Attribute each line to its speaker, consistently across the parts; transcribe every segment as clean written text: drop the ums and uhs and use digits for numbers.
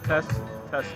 Speaker 1: Test, test.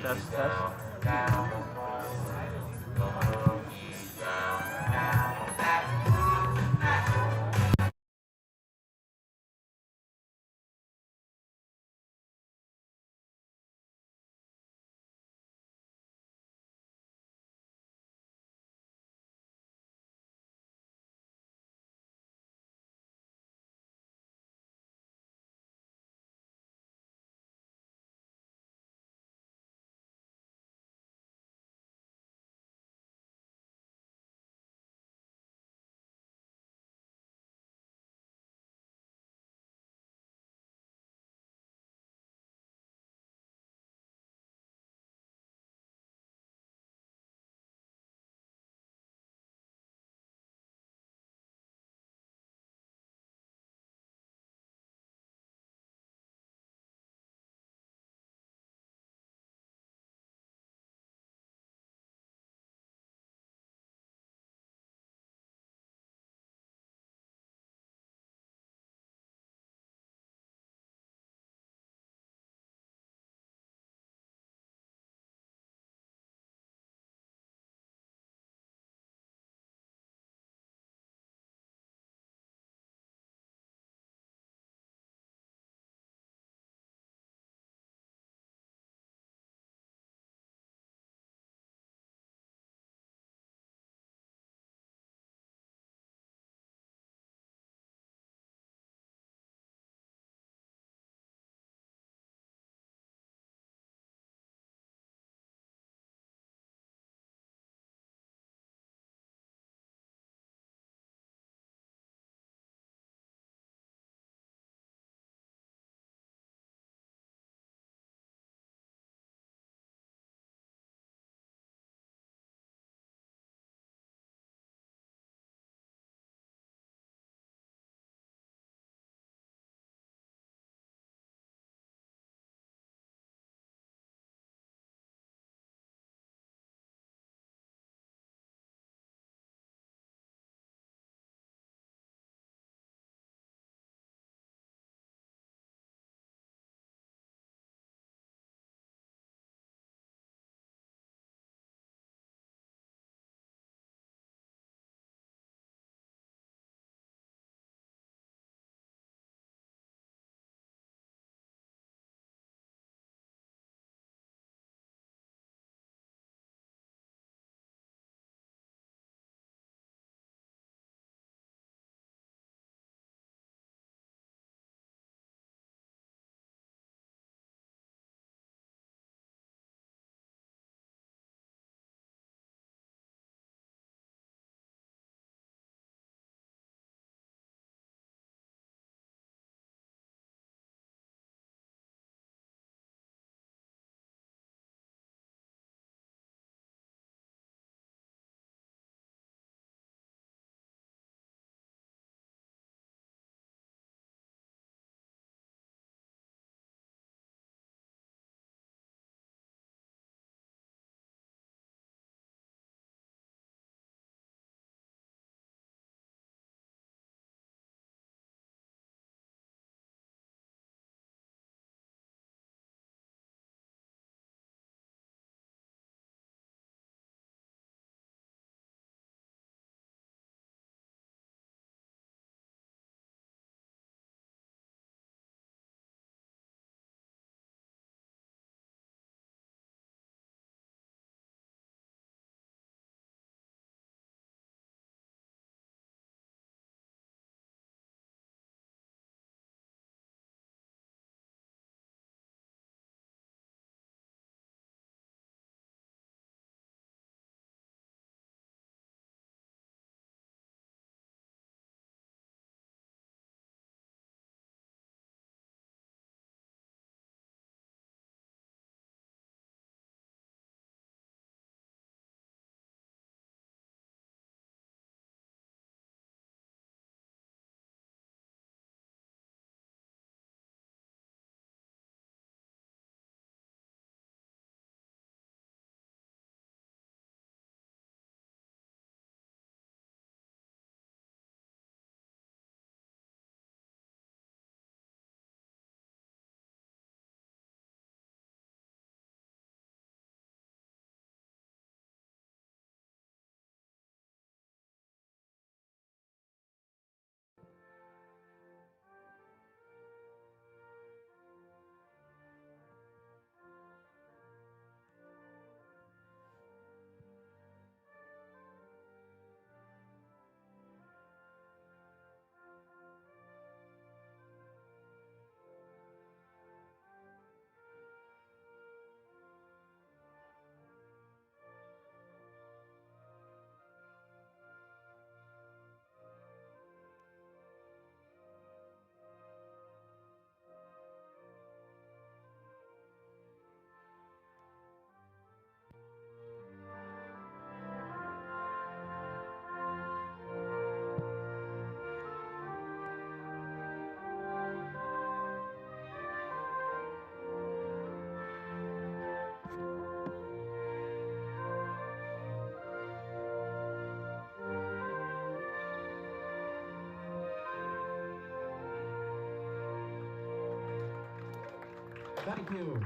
Speaker 1: Thank you.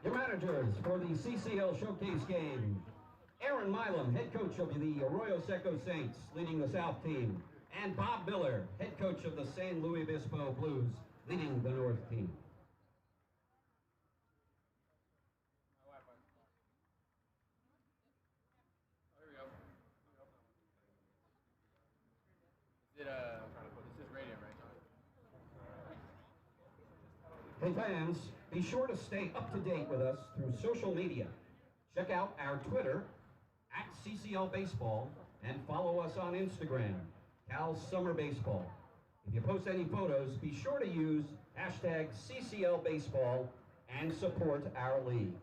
Speaker 1: Your managers for the CCL Showcase game. Aaron Milam, head coach of the Arroyo Seco Saints, leading the South team. And Bob Miller, head coach of the San Luis Obispo Blues, leading the North team.
Speaker 2: This is radio, right?
Speaker 1: Hey fans, be sure to stay up to date with us through social media. Check out our Twitter, @CCL Baseball, and follow us on Instagram, Cal Summer Baseball. If you post any photos, be sure to use #CCL Baseball and support our league.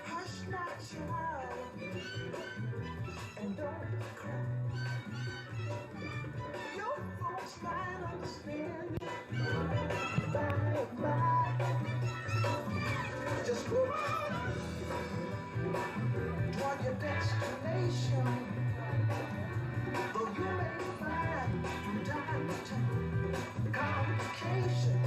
Speaker 3: Hush my child, and don't cry. Your folks might understand by. Just move on toward your destination. Though you may find from time to time complication.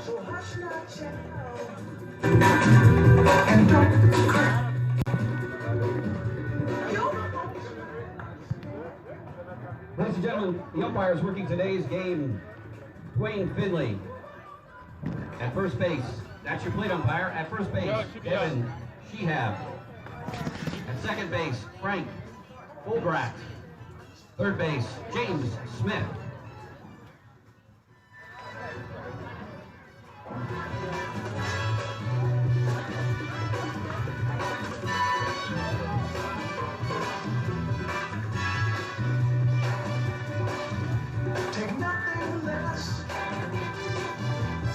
Speaker 3: So hush not child and don't cry.
Speaker 1: Ladies and gentlemen, the umpires working today's game, Dwayne Finley. At first base, that's your plate umpire. At first base, Devin Shehab. At second base, Frank Fulbrat. Third base, James Smith.
Speaker 3: Take nothing less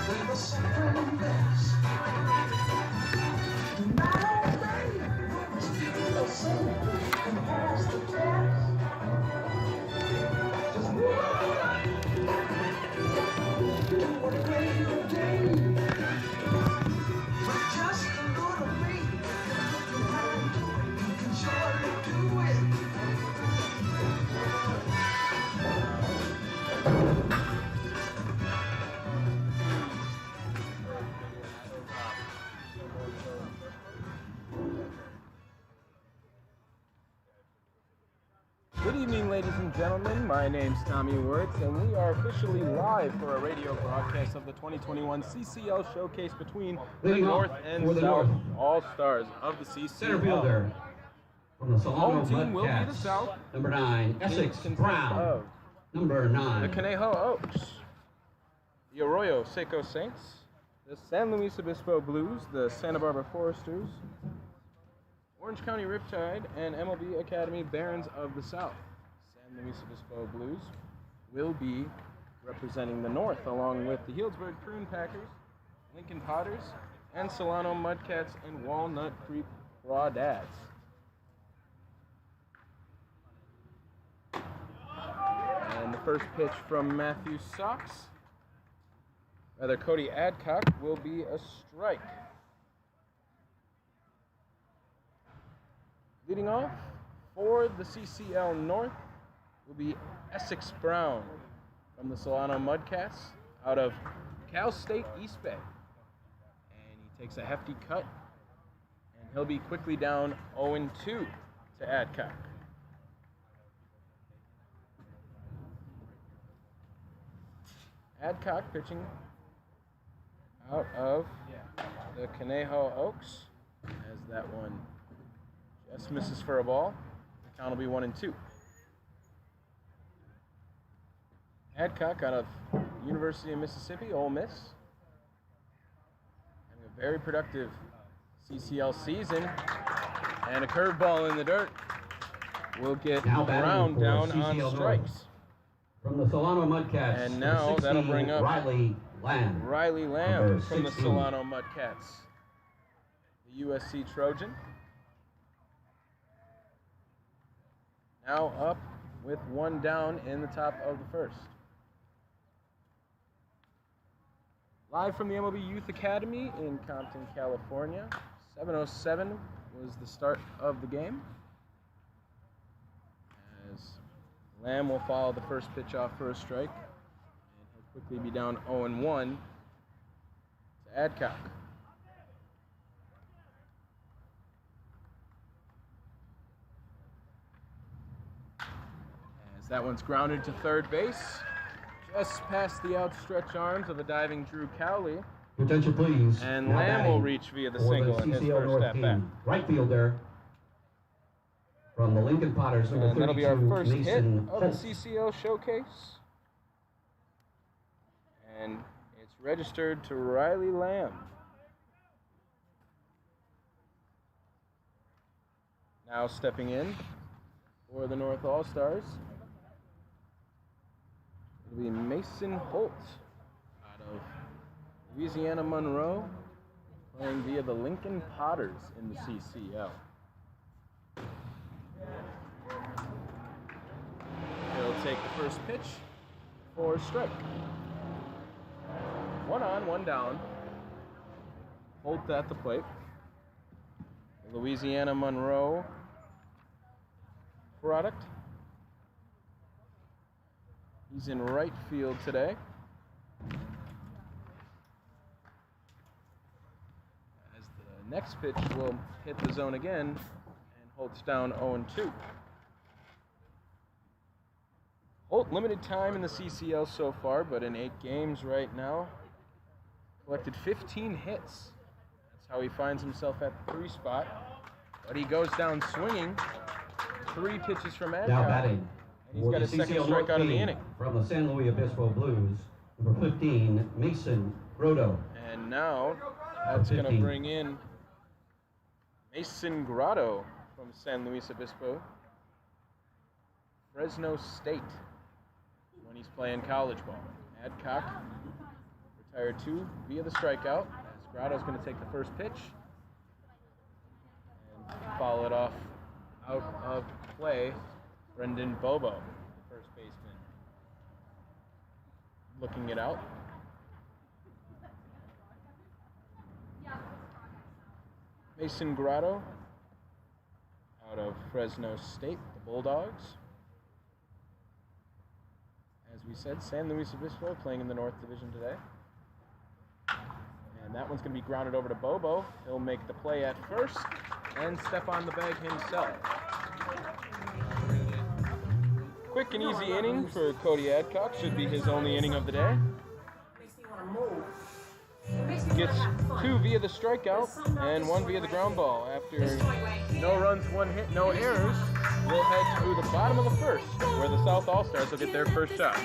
Speaker 3: than the suffering best. Do not obey rules, feel sin, and pass the test. Just move on to a greater day. With just a little faith, if you mind to it, you can surely do it.
Speaker 2: Good evening, ladies and gentlemen. My name's Tommy Wirtz, and we are officially live for a radio broadcast of the 2021 CCL Showcase between the
Speaker 1: Leading
Speaker 2: North
Speaker 1: off
Speaker 2: and
Speaker 1: for the
Speaker 2: South
Speaker 1: North.
Speaker 2: All-Stars of the
Speaker 1: Center
Speaker 2: CCL.
Speaker 1: fielder from the Solano
Speaker 2: Home team will be the
Speaker 1: Mudcats.
Speaker 2: South.
Speaker 1: Number 9, Essex
Speaker 2: Consists
Speaker 1: Brown.
Speaker 2: of
Speaker 1: Number
Speaker 2: the
Speaker 1: 9.
Speaker 2: Conejo Oaks, the Arroyo Seco Saints, the San Luis Obispo Blues, the Santa Barbara Foresters, Orange County Riptide, and MLB Academy Barons of the South. San Luis Obispo Blues will be representing the North, along with the Healdsburg Prune Packers, Lincoln Potters, and Solano Mudcats and Walnut Creek Crawdads. And the first pitch from Matthew Cody Adcock, will be a strike. Leading off for the CCL North will be Essex Brown from the Solano Mudcats out of Cal State East Bay. And he takes a hefty cut, and he'll be quickly down 0-2 to Adcock. Adcock pitching out of the Conejo Oaks, as that one just misses for a ball. The count will be 1-2. Adcock out of University of Mississippi, Ole Miss. Having a very productive CCL season. And a curveball in the dirt will get
Speaker 1: Now batting
Speaker 2: ground
Speaker 1: for
Speaker 2: down
Speaker 1: CCL
Speaker 2: on
Speaker 1: North.
Speaker 2: strikes.
Speaker 1: From the Solano Mudcats,
Speaker 2: And
Speaker 1: number
Speaker 2: now that'll
Speaker 1: 16,
Speaker 2: bring up
Speaker 1: Riley Lamb.
Speaker 2: Riley Lamb
Speaker 1: Number
Speaker 2: from the
Speaker 1: 16.
Speaker 2: Solano Mudcats, the USC Trojan. Now up with one down in the top of the first. Live from the MLB Youth Academy in Compton, California. 7:07 was the start of the game. As Lamb will follow the first pitch off for a strike. And he'll quickly be down 0-1 to Adcock. As that one's grounded to third base. Just past the outstretched arms of the diving Drew Cowley.
Speaker 1: Attention, please.
Speaker 2: And
Speaker 1: Now
Speaker 2: Lamb will
Speaker 1: batting
Speaker 2: reach via the
Speaker 1: for
Speaker 2: single in his
Speaker 1: CCL
Speaker 2: first
Speaker 1: North
Speaker 2: at-bat.
Speaker 1: team. Right fielder from the Lincoln Potters, number
Speaker 2: And that'll be our
Speaker 1: 32,
Speaker 2: first hit
Speaker 1: Mason
Speaker 2: of the
Speaker 1: Holt.
Speaker 2: CCL Showcase. And it's registered to Riley Lamb. Now stepping in for the North All-Stars, it'll be Mason Holt out of Louisiana Monroe, playing via the Lincoln Potters in the CCL. He'll take the first pitch for a strike. 1 on, 1 down. Holt at the plate. Louisiana Monroe product. He's in right field today. As the next pitch will hit the zone again, and Holt's down 0-2. Holt, limited time in the CCL so far, but in 8 games right now, collected 15 hits. That's how he finds himself at the 3 spot. But he goes down swinging. 3 pitches from Adcock.
Speaker 1: Now batting.
Speaker 2: And he's
Speaker 1: for
Speaker 2: got
Speaker 1: the
Speaker 2: his second
Speaker 1: CCL North
Speaker 2: strikeout of the
Speaker 1: team
Speaker 2: inning.
Speaker 1: From the San Luis Obispo Blues, number 15, Mason Grotto.
Speaker 2: And now that's going to
Speaker 1: 15.
Speaker 2: bring in Mason Grotto from San Luis Obispo, Fresno State, when he's playing college ball. Adcock retired 2 via the strikeout, as Grotto's going to take the first pitch and follow it off out of play. Brendan Bobo, the first baseman, looking it out. Mason Grotto out of Fresno State, the Bulldogs. As we said, San Luis Obispo playing in the North Division today. And that one's going to be grounded over to Bobo. He'll make the play at first and step on the bag himself. Quick and easy inning for Cody Adcock. Should be his only inning of the day. Gets 2 via the strikeout and 1 via the ground ball. After no runs, 1 hit, no errors, we'll head to the bottom of the first, where the South All-Stars will get their first shot.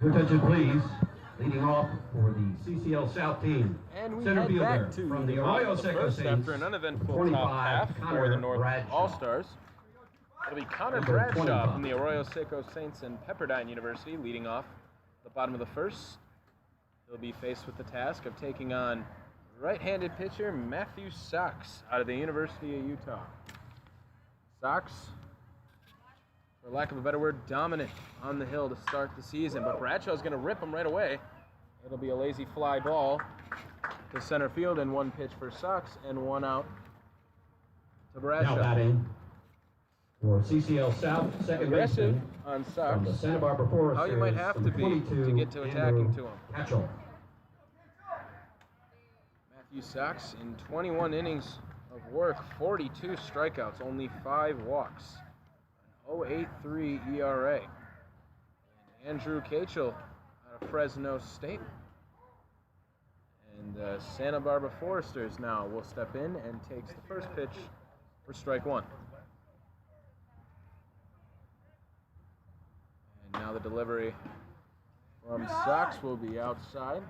Speaker 1: Your attention, please. Leading off for the CCL South team.
Speaker 2: And we
Speaker 1: Center
Speaker 2: head
Speaker 1: fielder
Speaker 2: back to
Speaker 1: from the
Speaker 2: bottom
Speaker 1: Arroyo
Speaker 2: of the
Speaker 1: Seco
Speaker 2: first
Speaker 1: Saints,
Speaker 2: after an uneventful
Speaker 1: 25,
Speaker 2: top half for
Speaker 1: Connor
Speaker 2: the North
Speaker 1: Bradshaw.
Speaker 2: All-Stars. It'll be Connor
Speaker 1: Number
Speaker 2: Bradshaw
Speaker 1: 25.
Speaker 2: from the Arroyo Seco Saints and Pepperdine University leading off the bottom of the first. He'll be faced with the task of taking on right-handed pitcher Matthew Sachs out of the University of Utah. Sachs, for lack of a better word, dominant on the hill to start the season, but Bradshaw's going to rip him right away. It'll be a lazy fly ball to center field and one pitch for Sachs and one out to Bradshaw.
Speaker 1: Now batting for CCL South, second
Speaker 2: Aggressive
Speaker 1: baseman
Speaker 2: on
Speaker 1: from the
Speaker 2: Sachs.
Speaker 1: Santa Barbara Foresters.
Speaker 2: How you might have to be to get to attacking to him.
Speaker 1: Catchell.
Speaker 2: Matthew Sachs in 21 innings of work, 42 strikeouts, only 5 walks, an 0.83 ERA. And Andrew Cachel out of Fresno State. And Santa Barbara Foresters now will step in and takes the first pitch for strike one. And now the delivery from Sachs will be outside,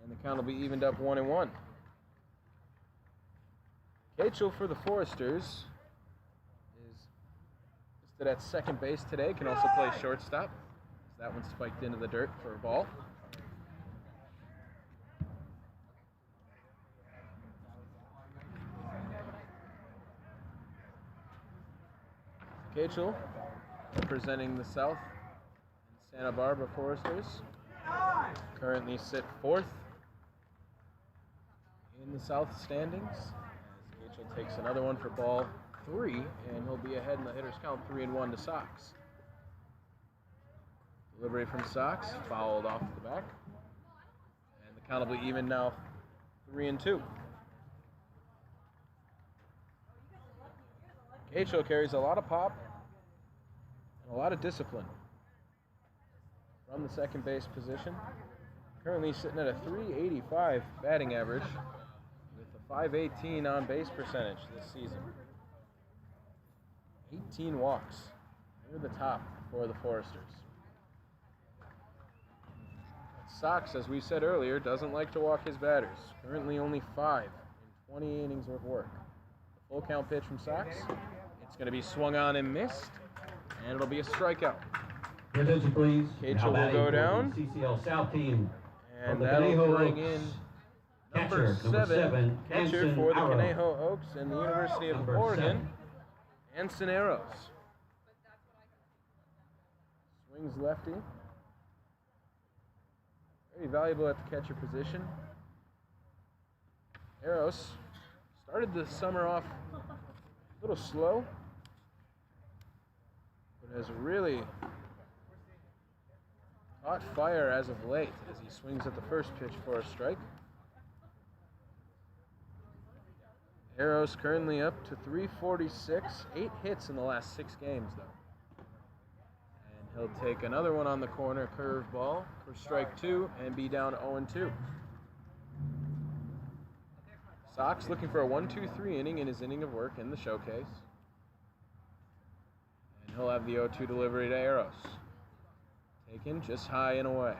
Speaker 2: and the count will be evened up 1-1. Cachel for the Foresters is listed at second base today, can also play shortstop. That one spiked into the dirt for a ball. Cachel representing the South and Santa Barbara Foresters currently sit fourth in the South standings. As Cachel takes another one for ball 3, and he'll be ahead in the hitter's count 3-1 to Sox. Delivery from Sox, fouled off the back. And the count will be even now 3-2. Cachel carries a lot of pop and a lot of discipline from the second base position. Currently sitting at a .385 batting average with a .518 on base percentage this season. 18 walks, near the top for the Foresters. Sox, as we said earlier, doesn't like to walk his batters. Currently only 5 in 20 innings of work. The full count pitch from Sox. It's going to be swung on and missed, and it'll be a strikeout.
Speaker 1: Your attention, please.
Speaker 2: Cachel
Speaker 1: Now
Speaker 2: will go
Speaker 1: batting for
Speaker 2: down.
Speaker 1: the CCL South team.
Speaker 2: And
Speaker 1: from the
Speaker 2: that'll
Speaker 1: Conejo
Speaker 2: bring
Speaker 1: Oaks.
Speaker 2: in
Speaker 1: Catcher,
Speaker 2: number 7, catcher
Speaker 1: Anson
Speaker 2: for the
Speaker 1: Arroyo.
Speaker 2: Conejo Oaks and the University of
Speaker 1: Number
Speaker 2: Oregon,
Speaker 1: 7.
Speaker 2: Anson Arrows. Swings lefty. Very valuable at the catcher position. Arrows started the summer off a little slow, but has really caught fire as of late as he swings at the first pitch for a strike. Arrows currently up to 346, 8 hits in the last 6 games though. And he'll take another one on the corner curveball for strike 2 and be down 0-2. Sox looking for a 1-2-3 inning in his inning of work in the showcase. And he'll have the 0-2 delivery to Arrows. Taken just high and away.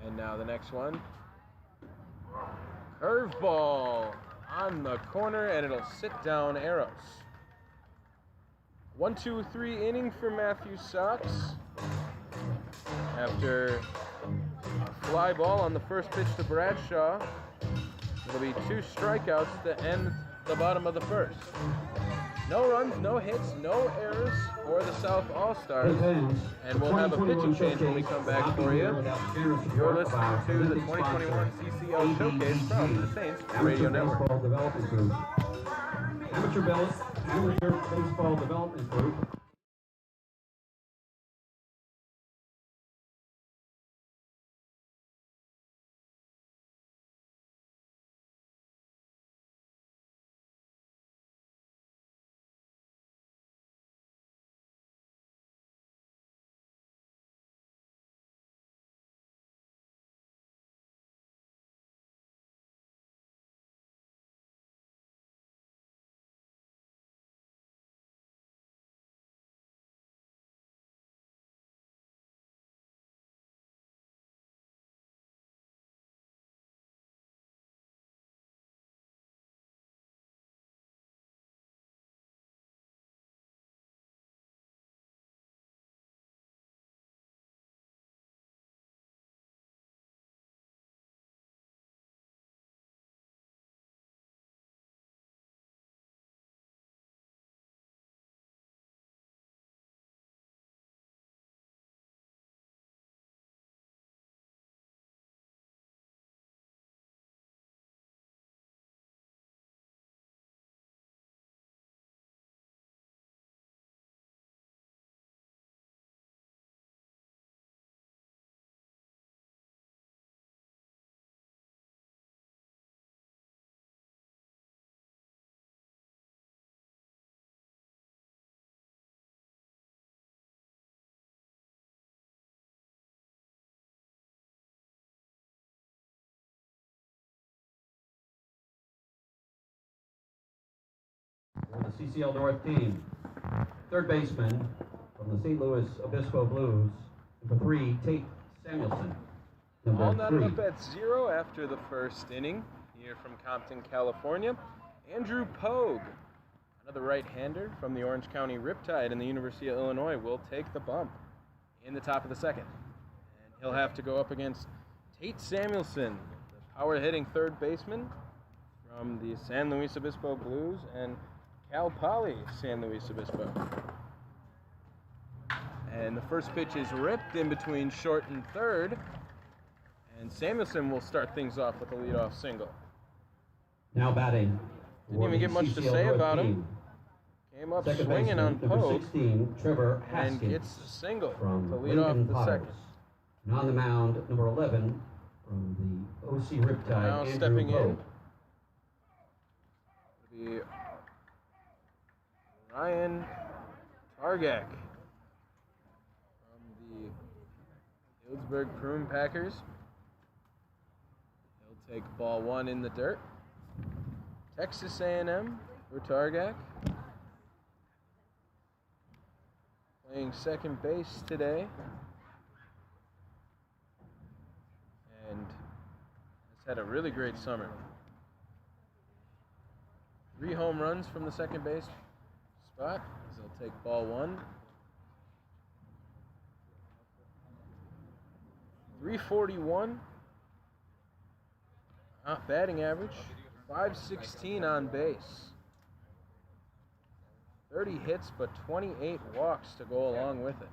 Speaker 2: And now the next one. Curveball on the corner, and it'll sit down Arrows. 1-2-3 inning for Matthew Sox. After a fly ball on the first pitch to Bradshaw, it'll be 2 strikeouts to end the bottom of the first. No runs, no hits, no errors for the South All-Stars. And we'll have a pitching change when we come back for you. You're listening to the 2021 CCL Showcase from the Saints Radio Network.
Speaker 1: Amateur Baseball Development Group. CCL North team. Third baseman from the St. Louis Obispo Blues, number 3, Tate Samuelson.
Speaker 2: All
Speaker 1: Number
Speaker 2: knotted
Speaker 1: 3.
Speaker 2: up at 0 after the first inning here from Compton, California. Andrew Pogue, another right-hander from the Orange County Riptide in the University of Illinois, will take the bump in the top of the second. And he'll have to go up against Tate Samuelson, the power-hitting third baseman from the San Luis Obispo Blues and Cal Poly San Luis Obispo. And the first pitch is ripped in between short and third. And Samuelson will start things off with a leadoff single.
Speaker 1: Now batting.
Speaker 2: Didn't even get much to say about him. Came up swinging on Pogue
Speaker 1: 16, Trevor
Speaker 2: and
Speaker 1: Haskins
Speaker 2: gets a single
Speaker 1: from
Speaker 2: to lead off
Speaker 1: Lincoln
Speaker 2: the
Speaker 1: Potters.
Speaker 2: second.
Speaker 1: And on the mound, number 11 from the OC Riptide,
Speaker 2: Now
Speaker 1: Andrew
Speaker 2: stepping in
Speaker 1: Pogue.
Speaker 2: will be Ryan Targak from the Healdsburg Prune Packers. He'll take ball 1 in the dirt. Texas A&M for Targak. Playing second base today. And has had a really great summer. 3 home runs from the second base spot as he'll take ball 1. 341 batting average, 516 on base. 30 hits, but 28 walks to go along with it.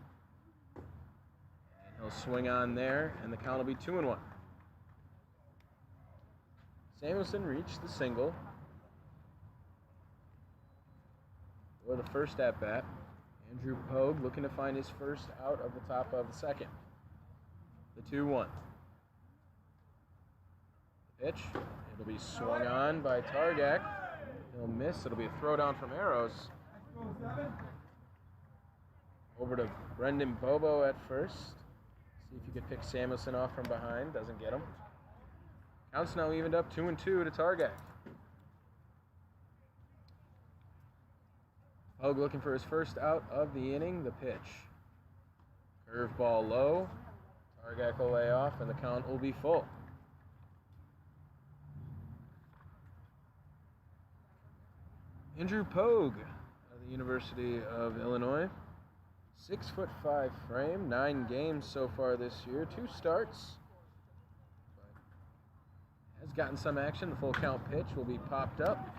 Speaker 2: And he'll swing on there, and the count will be 2-1. Samuelson reached the single for the first at-bat. Andrew Pogue looking to find his first out of the top of the second. The 2-1. Pitch. It'll be swung on by Targak. He'll miss. It'll be a throwdown from Arrows. Over to Brendan Bobo at first. See if you could pick Samuelson off from behind. Doesn't get him. Counts now evened up 2-2 to Targak. Pogue looking for his first out of the inning. The pitch. Curveball low. Targak will lay off, and the count will be full. Andrew Pogue of the University of Illinois. 6'5" frame, 9 games so far this year, 2 starts. But has gotten some action. The full count pitch will be popped up.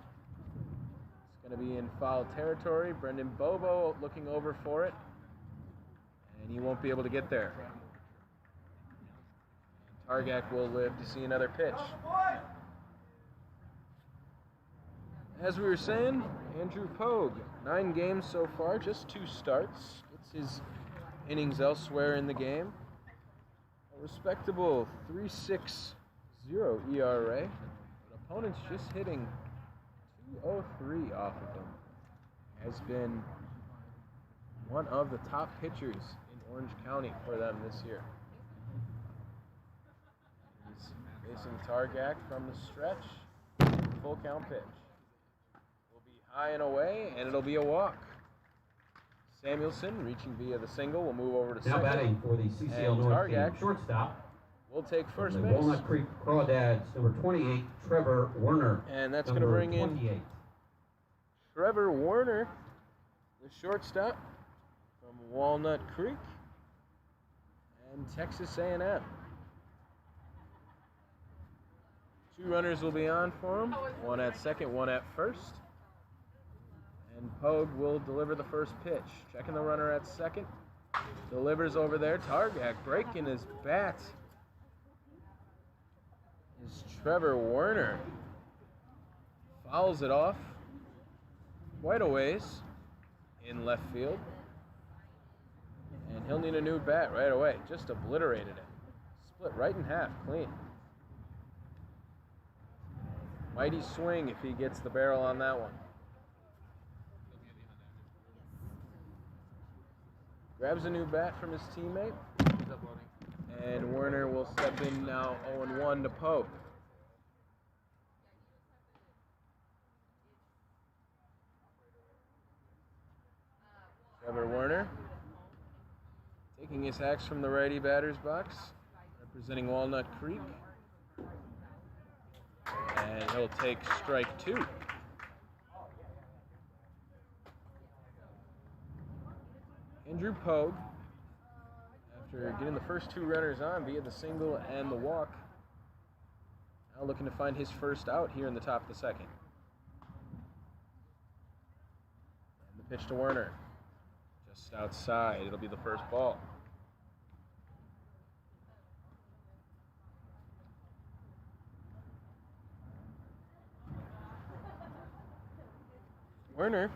Speaker 2: It's going to be in foul territory. Brendan Bobo looking over for it. And he won't be able to get there. Targak will live to see another pitch. As we were saying, Andrew Pogue, 9 games so far, just 2 starts. Gets his innings elsewhere in the game. A respectable 3.60 ERA. But opponents just hitting 203 off of him. Has been one of the top pitchers in Orange County for them this year. He's facing Targak from the stretch. Full count pitch. High and away, and it'll be a walk. Samuelson, reaching via the single, will move over to
Speaker 1: Now
Speaker 2: second.
Speaker 1: batting for the CCL North
Speaker 2: Targak
Speaker 1: team, shortstop.
Speaker 2: will take first
Speaker 1: the
Speaker 2: base.
Speaker 1: Walnut Creek Crawdads, number 28, Trevor Werner.
Speaker 2: And that's going to
Speaker 1: number
Speaker 2: bring
Speaker 1: 28.
Speaker 2: in Trevor Werner, the shortstop from Walnut Creek and Texas A&M. 2 runners will be on for him, 1 at second, 1 at first. And Pogue will deliver the first pitch. Checking the runner at second. Delivers over there. Targak breaking his bat is Trevor Werner. Fouls it off quite a ways in left field. And he'll need a new bat right away. Just obliterated it. Split right in half, clean. Mighty swing if he gets the barrel on that one. Grabs a new bat from his teammate. And Werner will step in now 0-1 to Pogue. Taking his axe from the righty batter's box, representing Walnut Creek. And he'll take strike 2. Andrew Pogue, after getting the first 2 runners on via the single and the walk, now looking to find his first out here in the top of the second. And the pitch to Werner, just outside. It'll be the first ball. Werner,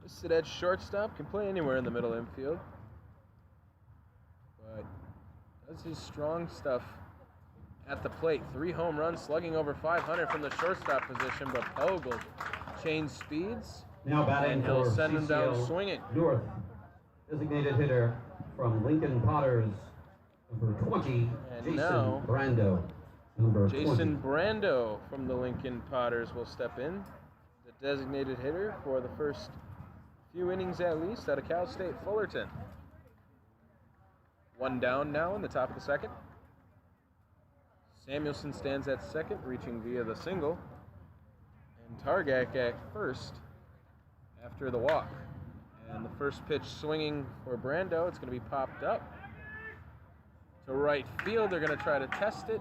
Speaker 2: listed at shortstop, can play anywhere in the middle infield, but does his strong stuff at the plate. 3 home runs, slugging over 500 from the shortstop position, but Pogue will change speeds,
Speaker 1: Now batting
Speaker 2: and he'll
Speaker 1: for
Speaker 2: send him down
Speaker 1: CCL
Speaker 2: swinging.
Speaker 1: North, designated hitter from Lincoln Potters, number 20,
Speaker 2: And
Speaker 1: Jason
Speaker 2: now,
Speaker 1: Brando. Number
Speaker 2: Jason
Speaker 1: 20.
Speaker 2: Brando from the Lincoln Potters will step in, the designated hitter for the first few innings at least out of Cal State Fullerton. 1 down now in the top of the second. Samuelson stands at second, reaching via the single. And Targak at first after the walk. And the first pitch swinging for Brando. It's going to be popped up to right field. They're going to try to test it.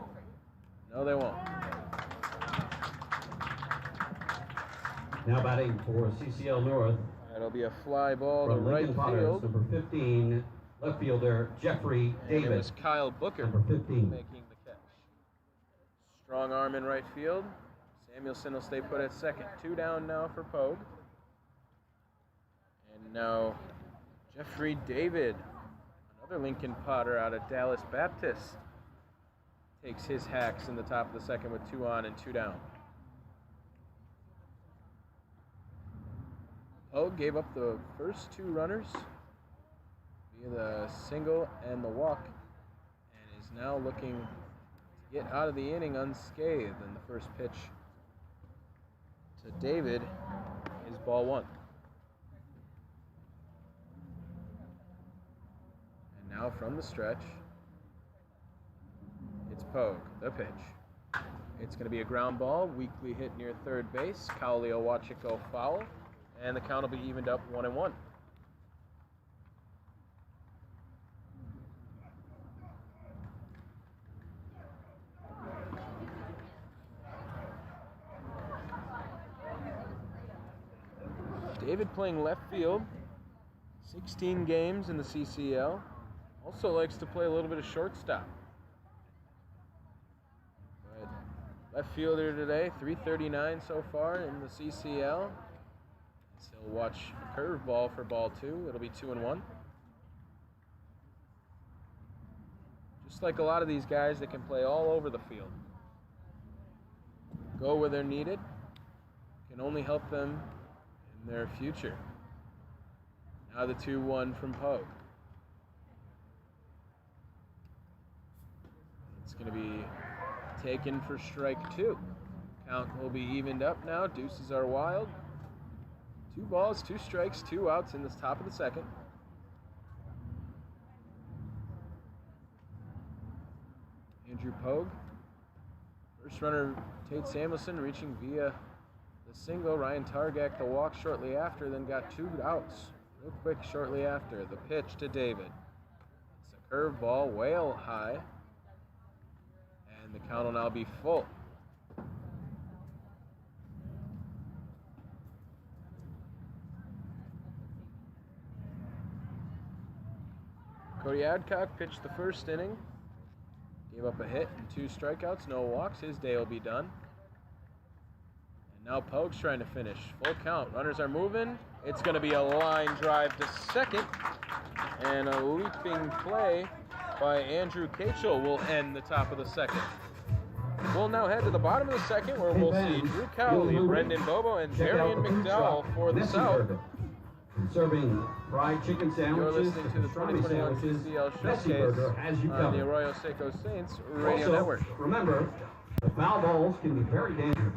Speaker 2: No, they won't.
Speaker 1: Now batting for CCL North,
Speaker 2: That'll be a fly ball to
Speaker 1: from
Speaker 2: right
Speaker 1: Lincoln Potters,
Speaker 2: field.
Speaker 1: number 15, left fielder Jeffrey
Speaker 2: And it
Speaker 1: David.
Speaker 2: was Kyle Booker
Speaker 1: Number 15.
Speaker 2: making the catch. Strong arm in right field. Samuelson will stay put at second. 2 down now for Pogue. And now Jeffrey David, another Lincoln Potter out of Dallas Baptist, takes his hacks in the top of the second with 2 on and 2 down. Pogue gave up the first 2 runners via the single and the walk, and is now looking to get out of the inning unscathed. And the first pitch to David is ball 1. And now from the stretch, it's Pogue, the pitch. It's going to be a ground ball, weakly hit near third base. Cowley will watch it go foul, and the count will be evened up 1-1. David playing left field, 16 games in the CCL. Also likes to play a little bit of shortstop. But left fielder today, 339 so far in the CCL. So he'll watch a curveball for ball 2. It'll be 2-1. Just like a lot of these guys that can play all over the field. Go where they're needed. Can only help them in their future. Now the 2-1 from Pogue. It's going to be taken for strike 2. Count will be evened up now. Deuces are wild. 2 balls, 2 strikes, 2 outs in the top of the second. Andrew Pogue. First runner, Tate Samuelson, reaching via the single. Ryan Targak the walk shortly after, then got 2 outs real quick shortly after. The pitch to David. It's a curveball, whale high. And the count will now be full. Cody Adcock pitched the first inning. Gave up a hit and 2 strikeouts, no walks. His day will be done. And now Pogue's trying to finish. Full count. Runners are moving. It's going to be a line drive to second. And a leaping play by Andrew Cachel will end the top of the second. We'll now head to the bottom of the second, where we'll see Drew Cowley, Brendan Bobo, and Darian McDowell for the South.
Speaker 1: Serving fried chicken
Speaker 2: You're
Speaker 1: sandwiches,
Speaker 2: listening to the
Speaker 1: pastrami
Speaker 2: 2021
Speaker 1: sandwiches,
Speaker 2: CCL
Speaker 1: Bessie
Speaker 2: Showcase
Speaker 1: Burger has you
Speaker 2: on
Speaker 1: covered.
Speaker 2: the Arroyo Seco Saints Radio
Speaker 1: Also,
Speaker 2: Network.
Speaker 1: remember, the foul balls can be very dangerous.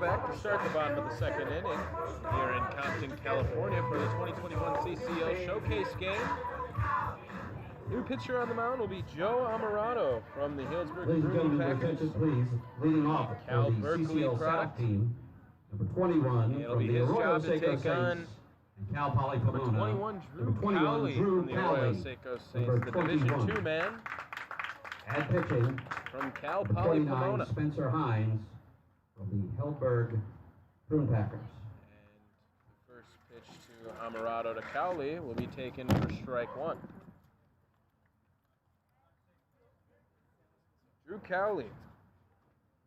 Speaker 2: back to start the bottom of the second inning here in Compton, California for the 2021 CCL Showcase game. New pitcher on the mound will be Joe Amarato from the Healdsburg
Speaker 1: Ladies and
Speaker 2: Brewing
Speaker 1: gentlemen, your
Speaker 2: Packers.
Speaker 1: attention please. Leading off
Speaker 2: Cal
Speaker 1: for the
Speaker 2: Berkeley
Speaker 1: CCL
Speaker 2: product.
Speaker 1: South team, number 21
Speaker 2: It'll
Speaker 1: from
Speaker 2: be
Speaker 1: the
Speaker 2: his
Speaker 1: Arroyo
Speaker 2: job to
Speaker 1: Seco
Speaker 2: take on
Speaker 1: Saints, and Cal Poly
Speaker 2: number
Speaker 1: Pomona.
Speaker 2: 21, Drew
Speaker 1: Number 21,
Speaker 2: Cowley
Speaker 1: Drew
Speaker 2: from the Arroyo
Speaker 1: Cowley.
Speaker 2: Seco Saints,
Speaker 1: Number
Speaker 2: the Division
Speaker 1: 21.
Speaker 2: II man
Speaker 1: Add pitching,
Speaker 2: from Cal
Speaker 1: number
Speaker 2: Poly
Speaker 1: 29,
Speaker 2: Pomona.
Speaker 1: Spencer Hines from the Heldberg Prune Packers.
Speaker 2: And the first pitch to Amarato to Cowley will be taken for strike one. Drew Cowley,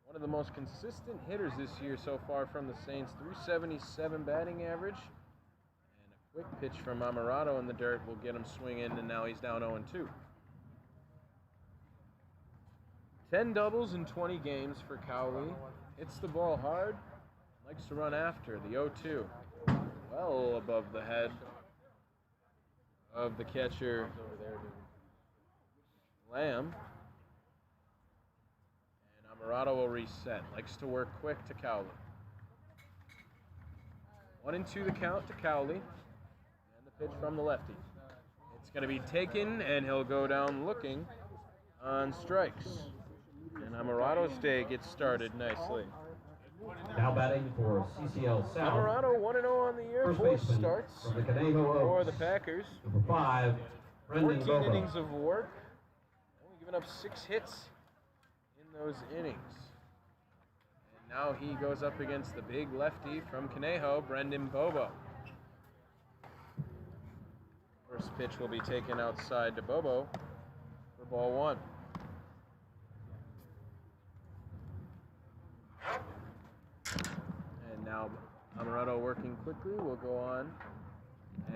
Speaker 2: one of the most consistent hitters this year so far from the Saints, 377 batting average. And a quick pitch from Amarato in the dirt will get him swinging, and now he's down 0-2. 10 doubles in 20 games for Cowley. Hits the ball hard, likes to run after. The 0-2, well above the head of the catcher, Lamb. Amarato will reset. Likes to work quick to Cowley. 1-2 the count to Cowley. And the pitch from the lefty. It's going to be taken, and he'll go down looking on strikes. And Amarato's day gets started nicely.
Speaker 1: Now batting for CCL South.
Speaker 2: Amarato 1-0 on the year.
Speaker 1: First
Speaker 2: 4
Speaker 1: baseman
Speaker 2: starts
Speaker 1: from the Conejo Oaks.
Speaker 2: for the Packers.
Speaker 1: Number 5, Brendan
Speaker 2: 14
Speaker 1: Bobo.
Speaker 2: innings of work. Only giving up 6 hits in those innings. And now he goes up against the big lefty from Conejo, Brendan Bobo. First pitch will be taken outside to Bobo for ball one. And now Amarato working quickly will go on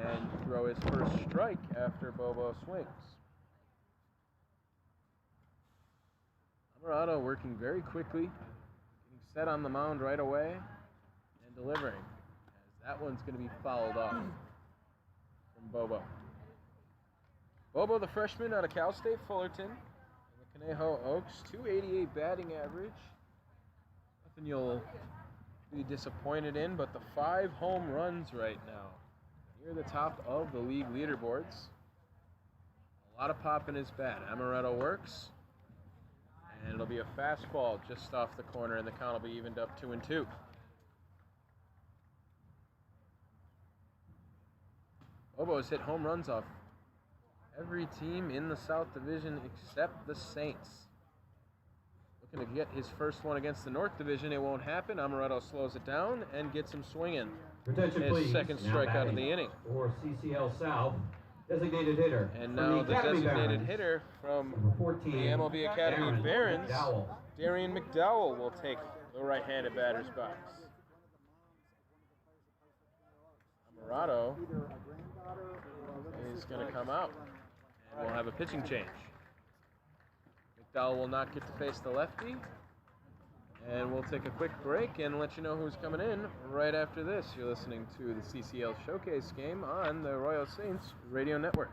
Speaker 2: and throw his first strike after Bobo swings. Amarato working very quickly, getting set on the mound right away, and delivering, as that one's going to be fouled off from Bobo. Bobo, the freshman out of Cal State Fullerton, in the Conejo Oaks, 288 batting average. Nothing you'll be disappointed in, but the 5 home runs right now, near the top of the league leaderboards. A lot of pop in his bat. Amarato works. And it'll be a fastball just off the corner, and the count will be evened up 2-2. Bobo's hit home runs off every team in the South Division except the Saints. Looking to get his first one against the North Division. It won't happen. Amarato slows it down and gets him swinging.
Speaker 1: Attention,
Speaker 2: His
Speaker 1: please.
Speaker 2: second
Speaker 1: Now
Speaker 2: strikeout of
Speaker 1: batting
Speaker 2: the inning.
Speaker 1: for CCL South, designated hitter.
Speaker 2: And
Speaker 1: from
Speaker 2: now the
Speaker 1: Academy
Speaker 2: designated
Speaker 1: Barons,
Speaker 2: hitter from
Speaker 1: number 14,
Speaker 2: the MLB Academy
Speaker 1: Aaron
Speaker 2: Barons,
Speaker 1: McDowell.
Speaker 2: Darian McDowell will take the right-handed batter's box. Amarato is going to come out, and we'll have a pitching change. McDowell will not get to face the lefty, and we'll take a quick break and let you know who's coming in right after this. You're listening to the CCL Showcase game on the Arroyo Saints Radio Network.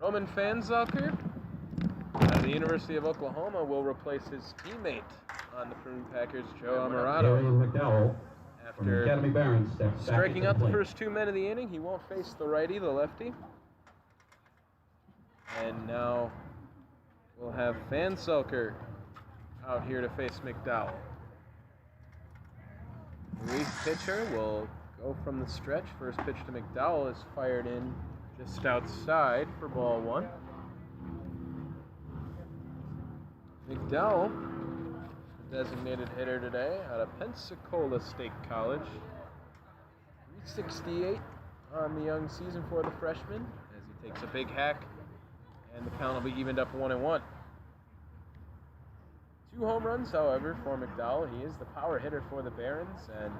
Speaker 2: Roman Fanzelker out of the University of Oklahoma will replace his teammate on the Prune Packers, Joe Amarato.
Speaker 1: Arian McDowell from
Speaker 2: After
Speaker 1: Academy Barons steps back
Speaker 2: striking
Speaker 1: into
Speaker 2: out the
Speaker 1: plate.
Speaker 2: first 2 men of the inning, he won't face the righty, the lefty. And now we'll have Fanzelker out here to face McDowell. The relief pitcher will go from the stretch. First pitch to McDowell is fired in just outside for ball 1. McDowell, designated hitter today out of Pensacola State College. 368 on the young season for the freshman as he takes a big hack, and the count will be evened up 1-1. 2 home runs, however, for McDowell. He is the power hitter for the Barons and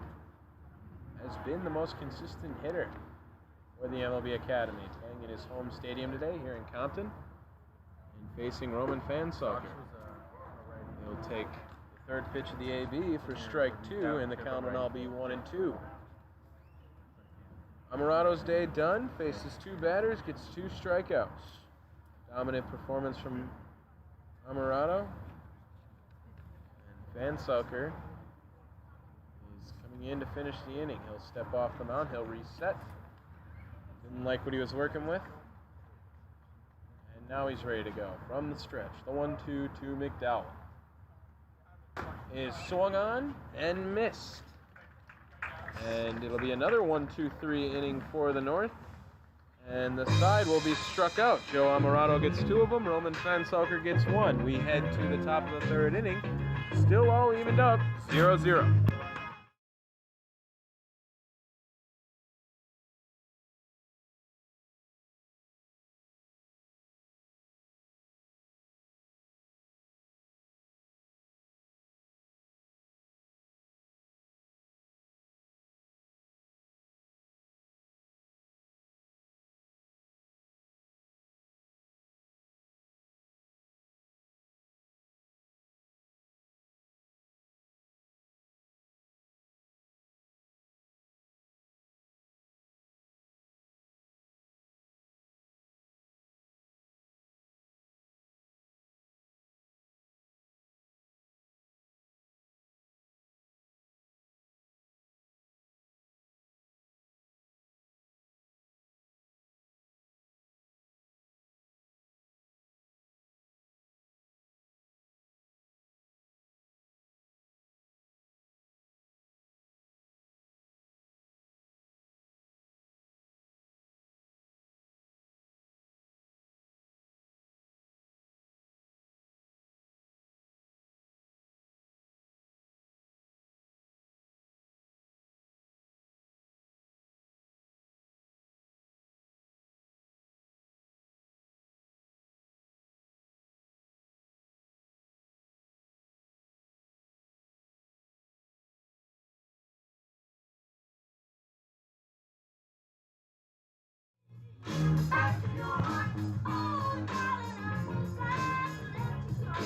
Speaker 2: has been the most consistent hitter for the MLB Academy, playing in his home stadium today here in Compton and facing Roman Fanzelker. He'll take the third pitch of the AB for strike 2, and the count will now be 1-2. Amarato's day done, faces 2 batters, gets 2 strikeouts. Dominant performance from Amarato. And Fanzelker is coming in to finish the inning. He'll step off the mound, he'll reset. Didn't like what he was working with. And now he's ready to go from the stretch. The 1-2 to McDowell is swung on and missed. And it'll be another 1-2-3 inning for the North. And the side will be struck out. Joe Amarato gets 2 of them. Roman Fanzelker gets 1. We head to the top of the 3rd inning. Still all evened up, 0-0.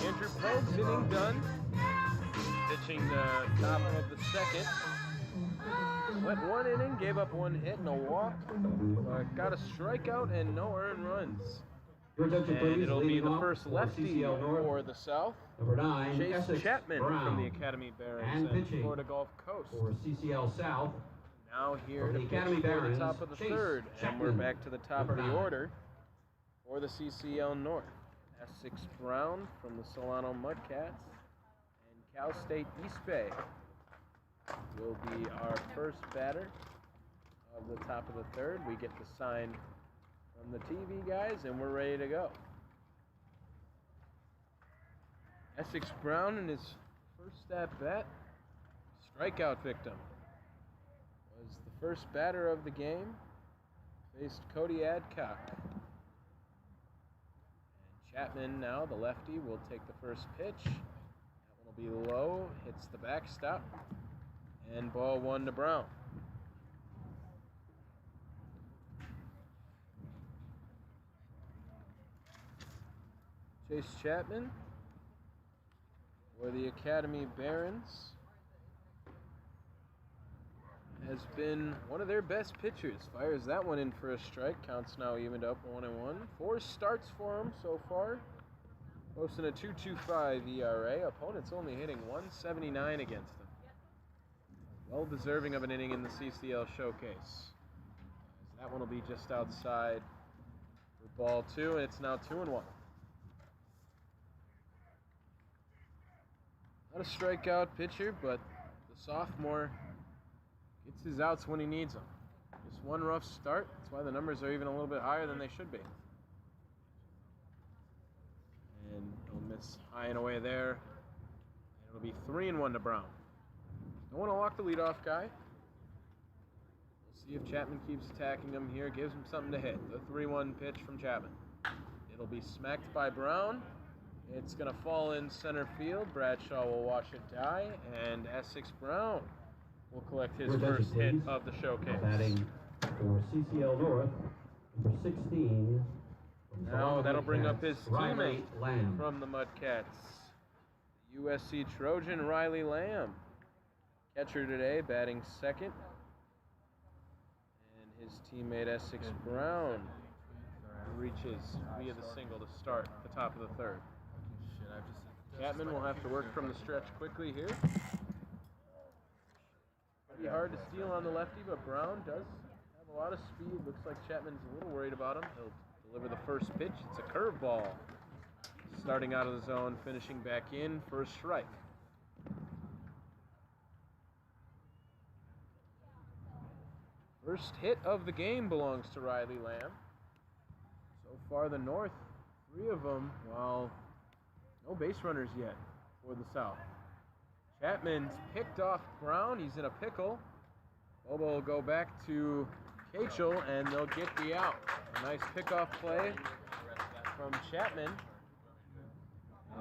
Speaker 2: Andrew Pogue's inning done. Pitching the top of the 2nd. Went 1 inning, gave up 1 hit and a walk. Got a strikeout and no earned runs. And it'll be the first lefty for the South.
Speaker 1: Number 9,
Speaker 2: Chase
Speaker 1: Essex
Speaker 2: Chapman
Speaker 1: Brown.
Speaker 2: from the Academy Barons
Speaker 1: And
Speaker 2: and
Speaker 1: pitching
Speaker 2: Florida Gulf Coast.
Speaker 1: For CCL South.
Speaker 2: Now here
Speaker 1: For
Speaker 2: to
Speaker 1: the
Speaker 2: pitch
Speaker 1: Academy
Speaker 2: for the
Speaker 1: Barons,
Speaker 2: top of the
Speaker 1: Chase
Speaker 2: 3rd. And we're
Speaker 1: Chapman.
Speaker 2: back to the top of
Speaker 1: Number
Speaker 2: the
Speaker 1: 9.
Speaker 2: order for the CCL North. Essex Brown from the Solano Mudcats and Cal State East Bay will be our first batter of the top of the 3rd. We get the sign from the TV guys and we're ready to go. Essex Brown in his first at-bat, strikeout victim, was the first batter of the game, faced Cody Adcock. Chapman now, the lefty, will take the first pitch. That one will be low, hits the backstop, and ball 1 to Brown. Chase Chapman for the Academy Barons has been one of their best pitchers. Fires that one in for a strike. Counts now evened up 1-1. 4 starts for him so far. Posting a 2.25 ERA. Opponent's only hitting 179 against him. Well deserving of an inning in the CCL Showcase. That one will be just outside for ball 2, and it's now 2-1. Not a strikeout pitcher, but the sophomore gets his outs when he needs them. Just one rough start. That's why the numbers are even a little bit higher than they should be. And he'll miss high and away there. And it'll be 3-1 to Brown. Don't want to walk the leadoff guy. We'll see if Chapman keeps attacking him here. Gives him something to hit. The 3-1 pitch from Chapman. It'll be smacked by Brown. It's going to fall in center field. Bradshaw will watch it die. And Essex Brown will collect his first hit of the showcase.
Speaker 1: Batting for CCL North, number 16.
Speaker 2: Now that'll bring up his
Speaker 1: Riley
Speaker 2: teammate
Speaker 1: Lamb.
Speaker 2: from the Mudcats, USC Trojan Riley Lamb. Catcher today, batting second. And his teammate Essex Brown reaches via the single to start the top of the third. Chapman will have to work from the stretch quickly here. Pretty hard to steal on the lefty, but Brown does have a lot of speed. Looks like Chapman's a little worried about him. He'll deliver the first pitch. It's a curveball. Starting out of the zone, finishing back in for a strike. First hit of the game belongs to Riley Lamb. So far the North, 3 of them, while no base runners yet for the South. Chapman's picked off Brown. He's in a pickle. Bobo will go back to Cachel, and they'll get the out. A nice pickoff play from Chapman.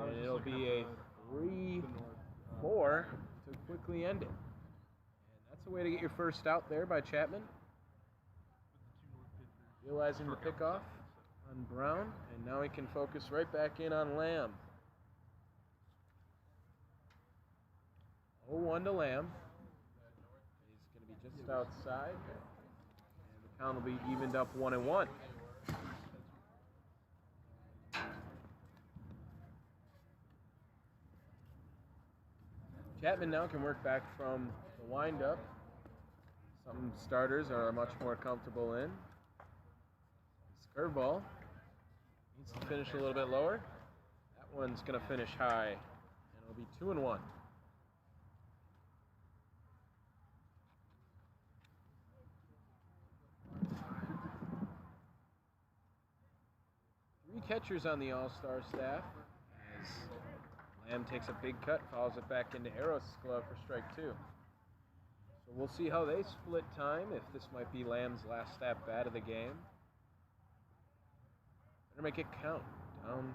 Speaker 2: And it'll be a 3-4 to quickly end it. And that's a way to get your first out there by Chapman. Realizing the pickoff on Brown, and now he can focus right back in on Lamb. 0-1 to Lamb. He's going to be just outside. And the count will be evened up 1-1. Chapman now can work back from the windup. Some starters are much more comfortable in. This curveball needs to finish a little bit lower. That one's going to finish high, and it'll be 2-1. Catchers on the All-Star staff as Lamb takes a big cut, fouls it back into Arrow's glove for strike 2. So we'll see how they split time, if this might be Lamb's last at-bat of the game. Better make it count. Down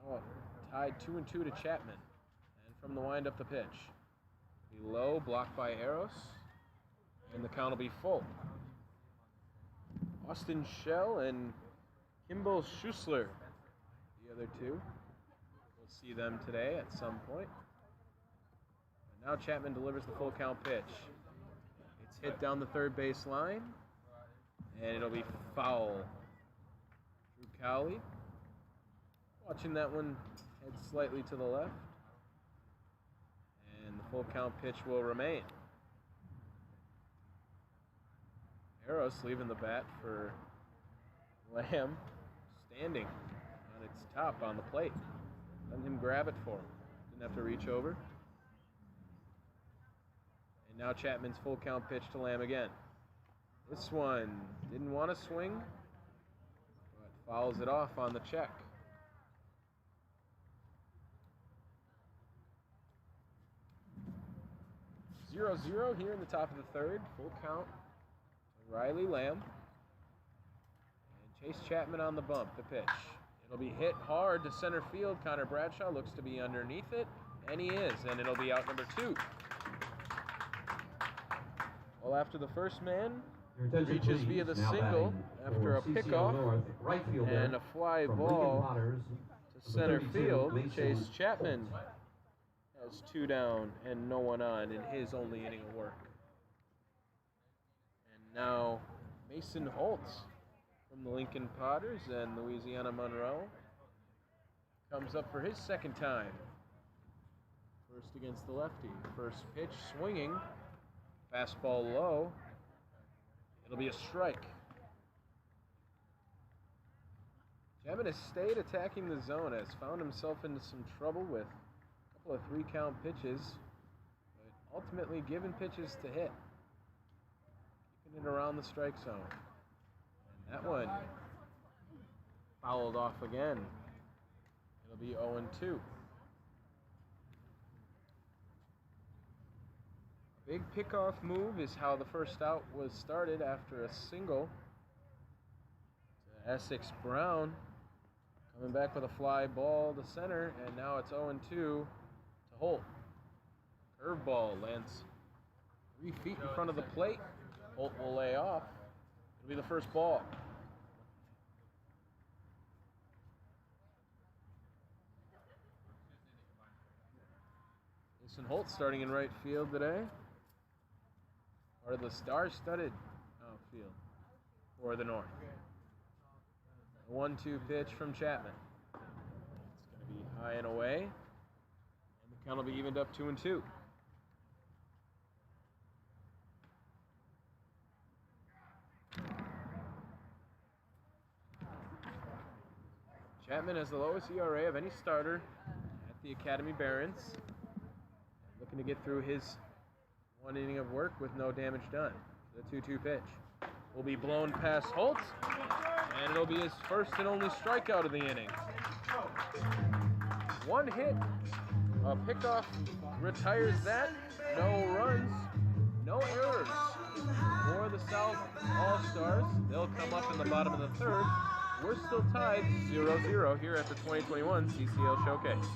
Speaker 2: now tied 2-2 to Chapman. And from the wind up the pitch. Be low, blocked by Arrows, and the count will be full. Austin Schell and Kimball Schussler, the other two. We'll see them today at some point. And now Chapman delivers the full count pitch. It's hit down the third base line, and it'll be foul. Drew Cowley watching that one head slightly to the left, and the full count pitch will remain. Arrows leaving the bat for Lamb, standing on its top on the plate. Letting him grab it for him. Didn't have to reach over. And now Chapman's full count pitch to Lamb again. This one didn't want to swing, but fouls it off on the check. 0-0 here in the top of the third. Full count to Riley Lamb. Chase Chapman on the bump, the pitch. It'll be hit hard to center field. Connor Bradshaw looks to be underneath it, and he is, and it'll be out number 2. Well, after the first man reaches via the single after a pickoff and a fly ball to center field, Chase Chapman has 2 down and no one on in his only inning of work. Now, Mason Holtz from the Lincoln Potters and Louisiana Monroe comes up for his second time. First against the lefty. First pitch swinging. Fastball low. It'll be a strike. Chapman has stayed attacking the zone, has found himself into some trouble with a couple of 3-count pitches, but ultimately given pitches to hit. Keeping it around the strike zone. And that one fouled off again. It'll be 0-2. A big pickoff move is how the first out was started after a single to Essex Brown. Coming back with a fly ball to center, and now it's 0-2 to Holt. Curveball lands 3 feet in front of the plate. Holt will lay off. It'll be the first ball. Mason Holt starting in right field today. Part of the star-studded outfield for the North. A 1-2 pitch from Chapman. It's going to be high and away. And the count will be evened up 2-2. Chapman has the lowest ERA of any starter at the Academy Barons. Looking to get through his 1 inning of work with no damage done. The 2-2 pitch will be blown past Holt, and it'll be his first and only strikeout of the inning. 1 hit, a pickoff retires that. No runs, no errors for the South All-Stars. They'll come up in the bottom of the third. We're still tied 0-0 here at the 2021 CCL Showcase.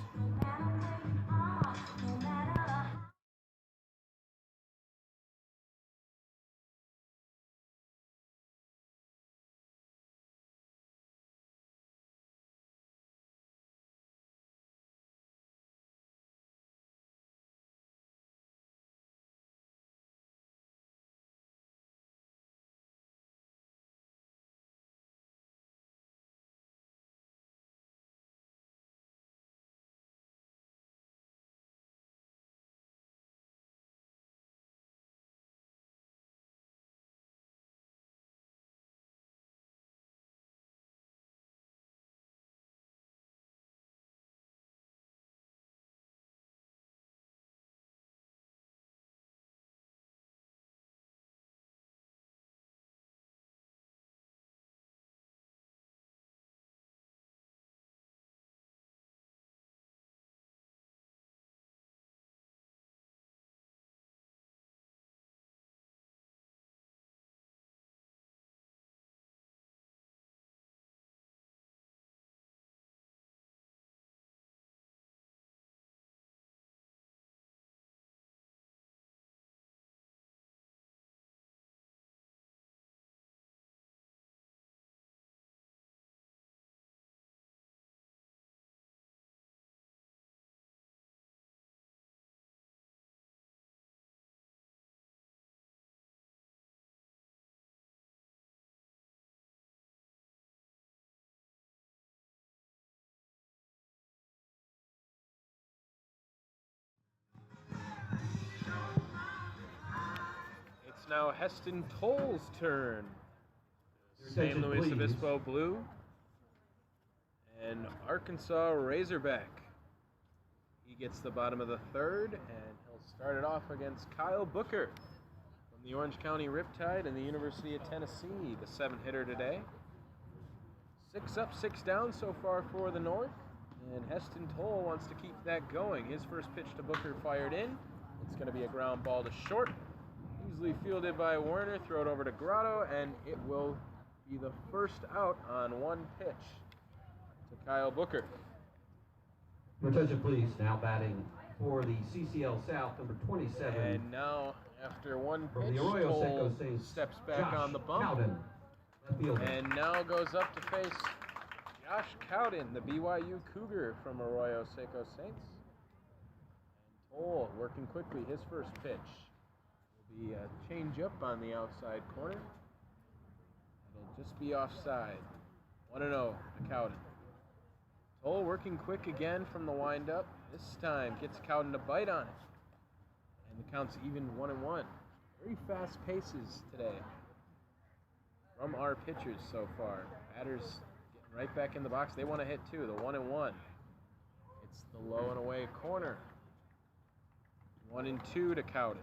Speaker 2: It's now Heston Toll's turn. St. Louis Obispo Blue and Arkansas Razorback. He gets the bottom of the third, and he'll start it off against Kyle Booker from the Orange County Riptide and the University of Tennessee, the 7-hitter today. 6 up, 6 down so far for the North, and Heston Toll wants to keep that going. His first pitch to Booker fired in. It's going to be a ground ball to short. Easily fielded by Werner, throw it over to Grotto, and it will be the first out on 1 pitch to Kyle Booker.
Speaker 1: Your attention, please. Now batting for the CCL South, number 27.
Speaker 2: And now, after 1
Speaker 1: from
Speaker 2: pitch,
Speaker 1: the Arroyo Seco
Speaker 2: Toll
Speaker 1: Saints,
Speaker 2: steps back
Speaker 1: Josh
Speaker 2: on the bump.
Speaker 1: Cowden, left fielder.
Speaker 2: And now goes up to face Josh Cowden, the BYU Cougar from Arroyo Seco Saints. And Toll working quickly. His first pitch will The change up on the outside corner. It'll just be offside. 1-0 to Cowden. Toll working quick again from the windup. This time gets Cowden to bite on it. And the count's even 1-1. Very fast paces today from our pitchers so far. Batters getting right back in the box. They want to hit too. The 1-1. It's the low and away corner. 1-2 to Cowden.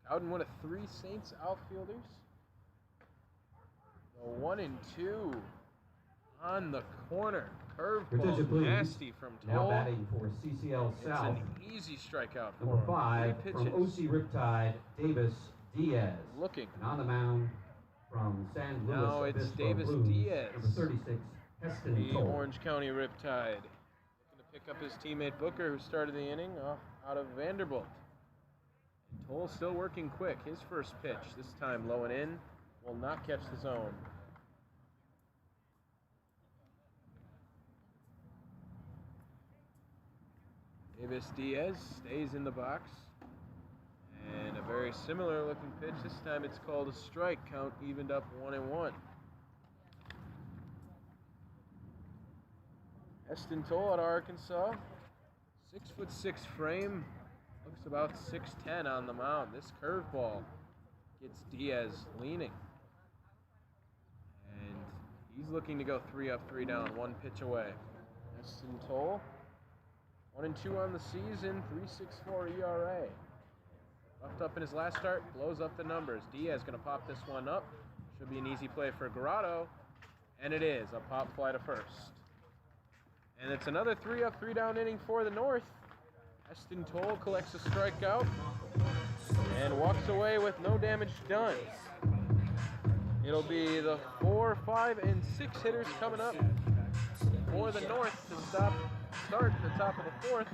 Speaker 2: Cowden, one of 3 Saints outfielders. The 1-2 on the corner.
Speaker 1: Attention,
Speaker 2: Curveball,
Speaker 1: please.
Speaker 2: nasty from
Speaker 1: Now
Speaker 2: Toll.
Speaker 1: batting for CCL
Speaker 2: It's
Speaker 1: South.
Speaker 2: an easy strikeout for
Speaker 1: Number
Speaker 2: him.
Speaker 1: 5
Speaker 2: 3
Speaker 1: from
Speaker 2: pitches.
Speaker 1: OC Riptide, Davis Diaz.
Speaker 2: Looking.
Speaker 1: And on the mound from San Luis
Speaker 2: Now it's
Speaker 1: Obispo
Speaker 2: Davis
Speaker 1: Blues,
Speaker 2: Diaz.
Speaker 1: number 36, Heston
Speaker 2: The
Speaker 1: Toll.
Speaker 2: Orange County Riptide. Looking to pick up his teammate Booker, who started the inning out of Vanderbilt. And Toll still working quick. His first pitch, this time low and in, will not catch the zone. Davis Diaz stays in the box. And a very similar looking pitch. This time it's called a strike. Count evened up 1-1. Heston Toll out of Arkansas. 6'6" frame. Looks about 6'10" on the mound. This curveball gets Diaz leaning. And he's looking to go 3 up, 3 down, 1 pitch away. Heston Toll. 1-2 on the season, 3.64 ERA. Buffed up in his last start, blows up the numbers. Diaz gonna pop this one up. Should be an easy play for Grotto. And it is, a pop fly to first. And it's another 3 up, 3 down inning for the North. Heston Toll collects a strikeout and walks away with no damage done. It'll be the 4, 5, and 6 hitters coming up for the North to start at the top of the 4th.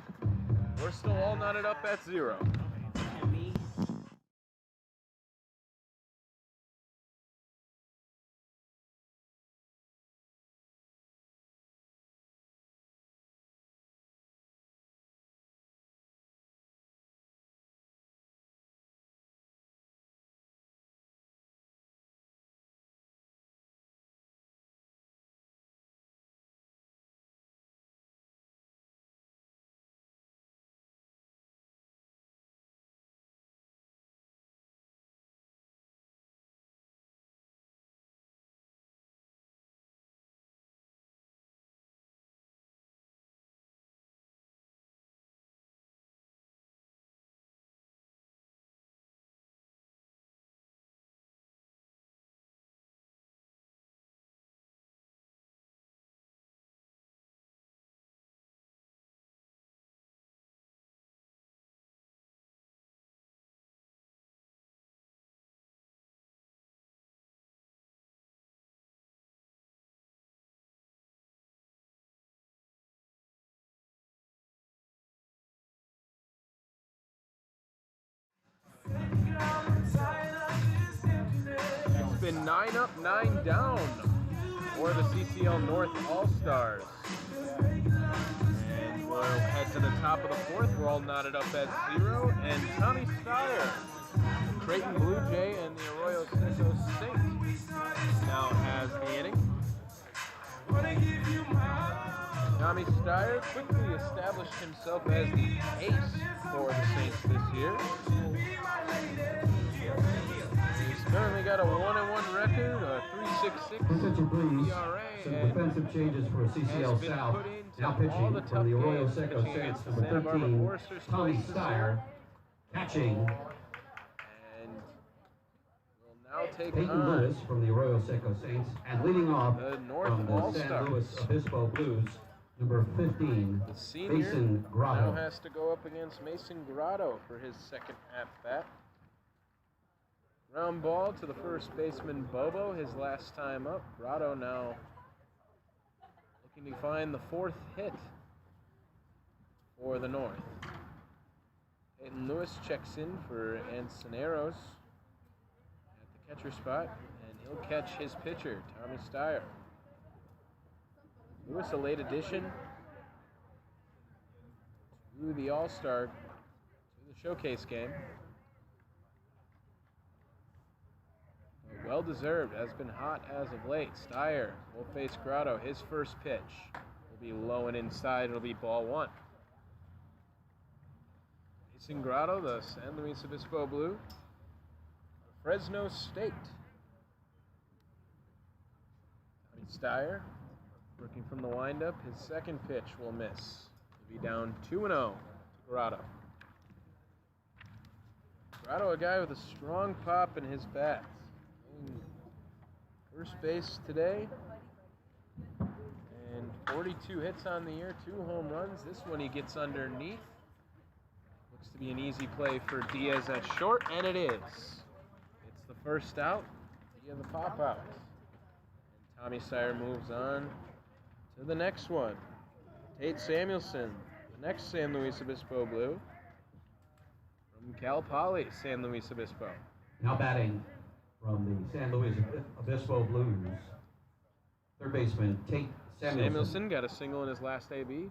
Speaker 2: We're still all knotted up at 0. It's been 9 up, 9 down for the CCL North All-Stars. And we'll head to the top of the 4th. We're all knotted up at 0. And Tommy Steyer, Creighton Blue Jay, and the Arroyo Seco Saints now has the inning. Tommy Steyer quickly established himself as the ace for the Saints this year. He's currently got a 1-1 record, a 3.66
Speaker 1: Attention, please.
Speaker 2: ERA,
Speaker 1: Some
Speaker 2: and
Speaker 1: defensive changes for CCL
Speaker 2: has been
Speaker 1: South.
Speaker 2: put into
Speaker 1: Now
Speaker 2: all
Speaker 1: pitching
Speaker 2: the tough
Speaker 1: from the Arroyo
Speaker 2: games,
Speaker 1: Seco
Speaker 2: pitching
Speaker 1: Saints,
Speaker 2: against the
Speaker 1: number
Speaker 2: Santa Barbara
Speaker 1: 13,
Speaker 2: Foresters
Speaker 1: Tommy
Speaker 2: twice this
Speaker 1: Steyer.
Speaker 2: year.
Speaker 1: Catching,
Speaker 2: And will now take
Speaker 1: Peyton
Speaker 2: on
Speaker 1: Lewis from the Arroyo Seco Saints. And leading off
Speaker 2: the North
Speaker 1: from the San
Speaker 2: All-Stars.
Speaker 1: Luis Obispo Blues, number 15,
Speaker 2: The senior
Speaker 1: Mason
Speaker 2: now
Speaker 1: Grotto.
Speaker 2: has to go up against Mason Grotto for his second at-bat. Ground ball to the first baseman Bobo, his last time up. Grotto now looking to find the 4th hit for the North. Peyton Lewis checks in for Encinaros at the catcher spot, and he'll catch his pitcher, Tommy Steyer. Lewis, a late addition to the All-Star the showcase game. But well deserved, has been hot as of late. Steyer will face Grotto. His first pitch will be low and inside. It'll be ball one. Facing Grotto, the San Luis Obispo Blue, Fresno State. Tommy Steyer working from the windup. His second pitch will miss. He'll be down 2-0 to Grotto. Grotto, a guy with a strong pop in his bat. First base today. And 42 hits on the year, 2 home runs. This one he gets underneath. Looks to be an easy play for Diaz at short, and it is. It's the first out via the pop out. And Tommy Steyer moves on to the next one. Tate Samuelson, the next San Luis Obispo Blue. From Cal Poly, San Luis Obispo.
Speaker 1: Now batting from the San Luis Obispo Blues, third baseman Tate Samuelson.
Speaker 2: Samuelson got a single in his last AB. And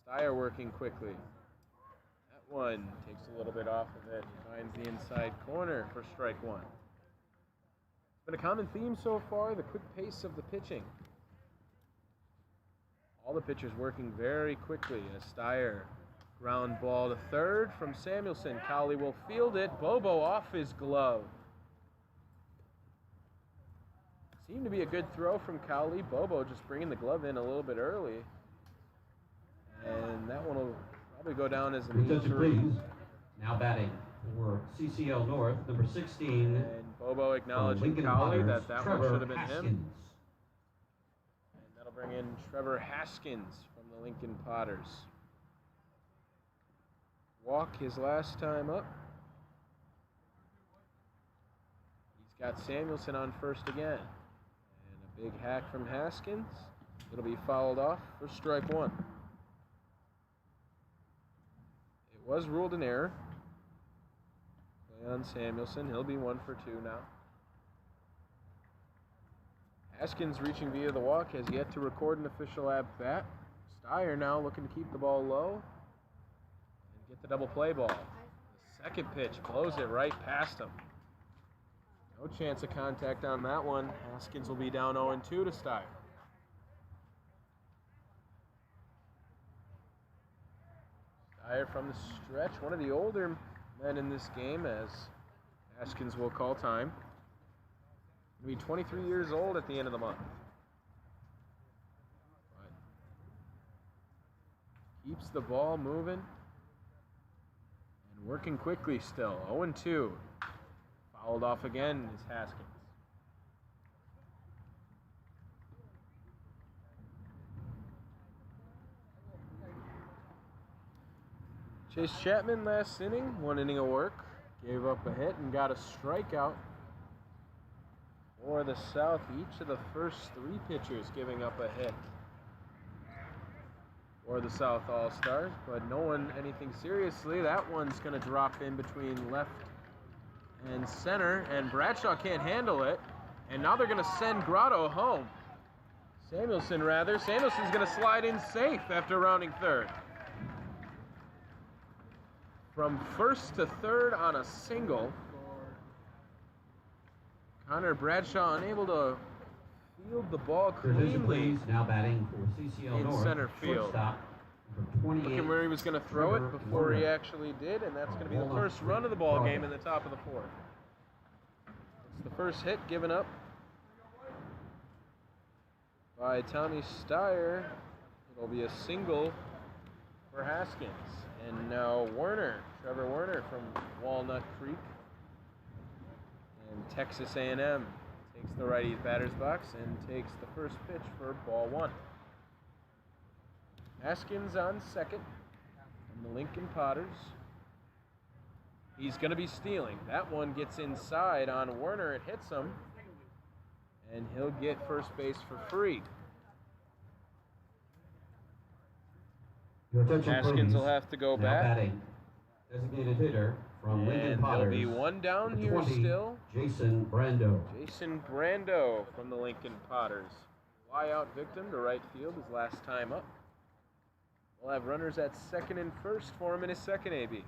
Speaker 2: Steyer working quickly. That one takes a little bit off of it. Finds the inside corner for strike one. It's been a common theme so far, the quick pace of the pitching. All the pitchers working very quickly as Steyer ground ball to third from Samuelson. Cowley will field it. Bobo off his glove. Seemed to be a good throw from Cowley. Bobo just bringing the glove in a little bit early. And that one will probably go down as an injury.
Speaker 1: Now batting for CCL North, number 16.
Speaker 2: And Bobo acknowledging Cowley that one should have been him. And that'll bring in Trevor Haskins from the Lincoln Potters. Walk his last time up. He's got Samuelson on first again. And a big hack from Haskins. It'll be fouled off for strike one. It was ruled an error. Play on Samuelson. He'll be 1 for 2 now. Haskins reaching via the walk has yet to record an official at-bat. Steyer now looking to keep the ball low. Get the double play ball. The second pitch blows it right past him. No chance of contact on that one. Haskins will be down 0-2 to Steyer. Steyer from the stretch, one of the older men in this game, as Haskins will call time. He'll be 23 years old at the end of the month. But keeps the ball moving. Working quickly still. 0-2. Fouled off again is Haskins. Chase Chapman last inning, 1 inning of work. Gave up a hit and got a strikeout for the South. Each of the first 3 pitchers giving up a hit or the South All-Stars, but no one anything seriously. That one's going to drop in between left and center, and Bradshaw can't handle it, and now they're going to send Grotto home. Samuelson's going to slide in safe after rounding third. From first to third on a single. Connor Bradshaw unable to field the ball cleanly.
Speaker 1: Now batting for CCL North,
Speaker 2: in center field. Looking where he was going to throw it before he actually did, and that's going to be the first run of the ball game in the top of the 4th. It's the first hit given up by Tommy Steyer. It'll be a single for Haskins. And now Trevor Werner from Walnut Creek and Texas A&M takes the righty batter's box and takes the first pitch for ball 1. Haskins on second from the Lincoln Potters. He's going to be stealing. That one gets inside on Werner. It hits him. And he'll get first base for free. Haskins will have to go back.
Speaker 1: Designated hitter from Lincoln Potters.
Speaker 2: There'll be one down here still.
Speaker 1: Jason Brando.
Speaker 2: Jason Brando from the Lincoln Potters. Fly out victim to right field his last time up. We'll have runners at second and first for him in his second AB.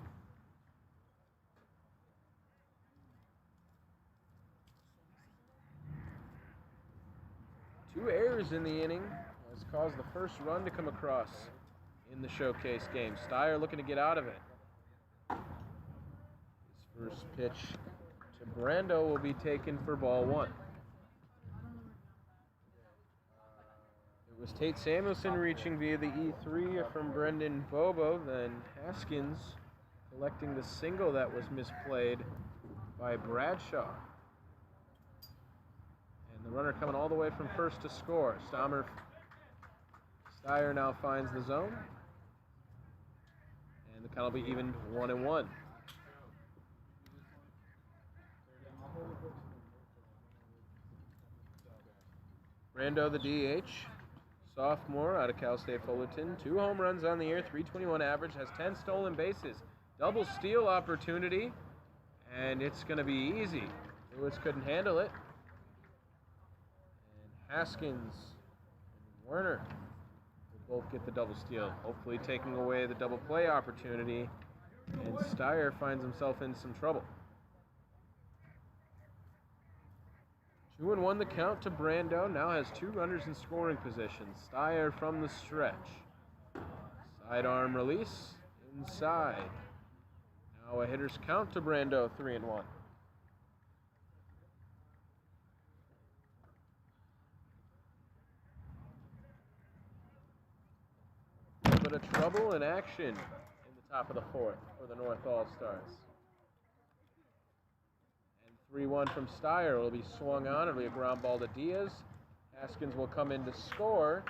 Speaker 2: errors in the inning has caused the first run to come across in the showcase game. Steyer looking to get out of it. His first pitch to Brando will be taken for ball one. It was Tate Samuelson reaching via the E3 from Brendan Bobo, then Haskins collecting the single that was misplayed by Bradshaw. And the runner coming all the way from first to score. Steyer now finds the zone. And the count will be even 1-1. Brando, the DH, sophomore out of Cal State Fullerton. 2 home runs on the year, .321 average, has 10 stolen bases. Double steal opportunity, and it's going to be easy. Lewis couldn't handle it. And Haskins and Werner will both get the double steal, hopefully taking away the double play opportunity. And Steyer finds himself in some trouble. 2-1 the count to Brando. Now has 2 runners in scoring position. Steyer from the stretch. Sidearm release inside. Now a hitter's count to Brando, 3-1. A little bit of trouble in action in the top of the 4th for the North All-Stars. 3-1 from Steyer will be swung on. It'll be a ground ball to Diaz. Haskins will come in to score.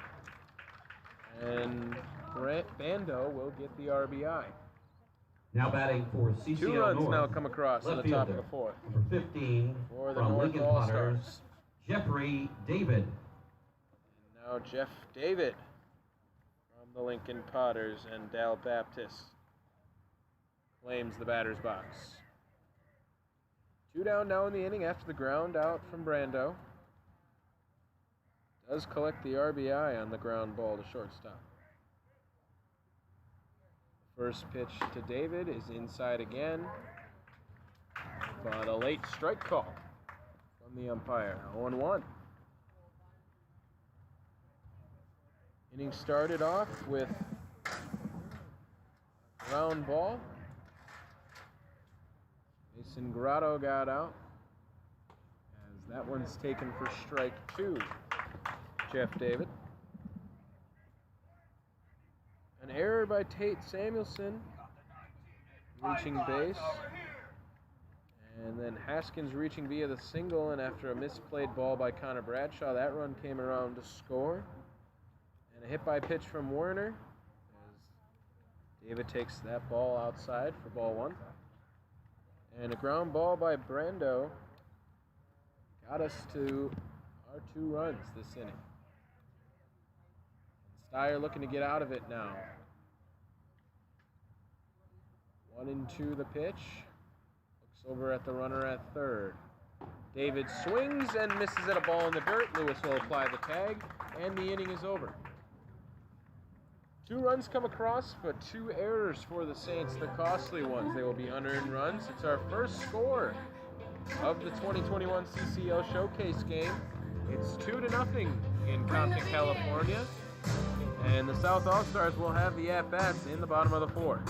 Speaker 2: And Brando will get the RBI.
Speaker 1: Now batting for CCL
Speaker 2: 2 runs
Speaker 1: North,
Speaker 2: now come across in the top of the 4th.
Speaker 1: Number 15
Speaker 2: For the
Speaker 1: from
Speaker 2: North
Speaker 1: Lincoln
Speaker 2: All-Stars.
Speaker 1: Potters, Jeffrey David.
Speaker 2: And now Jeff David from the Lincoln Potters, and Dal Baptist claims the batter's box. 2 down now in the inning after the ground out from Brando. Does collect the RBI on the ground ball to shortstop. First pitch to David is inside again, but a late strike call from the umpire. 0-1. Inning started off with ground ball. Mason Grotto got out, as that one's taken for strike 2. Jeff David. An error by Tate Samuelson, reaching base. And then Haskins reaching via the single, and after a misplayed ball by Connor Bradshaw, that run came around to score. And a hit by pitch from Werner, as David takes that ball outside for ball 1. And a ground ball by Brando got us to our 2 runs this inning. Steyer looking to get out of it now. 1-2 the pitch. Looks over at the runner at third. David swings and misses at a ball in the dirt. Lewis will apply the tag, and the inning is over. 2 runs come across, but 2 errors for the Saints, the costly ones. They will be unearned runs. It's our first score of the 2021 CCL Showcase game. It's 2-0 in Compton, California. And the South All-Stars will have the at-bats in the bottom of the 4th.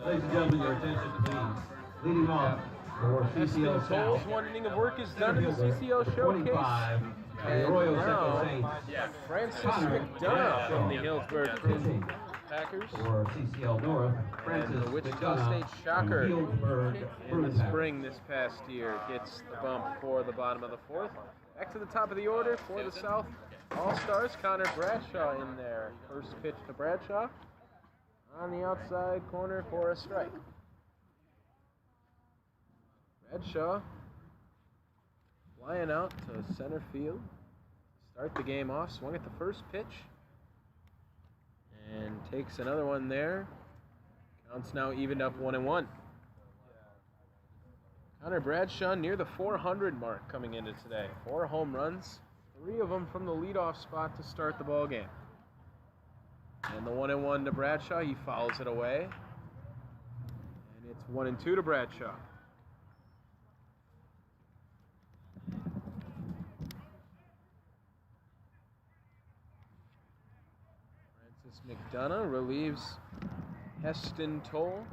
Speaker 1: Ladies and gentlemen, your attention, please. Leading off for CCL
Speaker 2: Eston
Speaker 1: South.
Speaker 2: Tolles, one inning of work is done in the
Speaker 1: Center fielder,
Speaker 2: CCL
Speaker 1: number
Speaker 2: Showcase.
Speaker 1: 25, the
Speaker 2: And
Speaker 1: Arroyo
Speaker 2: now,
Speaker 1: Seco Saints.
Speaker 2: Francis
Speaker 1: Connor
Speaker 2: McDonough from the
Speaker 1: Bradshaw.
Speaker 2: Healdsburg
Speaker 1: Pitching
Speaker 2: Packers.
Speaker 1: for CCL North, Francis
Speaker 2: the Wichita
Speaker 1: McDonough
Speaker 2: State
Speaker 1: from
Speaker 2: Shocker
Speaker 1: Healdsburg
Speaker 2: in the
Speaker 1: Packers.
Speaker 2: spring this past year gets the bump for the bottom of the fourth. Back to the top of the order for the South All-Stars, Connor Bradshaw in there. First pitch to Bradshaw on the outside corner for a strike. Bradshaw flying out to center field. Start the game off, swung at the first pitch. And takes another one there. Counts now evened up 1-1. Connor Bradshaw near the 400 mark coming into today. 4 home runs, 3 of them from the leadoff spot to start the ball game. And the 1-1 to Bradshaw, he fouls it away. And it's 1-2 to Bradshaw. Francis McDonough relieves Heston Toll.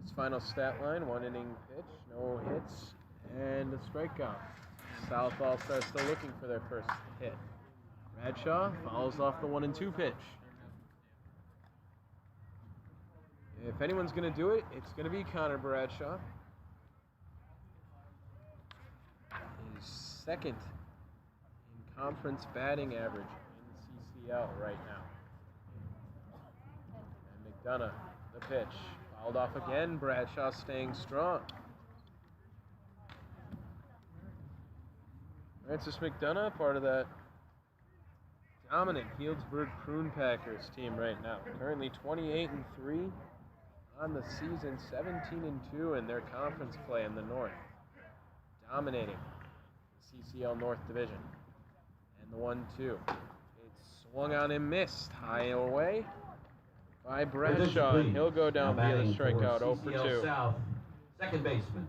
Speaker 2: His final stat line, 1 inning pitch, no hits, and a strikeout. South All-Stars still looking for their first hit. Bradshaw fouls off the 1-2 pitch. If anyone's going to do it, it's going to be Connor Bradshaw. He's second in conference batting average in the CCL right now. And McDonough, the pitch. Fouled off again, Bradshaw staying strong. Francis McDonough, part of that dominant Healdsburg Prune Packers team right now. Currently 28-3 on the season, 17-2 in their conference play in the North. Dominating the CCL North Division. And the 1-2. It's swung on and missed. High away by Bradshaw, and he'll go down via the strikeout, 0 for 2.
Speaker 1: South, second baseman.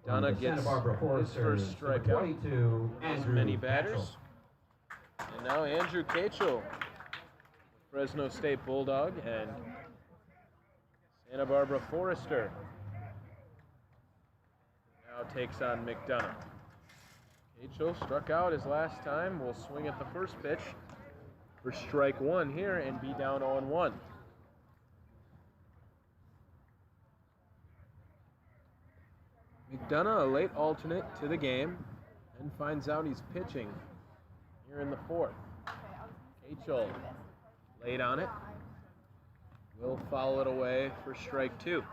Speaker 2: And McDonough gets his first strikeout.
Speaker 1: 22,
Speaker 2: As many batters. And now Andrew Kachel, Fresno State Bulldog, and Santa Barbara Forester now takes on McDonough. Kachel struck out his last time. Will swing at the first pitch for strike 1 here and be down 0-1. McDonough, a late alternate to the game, and finds out he's pitching here in the 4th. Kachel late on it. Will foul it away for strike 2.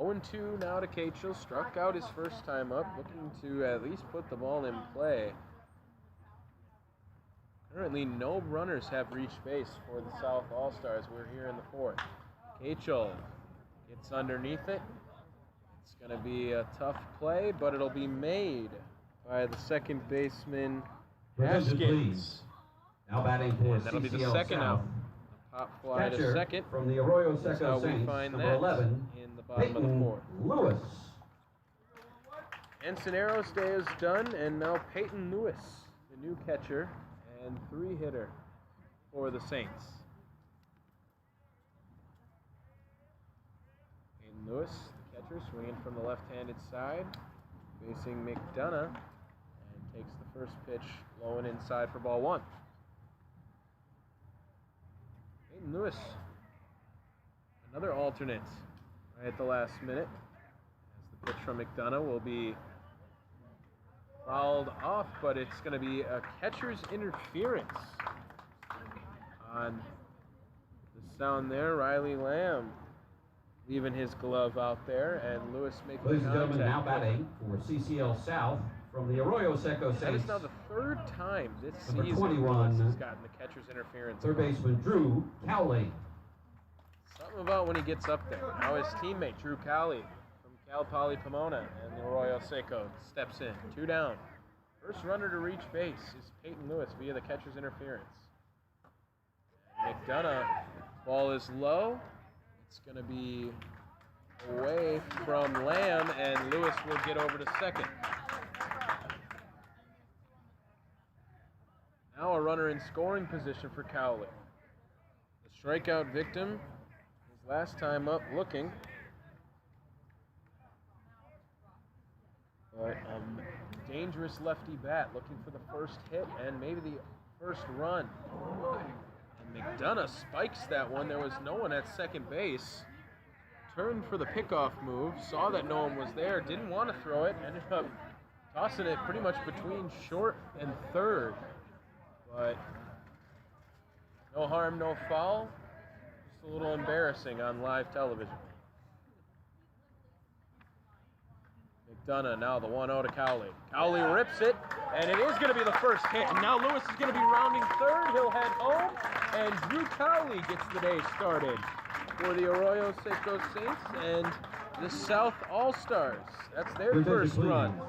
Speaker 2: 0-2 now to Kachel. Struck out his first time up, looking to at least put the ball in play. Currently, no runners have reached base for the South All-Stars. We're here in the 4th. Kachel gets underneath it. It's going to be a tough play, but it'll be made by the second baseman, Haskins.
Speaker 1: Now batting for
Speaker 2: And that'll be the
Speaker 1: CCL
Speaker 2: second
Speaker 1: South.
Speaker 2: out. Pop fly to
Speaker 1: Catcher
Speaker 2: second.
Speaker 1: from the Arroyo
Speaker 2: That's
Speaker 1: Seco
Speaker 2: how we
Speaker 1: Saints,
Speaker 2: find
Speaker 1: number
Speaker 2: that
Speaker 1: 11,
Speaker 2: in the bottom of the
Speaker 1: Peyton
Speaker 2: 4th.
Speaker 1: Lewis.
Speaker 2: Ensonero's day is done, and now Peyton Lewis, the new catcher and 3-hitter for the Saints. Peyton Lewis, the catcher, swinging from the left-handed side, facing McDonough, and takes the first pitch low and inside for ball 1. Peyton Lewis, another alternate right at the last minute, as the pitch from McDonough will be fouled off, but it's going to be a catcher's interference on the sound there. Riley Lamb leaving his glove out there, and Lewis making
Speaker 1: Ladies and
Speaker 2: contact.
Speaker 1: gentlemen, now batting for CCL South from the Arroyo Seco
Speaker 2: That
Speaker 1: Saints.
Speaker 2: is now the 3rd time this
Speaker 1: Number
Speaker 2: season
Speaker 1: 21,
Speaker 2: Lewis has gotten the catcher's interference.
Speaker 1: Third baseman Drew Cowley.
Speaker 2: Something about when he gets up there. Now his teammate, Drew Cowley from Cal Poly Pomona and the Arroyo Seco, steps in. 2 down. First runner to reach base is Peyton Lewis via the catcher's interference. McDonough, ball is low. It's going to be away from Lamb, and Lewis will get over to second. Now a runner in scoring position for Cowley. strikeout victim. His last time up looking. But dangerous lefty bat looking for the first hit and maybe the first run. And McDonough spikes that one. There was no one at second base. Turned for the pickoff move, saw that no one was there, didn't want to throw it, ended up tossing it pretty much between short and third. But no harm, no foul. Just a little embarrassing on live television. McDonough now the 1-0 to Cowley. Cowley rips it, and it is going to be the first hit. And now Lewis is going to be rounding third. He'll head home, and Drew Cowley gets the day started for the Arroyo Seco Saints and the South All-Stars. That's their first run.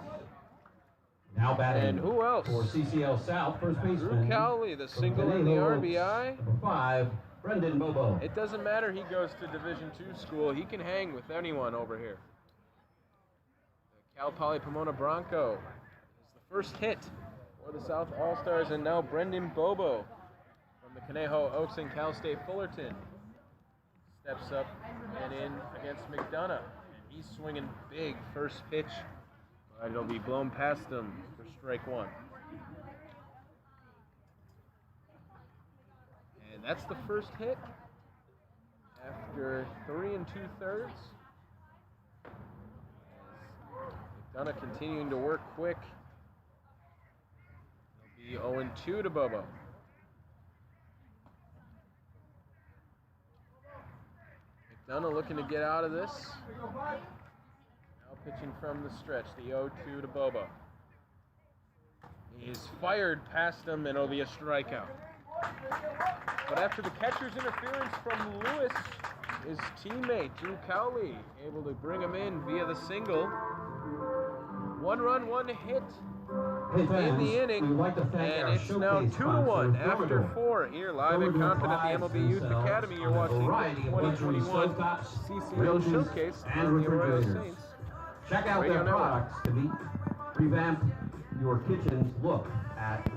Speaker 1: Now batting.
Speaker 2: And who else?
Speaker 1: For CCL South, first baseman.
Speaker 2: Drew Cowley, the single and the RBI.
Speaker 1: Number 5, Brendan Bobo.
Speaker 2: It doesn't matter he goes to Division II school. He can hang with anyone over here. The Cal Poly Pomona Bronco is the first hit for the South All-Stars, and now Brendan Bobo from the Conejo Oaks and Cal State Fullerton steps up and in against McDonough. And he's swinging big first pitch, but it'll be blown past him for strike one. And that's the first hit after 3 2/3. McDonough continuing to work quick. It'll be 0-2 to Bobo. McDonough looking to get out of this. Now pitching from the stretch, the 0-2 to Bobo. He's fired past him, and it'll be a strikeout. But after the catcher's interference from Lewis, his teammate, Drew Cowley, able to bring him in via the single. 1 run, 1 hit
Speaker 1: Hey
Speaker 2: in
Speaker 1: fans,
Speaker 2: the inning,
Speaker 1: we would like to thank
Speaker 2: and
Speaker 1: our
Speaker 2: it's now
Speaker 1: showcase
Speaker 2: 2-1
Speaker 1: sponsor,
Speaker 2: after
Speaker 1: Arroyo.
Speaker 2: 4 here live at Confident, the MLB Youth Academy. You're watching the 2021 CCL Showcase
Speaker 1: and
Speaker 2: on the Arroyo
Speaker 1: refrigerators.
Speaker 2: Saints.
Speaker 1: Check out
Speaker 2: Radio
Speaker 1: their
Speaker 2: Network.
Speaker 1: products to meet, revamp your kitchen's look at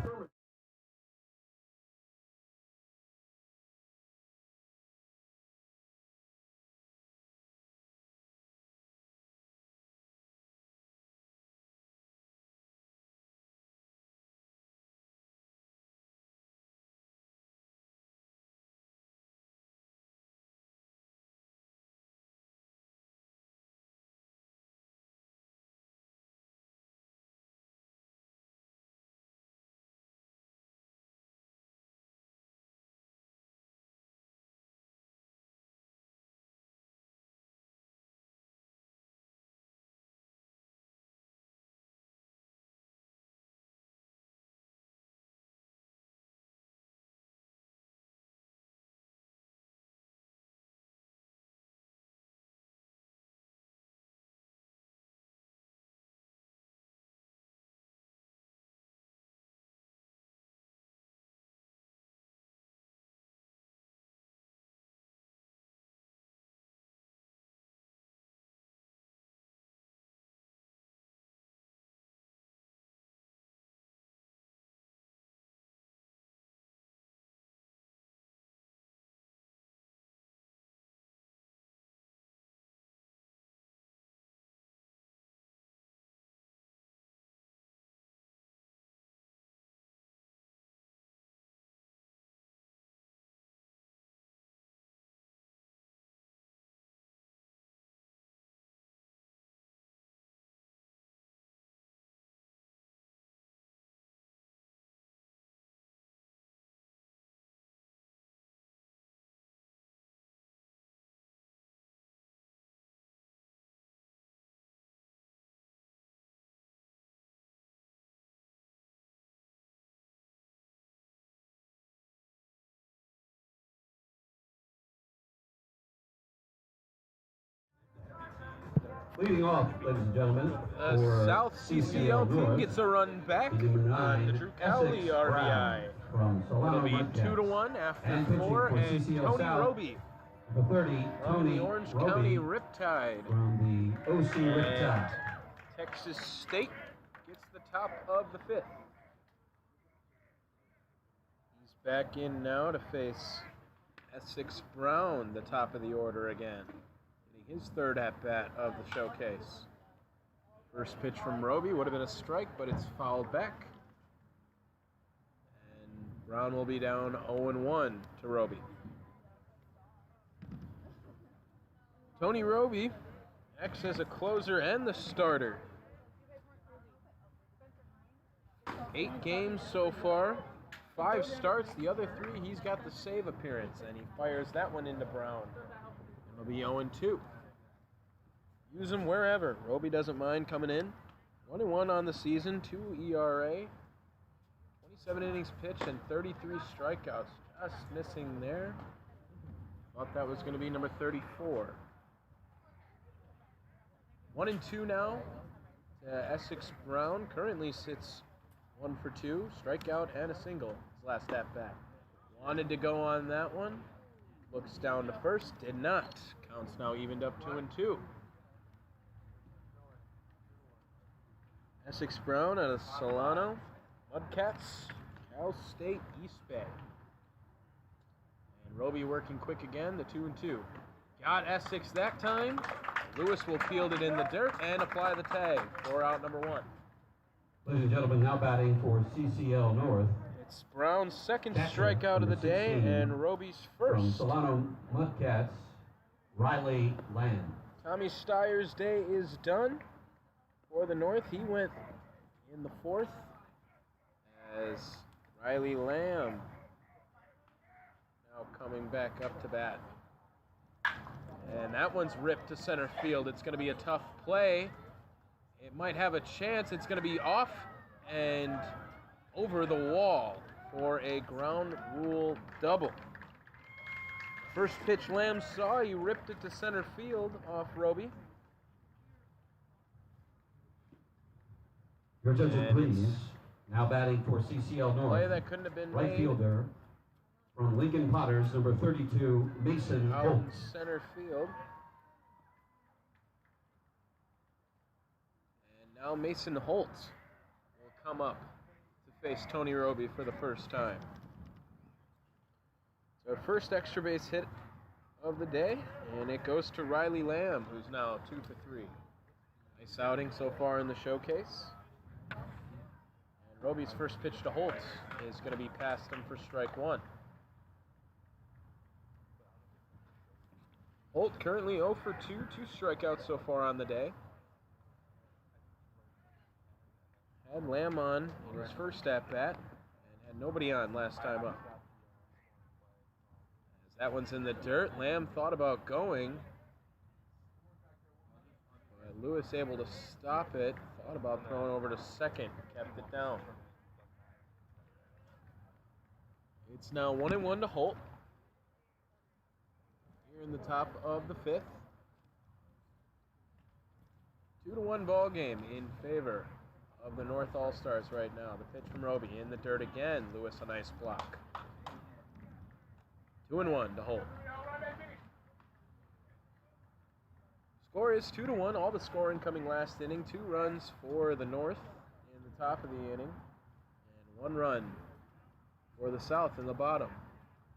Speaker 1: leading off, ladies and gentlemen,
Speaker 2: The
Speaker 1: for
Speaker 2: South CCL team
Speaker 1: North,
Speaker 2: gets a run back
Speaker 1: number 9,
Speaker 2: on the Drew Cowley
Speaker 1: Essex
Speaker 2: RBI.
Speaker 1: Brown from
Speaker 2: It'll
Speaker 1: Solano
Speaker 2: be
Speaker 1: Whitecaps.
Speaker 2: 2-1 after
Speaker 1: And pitching
Speaker 2: 4,
Speaker 1: for
Speaker 2: and
Speaker 1: CCL
Speaker 2: Tony
Speaker 1: South,
Speaker 2: Roby
Speaker 1: Number 30,
Speaker 2: from
Speaker 1: Tony
Speaker 2: the Orange
Speaker 1: Roby
Speaker 2: County Riptide.
Speaker 1: from the OC Riptide.
Speaker 2: And Texas State gets the top of the 5th. He's back in now to face Essex Brown, the top of the order again, getting his third at-bat of the showcase. First pitch from Roby would have been a strike, but it's fouled back. And Brown will be down 0-1 to Roby. Tony Roby acts as a closer and the starter. 8 games so far, 5 starts. The other 3, he's got the save appearance, and he fires that one into Brown. It'll be 0-2. Use him wherever. Roby doesn't mind coming in. 1-1 on the season, 2 ERA, 27 innings pitched, and 33 strikeouts. Just missing there. Thought that was going to be number 34. 1-2 now to Essex Brown. Currently sits 1 for 2, strikeout and a single. His last at bat. Wanted to go on that one. Looks down to first. Did not. Counts now evened up 2-2. Essex Brown out of Solano. Mudcats, Cal State East Bay. And Roby working quick again, the 2-2. Got Essex that time. Lewis will field it in the dirt and apply the tag for out number 1.
Speaker 1: Ladies and gentlemen, now batting for CCL North.
Speaker 2: It's Brown's second
Speaker 1: Catcher,
Speaker 2: strikeout of the
Speaker 1: number
Speaker 2: day
Speaker 1: 16,
Speaker 2: and Roby's
Speaker 1: From
Speaker 2: first.
Speaker 1: Solano Mudcats, Riley Land.
Speaker 2: Tommy Steyer's day is done for the North. He went in the 4th as Riley Lamb now coming back up to bat. And that one's ripped to center field. It's going to be a tough play. It might have a chance. It's going to be off and over the wall for a ground rule double. First pitch Lamb saw, he ripped it to center field off Roby.
Speaker 1: Your attention,
Speaker 2: And
Speaker 1: please. Now batting for CCL North.
Speaker 2: Play that couldn't have been
Speaker 1: Right
Speaker 2: made.
Speaker 1: fielder from Lincoln Potters, number 32, Mason
Speaker 2: Out in
Speaker 1: Holtz.
Speaker 2: center field. And now Mason Holtz will come up to face Tony Roby for the first time. It's our first extra base hit of the day, and it goes to Riley Lamb, who's now 2 for 3. Nice outing so far in the showcase. And Roby's first pitch to Holtz is going to be past him for strike 1. Holt currently 0 for 2, 2 strikeouts so far on the day. Had Lamb on in his first at-bat and had nobody on last time up. As that one's in the dirt, Lamb thought about going, but Lewis able to stop it. Thought about throwing over to second, kept it down. It's now 1-1 to Holt. Here in the top of the 5th. 2-1 ball game in favor of the North All-Stars right now. The pitch from Roby in the dirt again. Lewis a nice block. 2-1 to Holt. Score is 2-1. All the scoring coming last inning. 2 runs for the North in the top of the inning, and 1 run for the South in the bottom.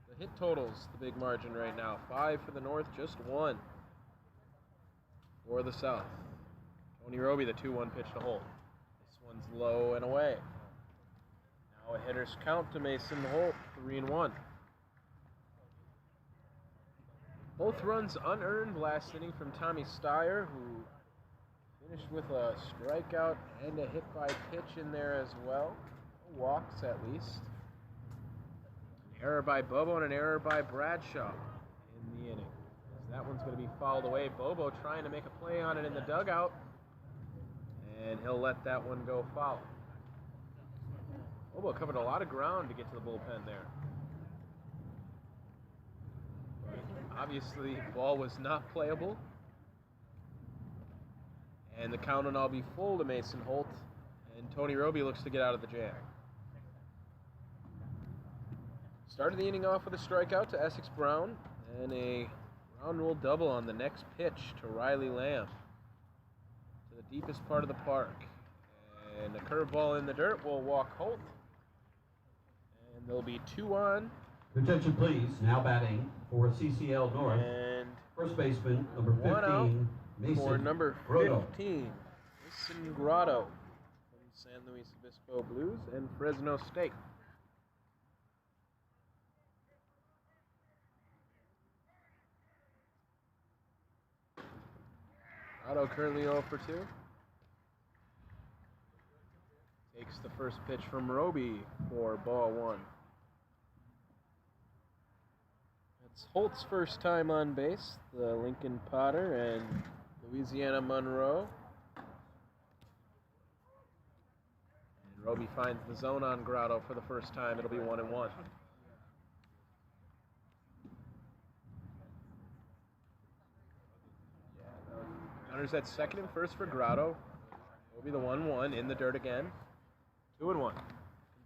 Speaker 2: The hit totals, the big margin right now. 5 for the North, just 1 for the South. Tony Roby, the 2-1 pitch to Holt. This one's low and away. Now a hitter's count to Mason Holt, 3-1. Both runs unearned last inning from Tommy Steyer, who finished with a strikeout and a hit by pitch in there as well. No walks at least. An error by Bobo and an error by Bradshaw in the inning. As that one's going to be fouled away. Bobo trying to make a play on it in the dugout, and he'll let that one go foul. Bobo covered a lot of ground to get to the bullpen there. Obviously, ball was not playable. And the count will now be full to Mason Holt. And Tony Roby looks to get out of the jam. Started the inning off with a strikeout to Essex Brown. And a ground rule double on the next pitch to Riley Lamb. To the deepest part of the park. And a curveball in the dirt will walk Holt. And there'll be 2 on
Speaker 1: Attention please, now batting for CCL North.
Speaker 2: And
Speaker 1: First baseman, number
Speaker 2: one out
Speaker 1: 15, Mason
Speaker 2: for number
Speaker 1: Grotto.
Speaker 2: 15, Mason Grotto from San Luis Obispo Blues and Fresno State. Grotto currently 0 for 2. Takes the first pitch from Roby for ball 1. It's Holt's first time on base, the Lincoln Potter and Louisiana Monroe. And Roby finds the zone on Grotto for the first time. It'll be 1-1. Runners at second and first for Grotto. Roby the 1-1 in the dirt again. 2-1.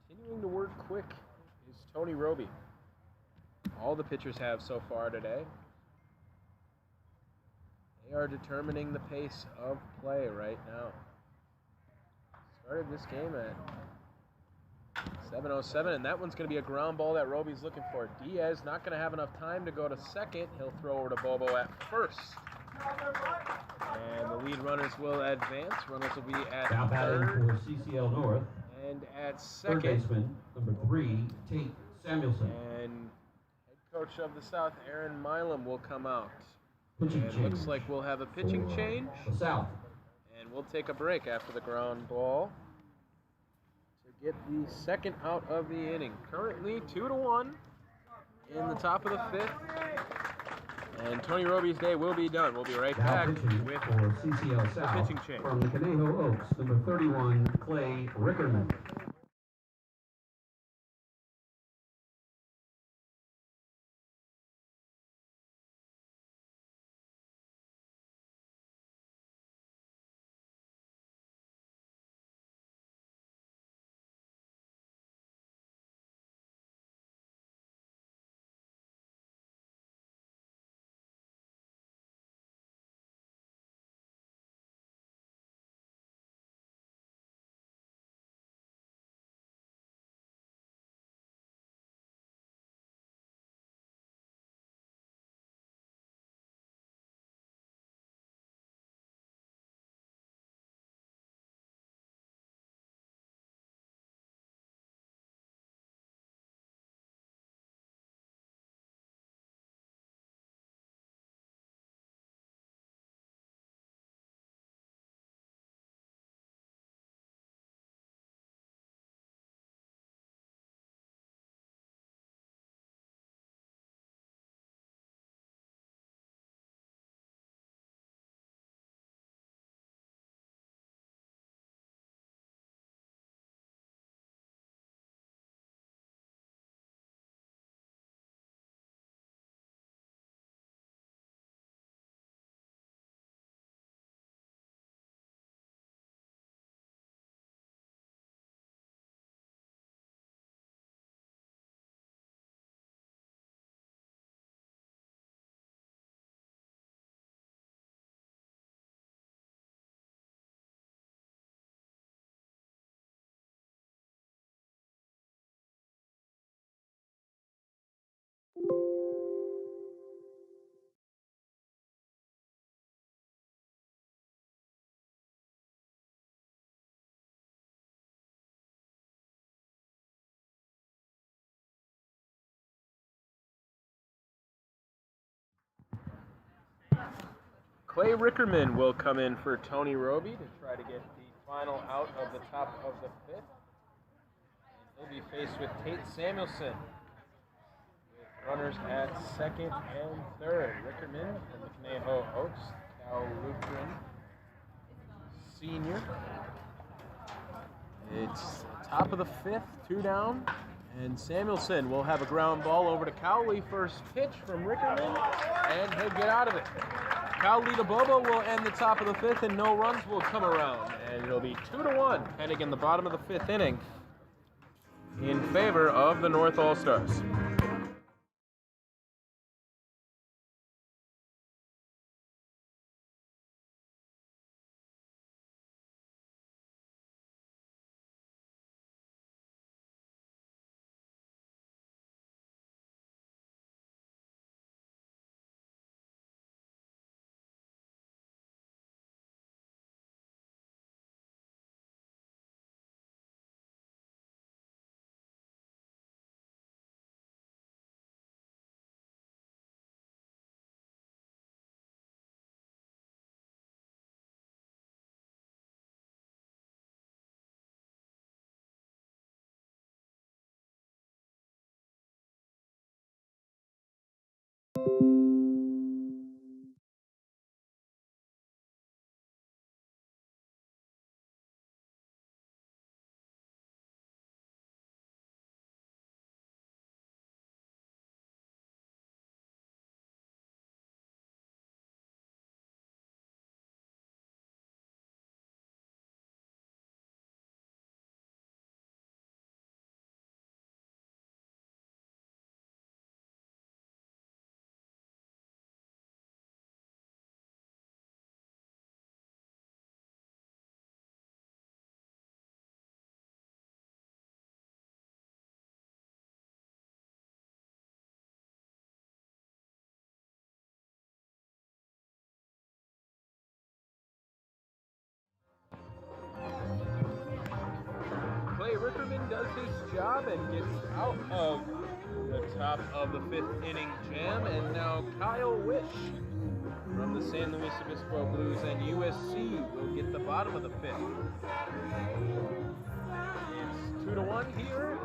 Speaker 2: Continuing to work quick is Tony Roby. All the pitchers have so far today. They are determining the pace of play right now. Started this game at 7:07, and that one's going to be a ground ball that Roby's looking for. Diaz not going to have enough time to go to second. He'll throw over to Bobo at first. And the lead runners will advance. Runners will be at
Speaker 1: Now batting
Speaker 2: third
Speaker 1: for CCL North.
Speaker 2: and at
Speaker 1: Third
Speaker 2: second.
Speaker 1: baseman, number 3, Tate Samuelson.
Speaker 2: And head coach of the South, Aaron Milam, will come out.
Speaker 1: Pitching
Speaker 2: And it
Speaker 1: change
Speaker 2: looks like we'll have a pitching
Speaker 1: for
Speaker 2: change.
Speaker 1: The South.
Speaker 2: And we'll take a break after the ground ball to get the second out of the inning. Currently 2-1 in the top of the 5th. And Tony Roby's day will be done. We'll be right
Speaker 1: Now
Speaker 2: back
Speaker 1: pitching
Speaker 2: with
Speaker 1: for CCL South
Speaker 2: pitching change.
Speaker 1: from the Conejo Oaks, number 31, Clay Rickerman.
Speaker 2: Clay Rickerman will come in for Tony Roby to try to get the final out of the top of the 5th. And he'll be faced with Tate Samuelson with runners at second and third. Rickerman from the Conejo Oaks, Cal Lutheran senior. It's top of the 5th, 2 down. And Samuelson will have a ground ball over to Cowley. First pitch from Rickerman, and he'll get out of it. Cowley to Bobo will end the top of the 5th, and no runs will come around. And it'll be 2-1, heading in the bottom of the 5th inning in favor of the North All-Stars. does his job and gets out of the top of the 5th inning jam. And now Kyle Wish from the San Luis Obispo Blues and USC will get the bottom of the 5th. It's 2-1 here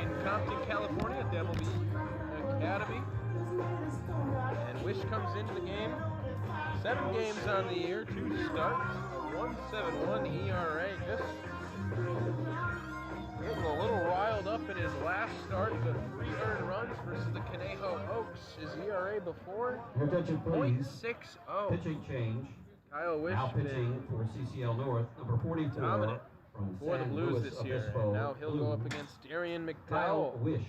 Speaker 2: in Compton, California at the MLB Academy. And Wish comes into the game. 7 games on the year, 2 starts, a 1.71 ERA. Just getting a little riled up in his last start. The 3 earned runs versus the Conejo Oaks. His ERA before
Speaker 1: Your attention, please.
Speaker 2: 0.60.
Speaker 1: Pitching change.
Speaker 2: Kyle Wish
Speaker 1: Now pitching for CCL North, number 44
Speaker 2: dominant
Speaker 1: from
Speaker 2: for the
Speaker 1: San
Speaker 2: Blues
Speaker 1: Luis
Speaker 2: this year.
Speaker 1: Obispo
Speaker 2: And now he'll go up
Speaker 1: Blues.
Speaker 2: against Darian
Speaker 1: Kyle
Speaker 2: McDowell.
Speaker 1: Wish.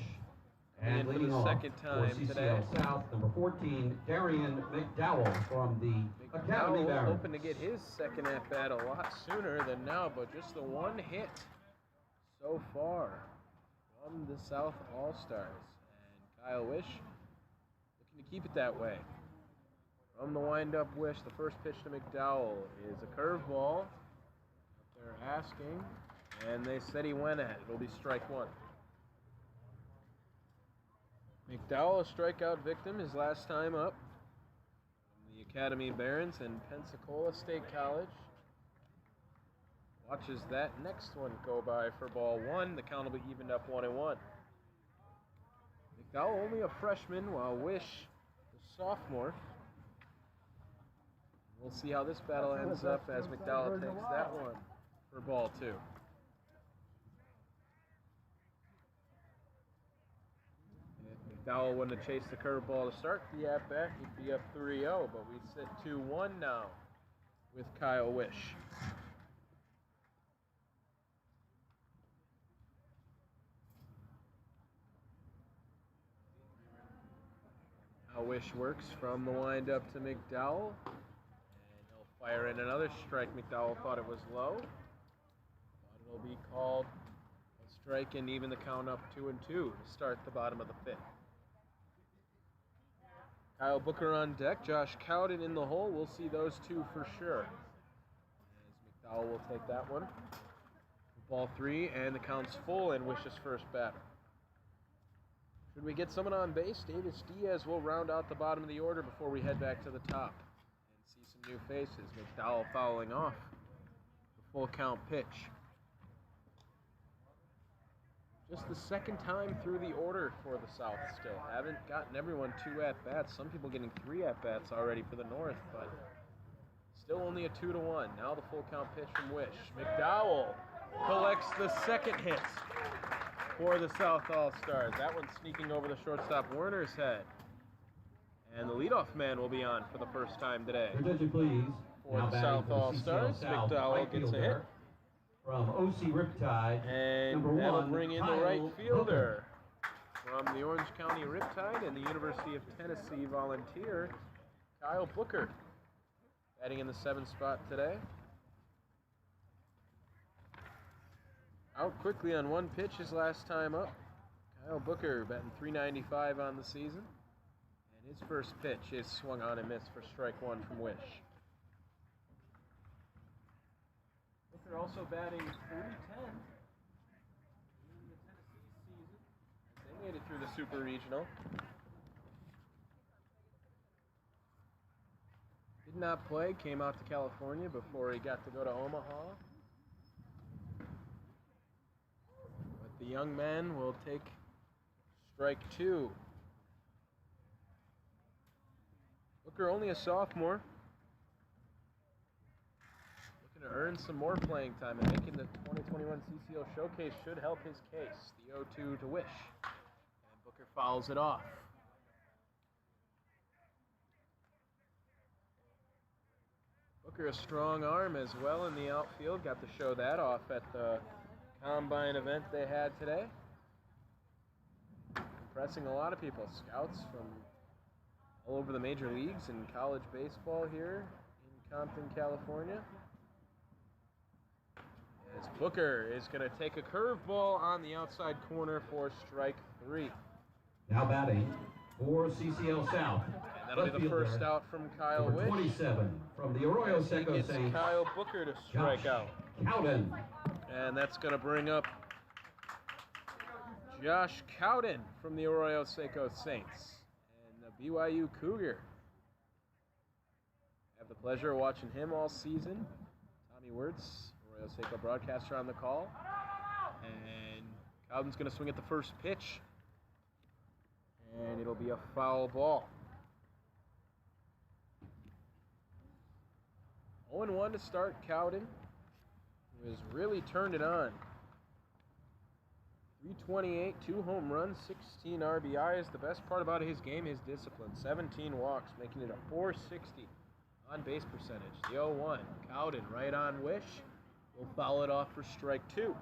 Speaker 2: And
Speaker 1: And
Speaker 2: for
Speaker 1: leading
Speaker 2: the
Speaker 1: off
Speaker 2: second time
Speaker 1: for CCL
Speaker 2: today.
Speaker 1: South, number 14, Darian McDowell from the Academy
Speaker 2: McDowell
Speaker 1: Barons.
Speaker 2: hoping to get his second at-bat a lot sooner than now, but just the 1 hit so far from the South All-Stars. And Kyle Wish looking to keep it that way. From the wind-up Wish, the first pitch to McDowell is a curveball. They're asking, and they said he went at it. It'll be strike 1. McDowell, a strikeout victim, his last time up. From the Academy Barons and Pensacola State College. Watches that next one go by for ball 1. The count will be evened up 1-1. McDowell only a freshman, while Wish the sophomore. We'll see how this battle ends up as McDowell takes that one for ball 2. If McDowell wouldn't have chased the curveball to start the at-bat, he'd be up 3-0, but we sit 2-1 now with Kyle Wish. How Wish works from the windup to McDowell. And he'll fire in another strike. McDowell thought it was low. But it'll be called a strike and even the count up 2-2 to start the bottom of the 5th. Kyle Booker on deck. Josh Cowden in the hole. We'll see those two for sure. As McDowell will take that one. Ball 3 and the count's full and Wish's first batter. Should we get someone on base, Davis Diaz will round out the bottom of the order before we head back to the top and see some new faces. McDowell fouling off the full count pitch. Just the second time through the order for the South still. Haven't gotten everyone 2 at-bats. Some people getting 3 at-bats already for the North, but still only a 2-1. Now the full count pitch from Wish. McDowell collects the second hit for the South All-Stars. That one sneaking over the shortstop Werner's head. And the leadoff man will be on for the first time today.
Speaker 1: Attention, please.
Speaker 2: For
Speaker 1: Now
Speaker 2: the
Speaker 1: batting
Speaker 2: South
Speaker 1: for
Speaker 2: All-Stars,
Speaker 1: CCL South,
Speaker 2: McDowell
Speaker 1: right
Speaker 2: gets a hit.
Speaker 1: fielder from OC Riptide.
Speaker 2: And
Speaker 1: Number
Speaker 2: that'll
Speaker 1: 1,
Speaker 2: bring in the
Speaker 1: Kyle
Speaker 2: right
Speaker 1: Booker.
Speaker 2: fielder from the Orange County Riptide and the University of Tennessee Volunteer, Kyle Booker. Batting in the 7th spot today. Out quickly on 1 pitch his last time up. Kyle Booker batting .395 on the season. And his first pitch is swung on and missed for strike 1 from Wish. Booker also batting .310 in the Tennessee season. They made it through the Super Regional. Did not play, came out to California before he got to go to Omaha. The young man will take strike 2. Booker only a sophomore. Looking to earn some more playing time and making the 2021 CCL Showcase should help his case. The 0-2 to Wish. And Booker fouls it off. Booker a strong arm as well in the outfield. Got to show that off at the combine event they had today. Impressing a lot of people. Scouts from all over the major leagues and college baseball here in Compton, California. As Booker is going to take a curveball on the outside corner for strike 3.
Speaker 1: Now batting for CCL South.
Speaker 2: And that'll
Speaker 1: left
Speaker 2: be the
Speaker 1: fielder,
Speaker 2: first out from Kyle
Speaker 1: number
Speaker 2: Wish.
Speaker 1: 27 from the Arroyo
Speaker 2: As he
Speaker 1: Seco
Speaker 2: gets
Speaker 1: Saints,
Speaker 2: Kyle Booker to strike
Speaker 1: Josh
Speaker 2: out.
Speaker 1: Cowden.
Speaker 2: And that's going to bring up Josh Cowden from the Arroyo Seco Saints and the BYU Cougar. I have the pleasure of watching him all season. Tommy Wirtz, Arroyo Seco broadcaster, on the call. And Cowden's going to swing at the first pitch. And it'll be a foul ball. 0-1 to start Cowden, who has really turned it on. 328, 2 home runs, 16 RBIs. The best part about his game, his discipline. 17 walks, making it a 460 on base percentage. The 0-1, Cowden right on Wish. Will foul it off for strike 2.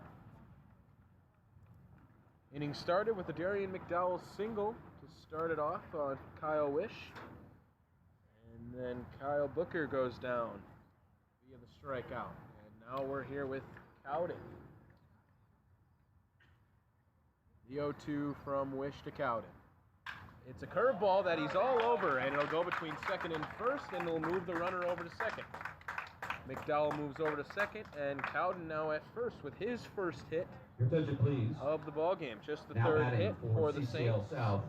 Speaker 2: Inning started with a Darian McDowell single to start it off on Kyle Wish. And then Kyle Booker goes down via the strikeout. And now we're here with Cowden. The 0-2 from Wish to Cowden. It's a curveball that he's all over, and it'll go between second and first, and it'll move the runner over to second. McDowell moves over to second, and Cowden now at first with his first hit
Speaker 1: Your attention, please.
Speaker 2: of the ball game. Just the
Speaker 1: Now
Speaker 2: third
Speaker 1: batting
Speaker 2: hit for the
Speaker 1: CCL
Speaker 2: Saints
Speaker 1: South.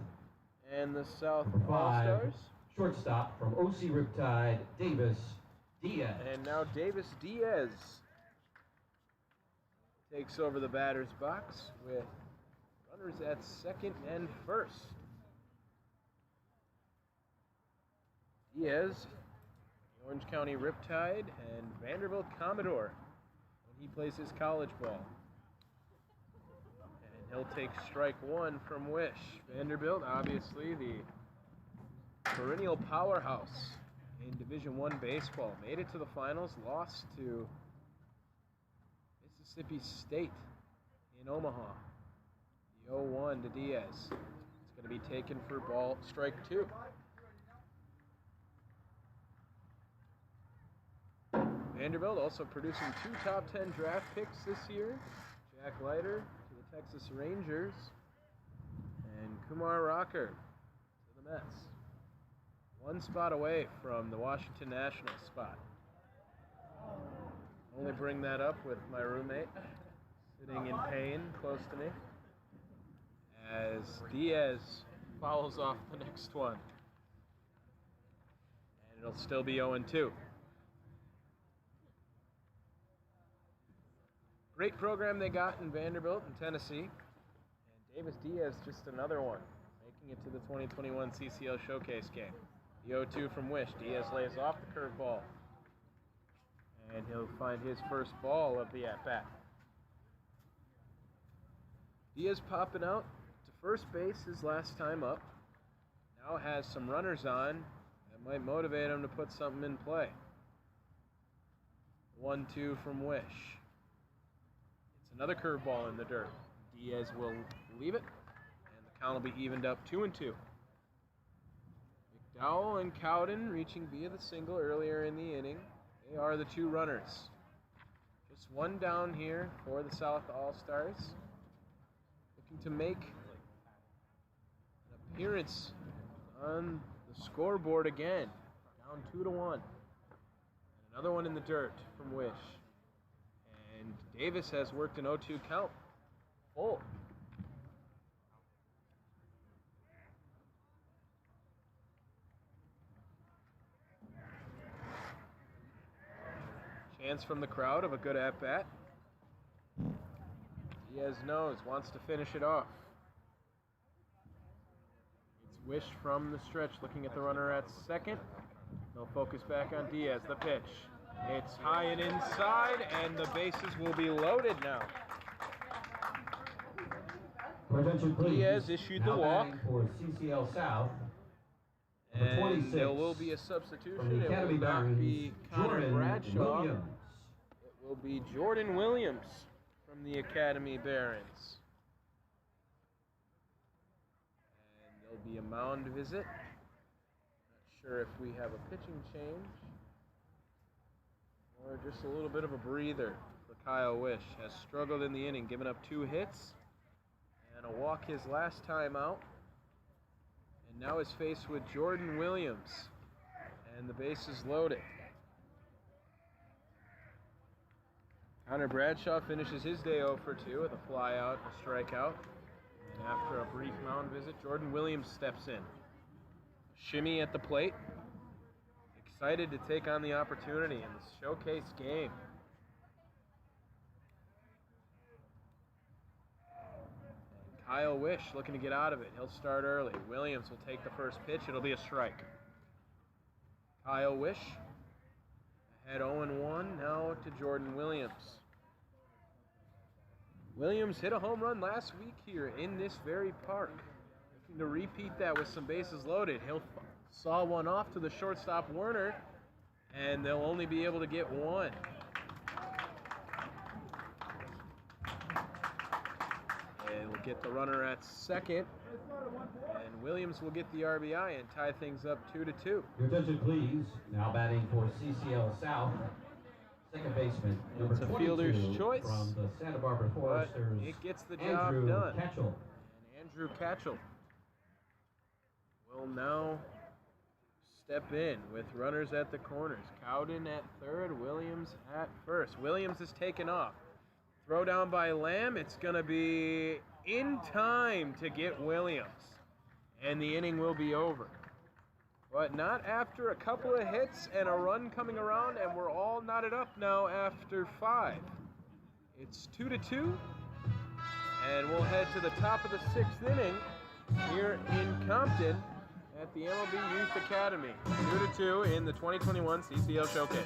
Speaker 2: and the South
Speaker 1: Number 5,
Speaker 2: All-Stars.
Speaker 1: shortstop from OC Riptide, Davis Diaz.
Speaker 2: And now Davis Diaz takes over the batter's box with runners at second and first. Diaz, the Orange County Riptide, and Vanderbilt Commodore when he plays his college ball. And he'll take strike 1 from Wish. Vanderbilt, obviously the perennial powerhouse in Division I baseball. Made it to the finals, lost to Mississippi State in Omaha. The 0-1 to Diaz. It's going to be taken for strike 2. Vanderbilt also producing 2 top 10 draft picks this year. Jack Leiter to the Texas Rangers and Kumar Rocker to the Mets. 1 spot away from the Washington Nationals spot. Only bring that up with my roommate sitting in pain close to me as Diaz fouls off the next one. And it'll still be 0-2. Great program they got in Vanderbilt in Tennessee. And Davis Diaz, just another one, making it to the 2021 CCL Showcase game. The 0-2 from Wish. Diaz lays off the curveball. And he'll find his first ball of the at-bat. Diaz popping out to first base his last time up. Now has some runners on that might motivate him to put something in play. 1-2 from Wish. It's another curveball in the dirt. Diaz will leave it, and the count will be evened up 2-2. McDowell and Cowden reaching via the single earlier in the inning. They are the 2 runners. Just 1 down here for the South All-Stars. Looking to make an appearance on the scoreboard again. Down 2-1. And another one in the dirt from Wish. And Davis has worked an 0-2 count. Full. Chance from the crowd of a good at-bat. Diaz knows, wants to finish it off. It's Wish from the stretch, looking at the runner at second. They'll focus back on Diaz, the pitch. It's high and inside, and the bases will be loaded now.
Speaker 1: Attention, please.
Speaker 2: Diaz issued the
Speaker 1: Now
Speaker 2: walk.
Speaker 1: batting for CCL South.
Speaker 2: And
Speaker 1: 26
Speaker 2: there will be a
Speaker 1: From
Speaker 2: substitution.
Speaker 1: the
Speaker 2: It
Speaker 1: Academy
Speaker 2: will not be
Speaker 1: Barons,
Speaker 2: Connor
Speaker 1: Jordan
Speaker 2: Bradshaw.
Speaker 1: Williams.
Speaker 2: It will be Jordan Williams from the Academy Barons. And there'll be a mound visit. Not sure if we have a pitching change or just a little bit of a breather for Kyle Wish. Has struggled in the inning, giving up 2 hits and a walk his last time out. And now is faced with Jordan Williams. And the base is loaded. Connor Bradshaw finishes his day 0 for 2 with a fly out, a strikeout. after a brief mound visit, Jordan Williams steps in. Shimmy at the plate. Excited to take on the opportunity in the showcase game. And Kyle Wish looking to get out of it. He'll start early. Williams will take the first pitch. It'll be a strike. Kyle Wish ahead 0-1 now to Jordan Williams. Williams hit a home run last week here in this very park. Looking to repeat that with some bases loaded. He'll saw one off to the shortstop Werner, and they'll only be able to get one. And we'll get the runner at second, and Williams will get the RBI and tie things up 2-2.
Speaker 1: Your attention, please. Now batting for CCL South, second baseman, number
Speaker 2: It's a
Speaker 1: 22
Speaker 2: fielder's choice,
Speaker 1: from the Santa Barbara
Speaker 2: but
Speaker 1: Foresters,
Speaker 2: it gets the job
Speaker 1: Andrew
Speaker 2: done.
Speaker 1: Ketchel.
Speaker 2: And Andrew Ketchel will now step in with runners at the corners. Cowden at third, Williams at first. Williams is taken off. Throw down by Lamb. It's going to be in time to get Williams. And the inning will be over. But not after a couple of hits and a run coming around, and we're all knotted up now after 5. It's 2-2, and we'll head to the top of the 6th inning here in Compton at the MLB Youth Academy. 2-2 in the 2021 CCL Showcase.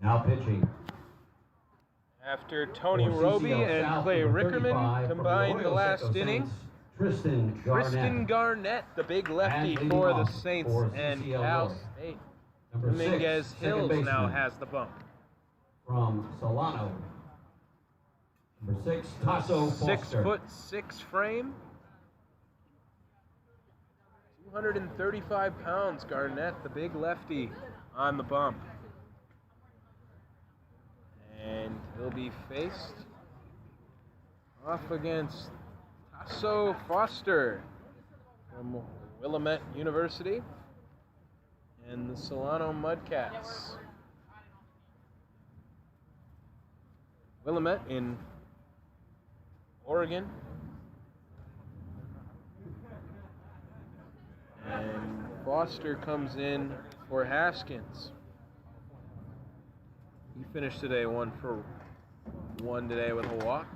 Speaker 1: Now pitching.
Speaker 2: After Tony
Speaker 1: For
Speaker 2: Roby
Speaker 1: CCL
Speaker 2: and
Speaker 1: South,
Speaker 2: Clay
Speaker 1: number
Speaker 2: Rickerman
Speaker 1: 35 from
Speaker 2: combined the
Speaker 1: Arroyo
Speaker 2: last
Speaker 1: Seco
Speaker 2: inning,
Speaker 1: Saints, Tristan Garnett.
Speaker 2: Tristan Garnett, the big lefty
Speaker 1: And leading
Speaker 2: for the
Speaker 1: off
Speaker 2: Saints
Speaker 1: for
Speaker 2: and
Speaker 1: CCL
Speaker 2: Cal
Speaker 1: North.
Speaker 2: State.
Speaker 1: Number 6,
Speaker 2: Dominguez
Speaker 1: second
Speaker 2: Hills now
Speaker 1: baseman
Speaker 2: has the bump.
Speaker 1: from Solano. Number 6, Tasso Foster.
Speaker 2: 6'6" frame. 235 pounds, Garnett, the big lefty, on the bump. And he'll be faced off against Tasso Foster from Willamette University and the Solano Mudcats. Willamette in Oregon. And Foster comes in for Haskins. He finished today 1 for 1 today with a walk.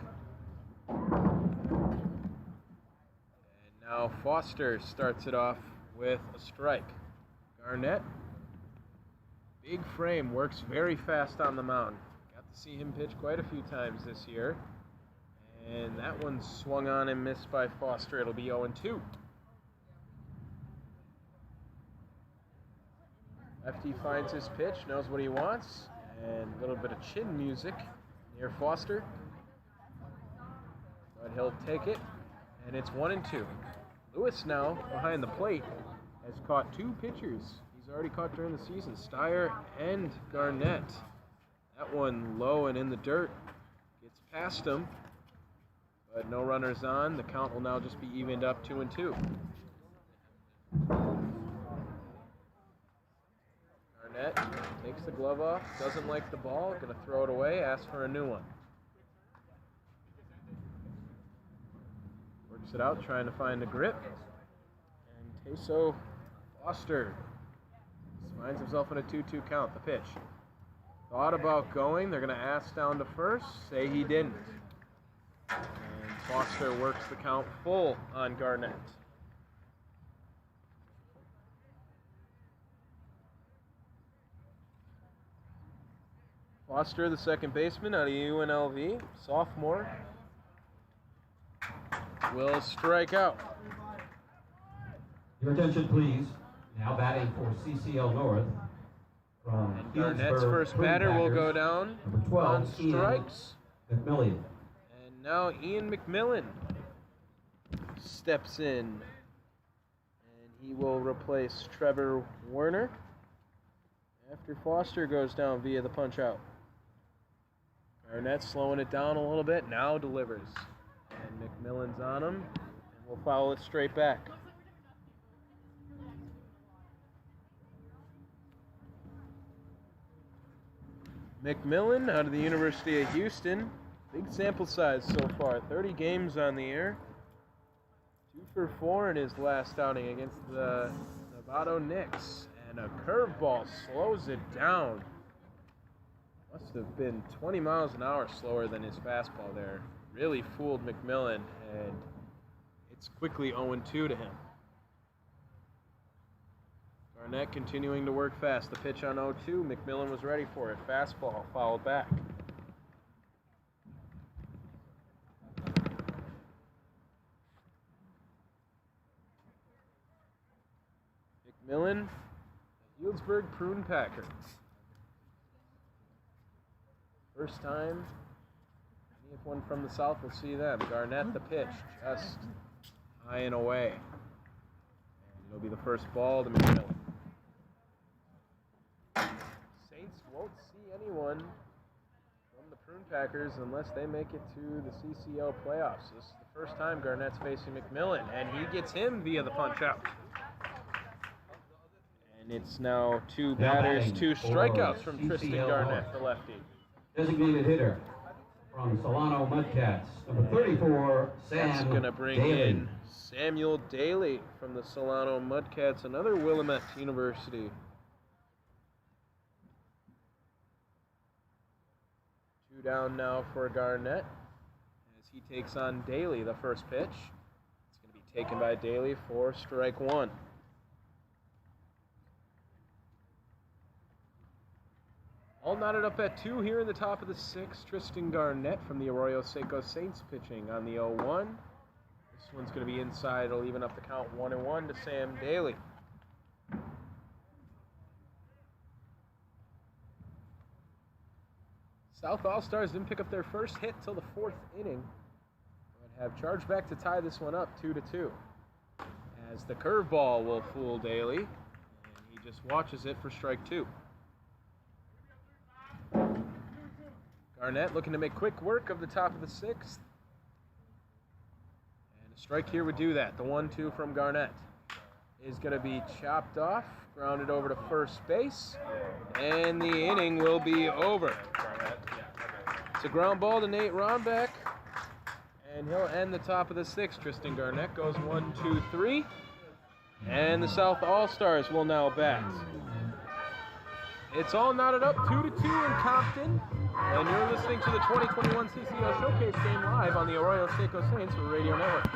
Speaker 2: And now Foster starts it off with a strike. Garnett, big frame, works very fast on the mound. Got to see him pitch quite a few times this year. And that one swung on and missed by Foster. It'll be 0-2. Lefty finds his pitch, knows what he wants, And a little bit of chin music near Foster. But he'll take it, and it's 1-2. Lewis now, behind the plate, has caught 2 pitchers he's already caught during the season, Steyer and Garnett. That one low and in the dirt. Gets past him, but no runners on. The count will now just be evened up 2-2. Garnett takes the glove off, doesn't like the ball, gonna throw it away, asks for a new one. Works it out, trying to find a grip. And Teso Foster finds himself in a 2-2 count, the pitch. Thought about going, they're gonna ask down to first, say he didn't. And Foster works the count full on Garnett. Foster, the second baseman out of UNLV, sophomore, will strike out.
Speaker 1: Your attention, please. Now batting for CCL North from
Speaker 2: And Garnett's
Speaker 1: Healdsburg
Speaker 2: first batter will go
Speaker 1: Packers,
Speaker 2: down
Speaker 1: number 12,
Speaker 2: on strikes.
Speaker 1: Ian McMillian.
Speaker 2: And now Ian McMillan steps in. And he will replace Trevor Werner after Foster goes down via the punch out. Garnett slowing it down a little bit, now delivers. And McMillan's on him, and we'll foul it straight back. McMillan out of the University of Houston. Big sample size so far, 30 games on the air. 2 for 4 in his last outing against the Novato Knicks. And a curveball slows it down. Must have been 20 miles an hour slower than his fastball there. Really fooled McMillan, and it's quickly 0-2 to him. Garnett continuing to work fast. The pitch on 0-2. McMillan was ready for it. Fastball fouled back. McMillan, Healdsburg Prune Packer. First time anyone from the south will see them. Garnett the pitch, just high and away. And it'll be the first ball to McMillan. Saints won't see anyone from the Prune Packers unless they make it to the CCL playoffs. This is the first time Garnett's facing McMillan, and he gets him via the punch out. And it's now 2 batters, 2 strikeouts from Tristan Garnett, the lefty.
Speaker 1: Designated hitter from Solano Mudcats, number 34,
Speaker 2: That's
Speaker 1: Sam
Speaker 2: going to bring
Speaker 1: Daly.
Speaker 2: in Samuel Daly from the Solano Mudcats, another Willamette University. 2 down now for Garnett as he takes on Daly, the first pitch. It's going to be taken by Daly for strike 1. All knotted up at 2 here in the top of the 6th. Tristan Garnett from the Arroyo Seco Saints pitching on the 0-1. This one's going to be inside. It'll even up the count 1-1 to Sam Daly. South All-Stars didn't pick up their first hit till the 4th inning, but have charged back to tie this one up 2-2. As the curveball will fool Daly, and he just watches it for strike 2. Garnett looking to make quick work of the top of the 6th. And a strike here would do that. The 1-2 from Garnett is going to be chopped off, grounded over to first base, and the inning will be over. It's a ground ball to Nate Rombeck, and he'll end the top of the 6th. Tristan Garnett goes 1-2-3, and the South All-Stars will now bat. It's all knotted up 2-2 in Compton, and you're listening to the 2021 CCL Showcase game live on the Arroyo Seco Saints Radio Network.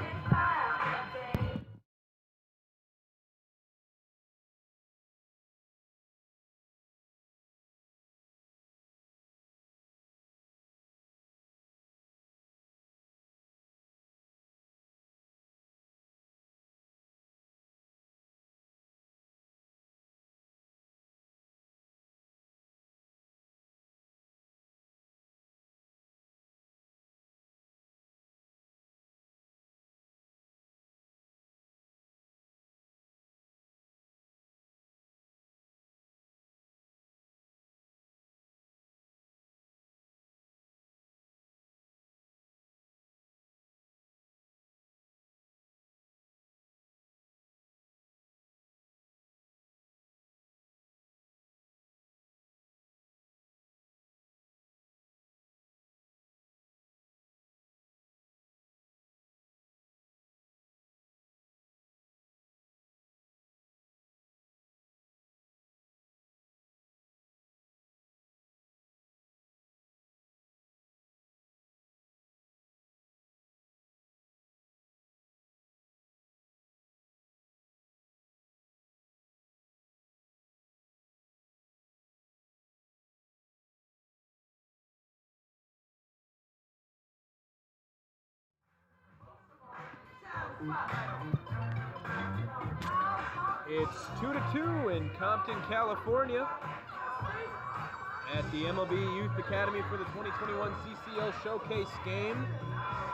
Speaker 2: It's 2-2 in Compton, California at the MLB Youth Academy for the 2021 CCL Showcase game.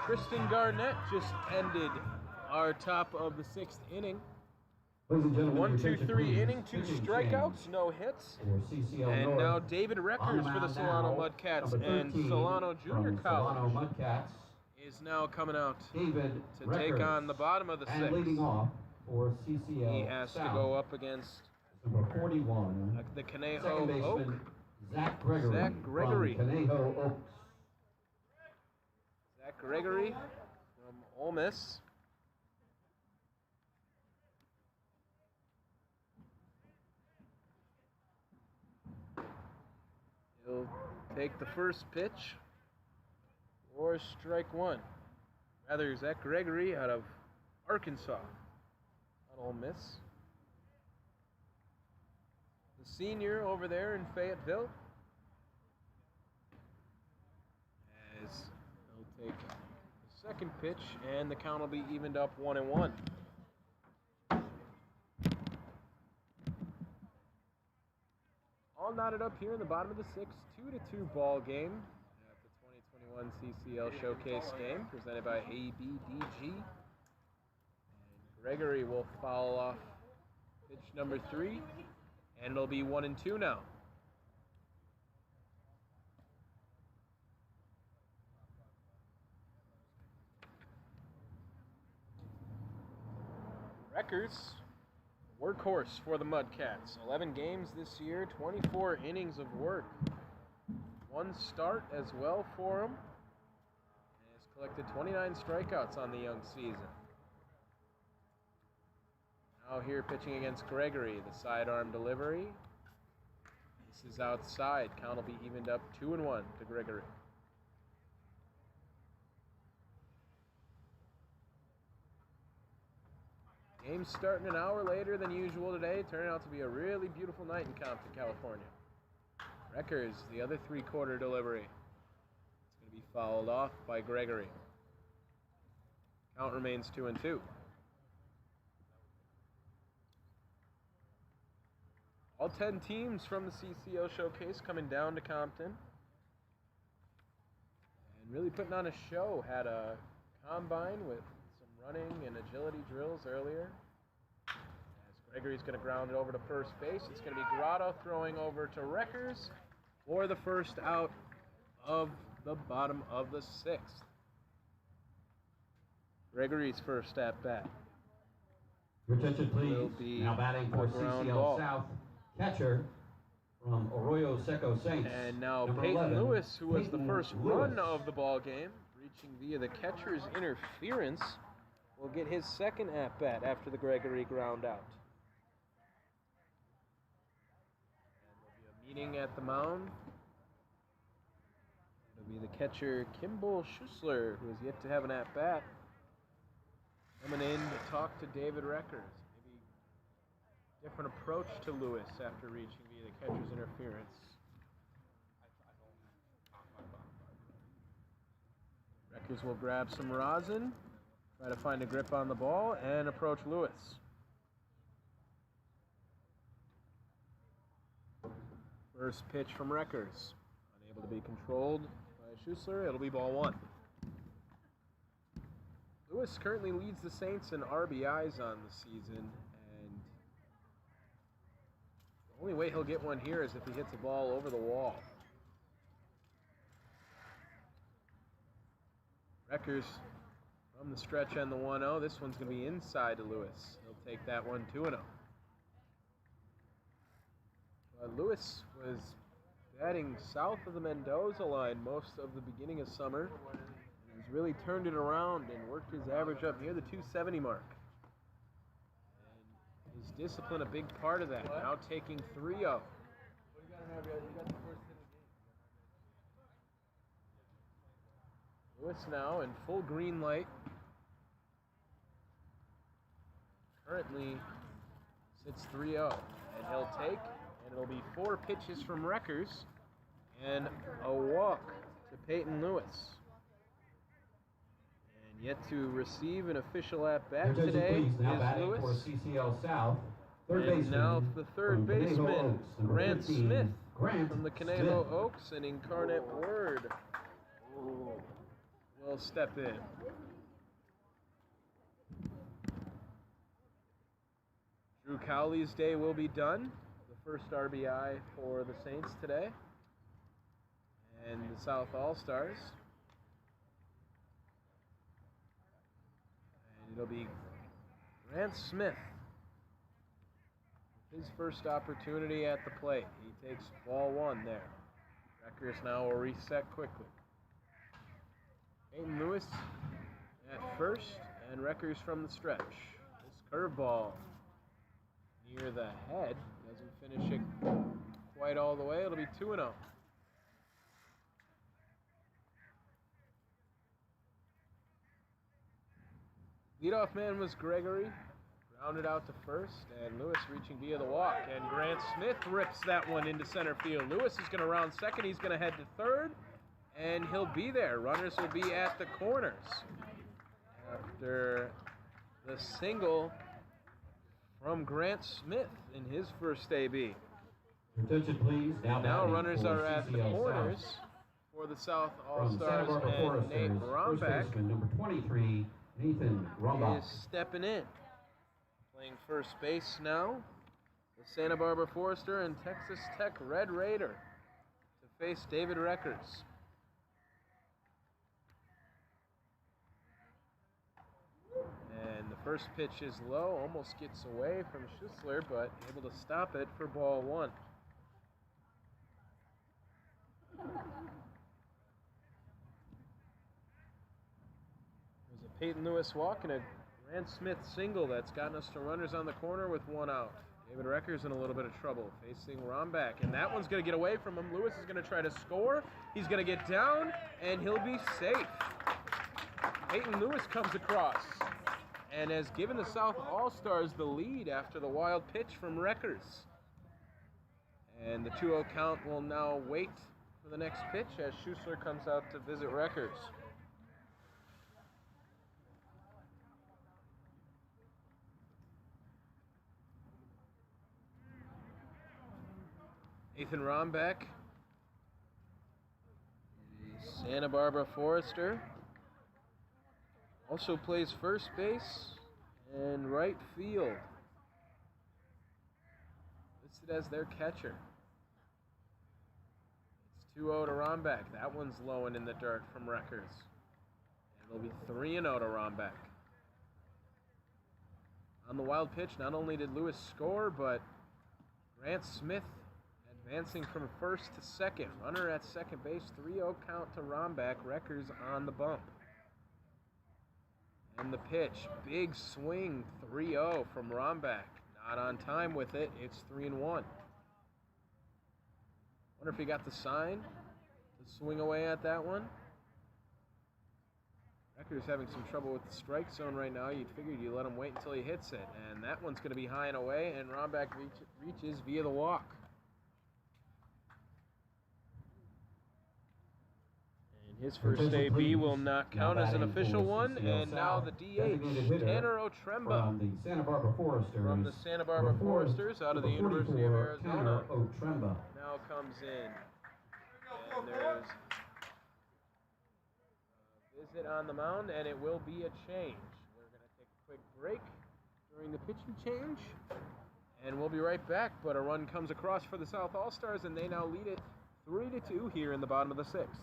Speaker 2: Tristan Garnett just ended our top of the 6th inning.
Speaker 1: Ladies and gentlemen,
Speaker 2: 1-2-3 inning, 2 strikeouts, no hits. And now David Reckers for the Solano Mudcats and Solano Junior College is now coming out
Speaker 1: David
Speaker 2: to take on the bottom of the 6th.
Speaker 1: leading off for CCL
Speaker 2: He has to go up against
Speaker 1: number 41,
Speaker 2: the
Speaker 1: second
Speaker 2: Conejo
Speaker 1: baseman
Speaker 2: Oak.
Speaker 1: Zach Gregory.
Speaker 2: Zach Gregory.
Speaker 1: From Conejo Oaks.
Speaker 2: Zach Gregory from Ole Miss. He'll take the first pitch or strike one. Rather, Zach Gregory out of Arkansas, not Ole Miss. The senior over there in Fayetteville. As he'll take the second pitch, and the count will be evened up 1-1. All knotted up here in the bottom of the 6th, 2-2 ball game at the 2021 CCL Showcase game presented by ABDG. And Gregory will foul off pitch number 3, and it'll be 1-2 now. Reckers, workhorse for the Mudcats. 11 games this year, 24 innings of work. 1 start as well for him. And has collected 29 strikeouts on the young season. Now here pitching against Gregory, the sidearm delivery. This is outside. Count will be evened up 2-1 to Gregory. Game starting an hour later than usual today. Turning out to be a really beautiful night in Compton, California. Reckers, the other 3-quarter delivery. It's going to be fouled off by Gregory. Count remains 2-2. All 10 teams from the CCL Showcase coming down to Compton. And really putting on a show. Had a combine with running and agility drills earlier. As Gregory's going to ground it over to first base. It's going to be Grotto throwing over to Reckers for the first out of the bottom of the 6th. Gregory's first at bat.
Speaker 1: Your attention, please. Now batting for CCL South, catcher from Arroyo Seco Saints.
Speaker 2: And now
Speaker 1: number
Speaker 2: Peyton
Speaker 1: 11,
Speaker 2: Lewis, who was the
Speaker 1: Peyton
Speaker 2: first
Speaker 1: Lewis.
Speaker 2: run of the ball game, reaching via the catcher's interference, will get his second at-bat after the Gregory ground out. And there'll be a meeting at the mound. It'll be the catcher, Kimball Schussler, who has yet to have an at-bat, coming in to talk to David Reckers. Maybe different approach to Lewis after reaching via the catcher's interference. Reckers will grab some rosin. Try to find a grip on the ball and approach Lewis. First pitch from Reckers. Unable to be controlled by Schussler. It'll be ball 1. Lewis currently leads the Saints in RBIs on the season, and the only way he'll get one here is if he hits a ball over the wall. Reckers from the stretch on the 1-0. This one's going to be inside to Lewis. He'll take that one 2-0. Lewis was batting south of the Mendoza line most of the beginning of summer. He's really turned it around and worked his average up near the 270 mark. And his discipline a big part of that. Now taking 3-0. Lewis now in full green light. Currently sits 3-0, and he'll take, and it'll be 4 pitches from Reckers and a walk to Peyton Lewis. And Yet to receive an official at bat
Speaker 1: Attention,
Speaker 2: today
Speaker 1: please. Now
Speaker 2: is
Speaker 1: batting for
Speaker 2: Lewis.
Speaker 1: CCL South. Third
Speaker 2: And
Speaker 1: baseman
Speaker 2: now the third
Speaker 1: from Conejo
Speaker 2: baseman,
Speaker 1: Oaks, number
Speaker 2: Grant
Speaker 1: 15,
Speaker 2: Smith
Speaker 1: Grant
Speaker 2: from the Conejo
Speaker 1: Smith.
Speaker 2: Oaks and Incarnate Word will step in. Drew Cowley's day will be done. The first RBI for the Saints today. And the South All-Stars. And it'll be Grant Smith. His first opportunity at the plate. He takes ball one there. Wreckers now will reset quickly. Peyton Lewis at first, and Wreckers from the stretch. This curveball near the head. Doesn't finish it quite all the way. It'll be 2-0. Leadoff man was Gregory. Grounded out to first, and Lewis reaching via the walk, and Grant Smith rips that one into center field. Lewis is going to round second. He's going to head to third, and he'll be there. Runners will be at the corners after the single from Grant Smith in his first AB.
Speaker 1: Attention, please.
Speaker 2: Now runners
Speaker 1: for
Speaker 2: are at the
Speaker 1: CCL
Speaker 2: corners
Speaker 1: South.
Speaker 2: for the South
Speaker 1: From Santa
Speaker 2: All-Stars,
Speaker 1: Barbara
Speaker 2: and
Speaker 1: Foresters,
Speaker 2: Nate
Speaker 1: first
Speaker 2: Rombach
Speaker 1: baseman, number 23, Nathan Rombach.
Speaker 2: is stepping in. Playing first base now, the Santa Barbara Forester and Texas Tech Red Raider to face David Wreckers. And the first pitch is low, almost gets away from Schussler, but able to stop it for ball one. There's a Peyton Lewis walk and a Grant Smith single that's gotten us to runners on the corner with one out. David Wreckers in a little bit of trouble, facing Rombach, and that one's going to get away from him. Lewis is going to try to score. He's going to get down, and he'll be safe. Peyton Lewis comes across and has given the South All-Stars the lead after the wild pitch from Wreckers. And the 2-0 count will now wait for the next pitch as Schussler comes out to visit Wreckers. Nathan Rombach, the Santa Barbara Forester, also plays first base and right field. Listed as their catcher. It's 2-0 to Rombach. That one's low and in the dirt from Wreckers. And it'll be 3-0 to Rombach. On the wild pitch, not only did Lewis score, but Grant Smith advancing from first to second. Runner at second base, 3-0 count to Rombach. Wreckers on the bump. And the pitch, big swing, 3-0 from Rombach. Not on time with it, it's 3-1. Wonder if he got the sign to swing away at that one. Wreckers having some trouble with the strike zone right now. You'd figured you let him wait until he hits it. And that one's going to be high and away, and Rombach reaches via the walk. His first AB will not count as an official one, and now the DH, Tanner Otremba,
Speaker 1: from the Santa Barbara Foresters.
Speaker 2: From the Santa Barbara Foresters out of the University of Arizona now comes in. And there's a visit on the mound, and it will be a change. We're going to take a quick break during the pitching change, and we'll be right back. But a run comes across for the South All-Stars, and they now lead it 3-2 here in the bottom of the sixth.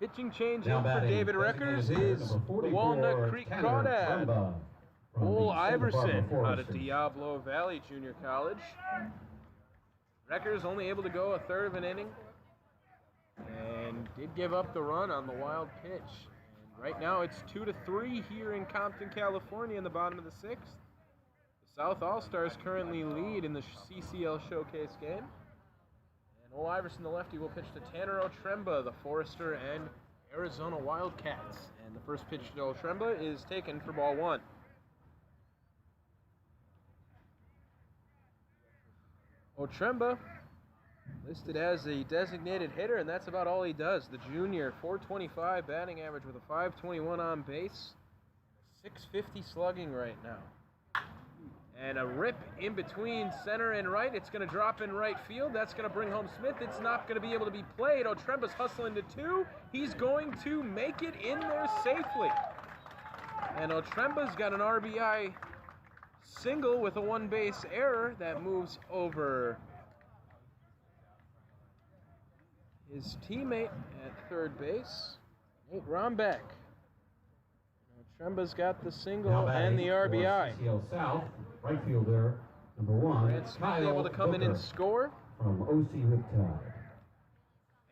Speaker 2: Pitching change
Speaker 1: Now
Speaker 2: in for
Speaker 1: batting,
Speaker 2: David
Speaker 1: designated
Speaker 2: Reckers
Speaker 1: hitter,
Speaker 2: is
Speaker 1: number 44,
Speaker 2: Walnut Creek
Speaker 1: Tanner
Speaker 2: Crawdad.
Speaker 1: Trumba from
Speaker 2: Cole
Speaker 1: the Santa
Speaker 2: Iverson
Speaker 1: Barbara
Speaker 2: out of
Speaker 1: Foresters.
Speaker 2: Diablo Valley Junior College. Reckers only able to go a third of an inning and did give up the run on the wild pitch. And right now it's 2-3 here in Compton, California in the bottom of the sixth. The South All-Stars currently lead in the CCL Showcase game. And Ole Iverson, the lefty, will pitch to Tanner Trumba, the Forester and Arizona Wildcats. And the first pitch to Trumba is taken for ball one. Trumba listed as a designated hitter, and that's about all he does. The junior, 425 batting average with a 521 on base, 650 slugging right now. And a rip in between center and right. It's going to drop in right field. That's going to bring home Smith. It's not going to be able to be played. Trumba's hustling to two. He's going to make it in there safely. And Trumba's got an RBI single with a one-base error that moves over his teammate at third base, Nate Rombeck. Trumba's got the single and the RBI.
Speaker 1: CCL South, right fielder, number 1.
Speaker 2: Grant Smith able to come in and score.
Speaker 1: From OC Riptide.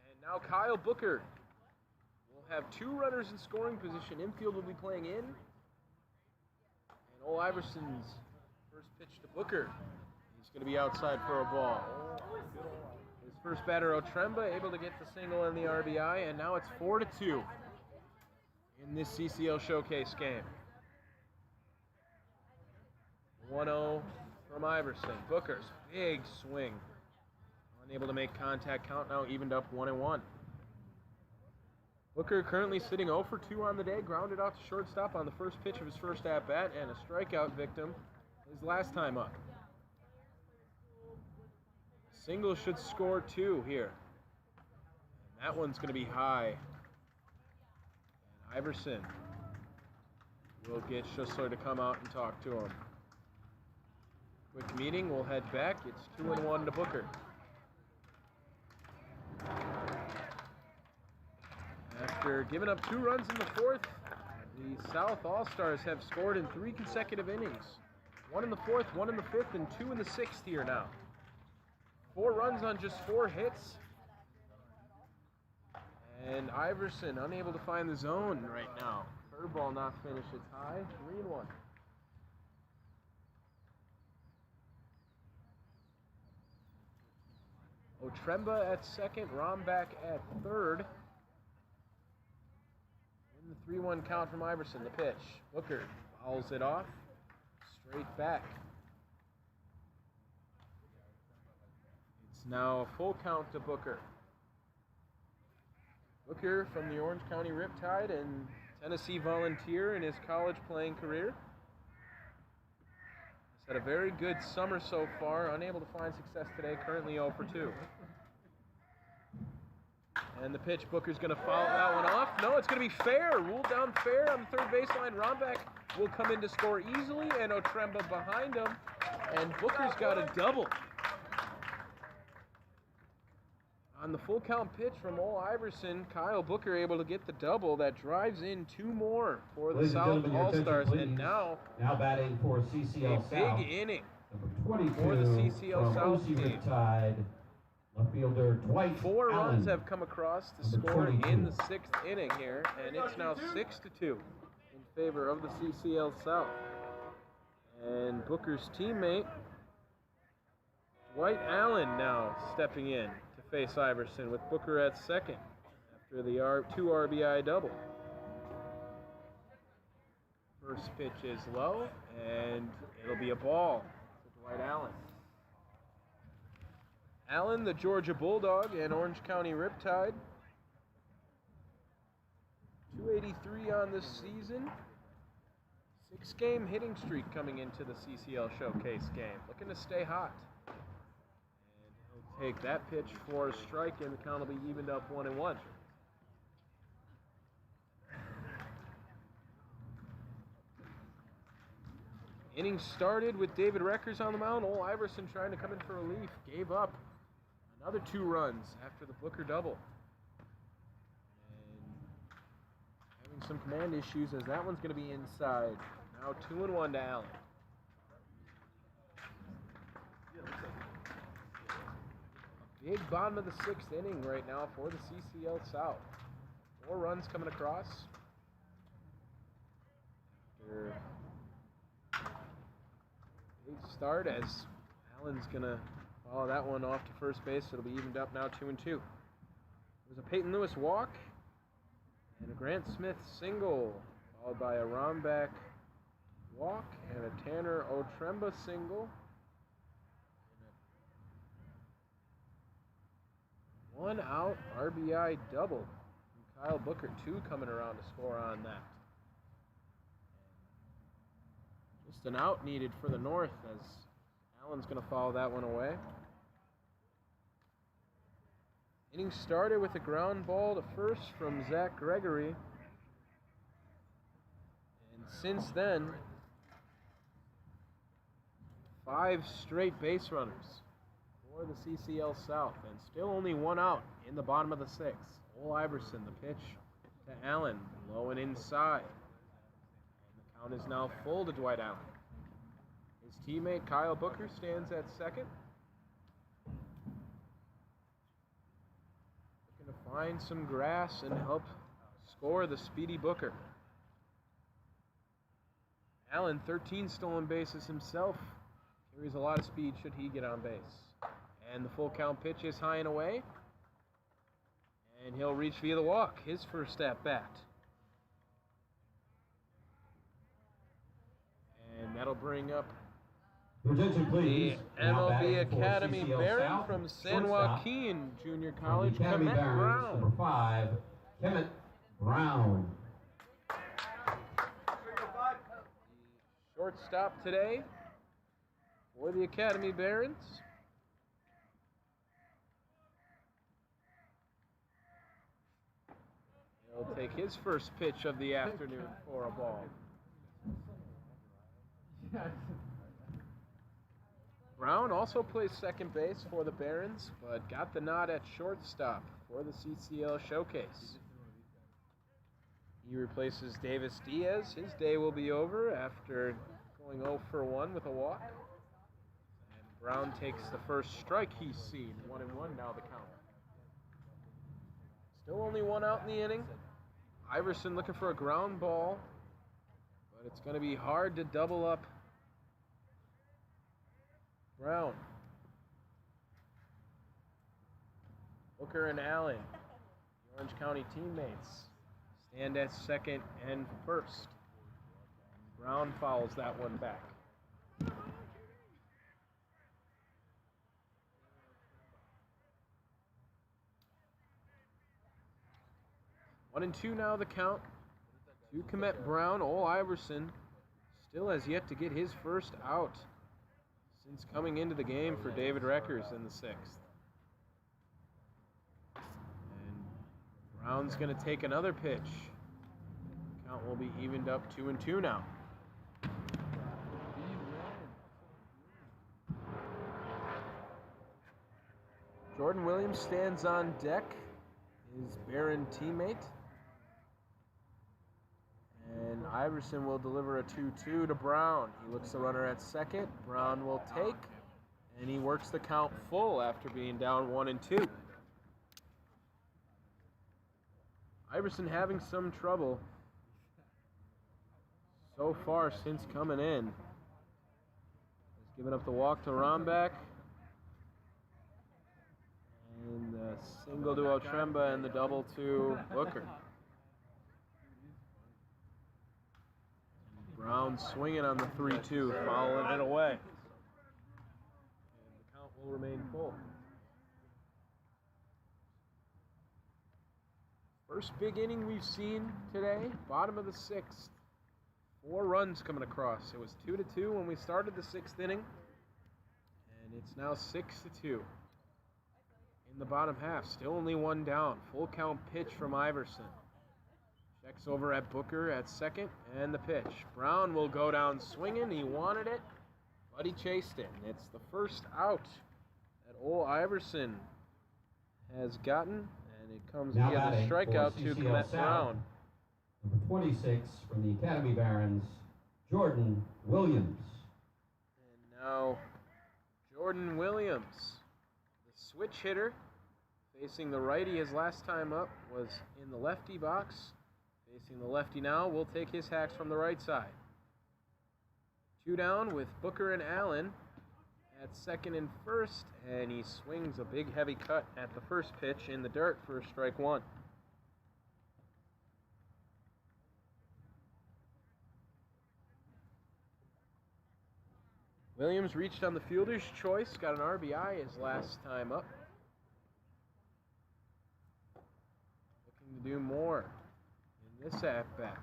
Speaker 2: And now Kyle Booker will have two runners in scoring position. Infield will be playing in. And Ole Iverson's first pitch to Booker. He's going to be outside for a ball. His first batter, Trumba, able to get the single and the RBI, and now it's 4-2 in this CCL Showcase game. 1-0 from Iverson. Booker's big swing. Unable to make contact, count now evened up 1-1. Booker currently sitting 0 for 2 on the day, grounded out to shortstop on the first pitch of his first at-bat, and a strikeout victim his last time up. Single should score 2 here. And that one's going to be high. And Iverson will get Schussler to come out and talk to him. Quick meeting, we'll head back. It's 2-1 to Booker. After giving up 2 runs in the fourth, the South All-Stars have scored in 3 consecutive innings. 1 in the fourth, 1 in the fifth, and 2 in the sixth here now. 4 runs on just 4 hits. And Iverson unable to find the zone right now. Curveball not finished its high, 3-1. Trumba at second, Rombeck at third. In the 3-1 count from Iverson, the pitch. Booker fouls it off, straight back. It's now a full count to Booker. Booker from the Orange County Riptide and Tennessee Volunteer in his college playing career. He's had a very good summer so far, unable to find success today, currently 0 for 2. And the pitch, Booker's going to foul that one off. No, it's going to be fair. Ruled down fair on the third baseline. Rombeck will come in to score easily, and Trumba behind him. And Booker's got a double. On the full count pitch from Ole Iverson, Kyle Booker able to get the double that drives in 2 more for the South All-Stars. And now
Speaker 1: batting for CCL
Speaker 2: a
Speaker 1: South.
Speaker 2: big inning
Speaker 1: Number 22
Speaker 2: for the CCL
Speaker 1: from
Speaker 2: South
Speaker 1: OC
Speaker 2: team.
Speaker 1: Riptide, left fielder Dwight
Speaker 2: 4
Speaker 1: Allen.
Speaker 2: runs have come across to
Speaker 1: Number
Speaker 2: score
Speaker 1: 22.
Speaker 2: in the 6th inning here, and it's now 6-2 in favor of the CCL South. And Booker's teammate, Dwight Allen, now stepping in to face Iverson with Booker at second after the 2 RBI double. First pitch is low, and it'll be a ball to Dwight Allen. Allen, the Georgia Bulldog and Orange County Riptide. 283 on this season. 6-game hitting streak coming into the CCL Showcase game. Looking to stay hot. And he'll take that pitch for a strike, and the count will be evened up 1-1. Inning started with David Reckers on the mound. Ole Iverson trying to come in for relief. Gave up another 2 runs after the Booker double. And some command issues as that one's going to be inside. Now 2-1 to Allen. A big bottom of the 6th inning right now for the CCL South. 4 runs coming across. After big start as Allen's going to follow that one off to first base. It'll be evened up now 2-2. There's a Peyton Lewis walk and a Grant Smith single, followed by a Romback walk and a Tanner Otremba single. And a 1-out RBI double from Kyle Booker. 2 coming around to score on that. Just an out needed for the North as Allen's going to follow that one away. Inning started with a ground ball to first from Zach Gregory. And since then, 5 straight base runners for the CCL South. And still only 1 out in the bottom of the 6th. Ole Iverson, the pitch to Allen, low and inside. And the count is now full to Dwight Allen. His teammate Kyle Booker stands at second. Looking to find some grass and help score the speedy Booker. Allen, 13 stolen bases himself. Carries a lot of speed should he get on base. And the full count pitch is high and away. And he'll reach via the walk, his first at bat. And that'll bring up
Speaker 1: Attention, please.
Speaker 2: the
Speaker 1: Now
Speaker 2: MLB
Speaker 1: batting for
Speaker 2: Academy
Speaker 1: CCL
Speaker 2: Baron
Speaker 1: South,
Speaker 2: from San
Speaker 1: shortstop.
Speaker 2: Joaquin Junior
Speaker 1: From
Speaker 2: College,
Speaker 1: the Academy
Speaker 2: Kemet
Speaker 1: Barons,
Speaker 2: Brown.
Speaker 1: number 5, Kemet Brown.
Speaker 2: Shortstop today for the Academy Barons. He'll take his first pitch of the afternoon for a ball. Brown also plays second base for the Barons, but got the nod at shortstop for the CCL Showcase. He replaces Davis Diaz. His day will be over after going 0 for 1 with a walk. And Brown takes the first strike he's seen. 1-1 now the count. Still only 1 out in the inning. Iverson looking for a ground ball, but it's going to be hard to double up Brown. Booker and Allen, the Orange County teammates, stand at second and first. Brown fouls that one back. 1-2 now the count. To Kemet Brown. Ole Iverson still has yet to get his first out since coming into the game for David Reckers in the 6th. And Brown's going to take another pitch. Count will be evened up 2-2 now. Jordan Williams stands on deck, his Barron teammate. And Iverson will deliver a 2-2 to Brown. He looks the runner at second. Brown will take, and he works the count full after being down 1-2. Iverson having some trouble so far since coming in. He's given up the walk to Romback. And the single to Otremba and the double to Booker. Brown swinging on the 3-2, fouling it away. And the count will remain full. First big inning we've seen today, bottom of the 6th. 4 runs coming across. It was 2-2 when we started the 6th inning. And it's now 6-2. In the bottom half, still only 1 down. Full count pitch from Iverson. Checks over at Booker at second, and the pitch. Brown will go down swinging. He wanted it, but he chased it. And it's the first out that Ole Iverson has gotten, and it comes
Speaker 1: Now
Speaker 2: via the
Speaker 1: batting
Speaker 2: strikeout
Speaker 1: for
Speaker 2: to
Speaker 1: CCL
Speaker 2: Kemet
Speaker 1: South,
Speaker 2: Brown.
Speaker 1: Number 26 from the Academy Barons, Jordan Williams.
Speaker 2: And now Jordan Williams, the switch hitter, facing the righty. His last time up was in the lefty box. Facing the lefty now, will take his hacks from the right side. 2 down with Booker and Allen at second and first, and he swings a big heavy cut at the first pitch in the dirt for strike 1. Williams reached on the fielder's choice, got an RBI his last time up. Looking to do more in this at-bat.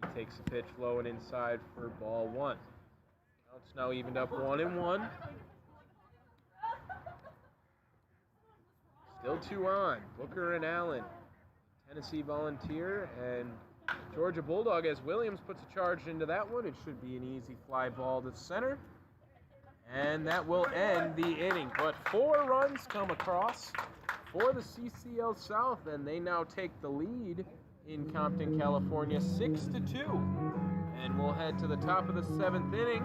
Speaker 2: And he takes a pitch low and inside for ball 1. Counts now evened up 1-1. Still 2 on. Booker and Allen, Tennessee Volunteer, and Georgia Bulldog, as Williams puts a charge into that one. It should be an easy fly ball to center. And that will end the inning. But 4 runs come across for the CCL South, and they now take the lead in Compton, California, 6-2. And we'll head to the top of the 7th inning.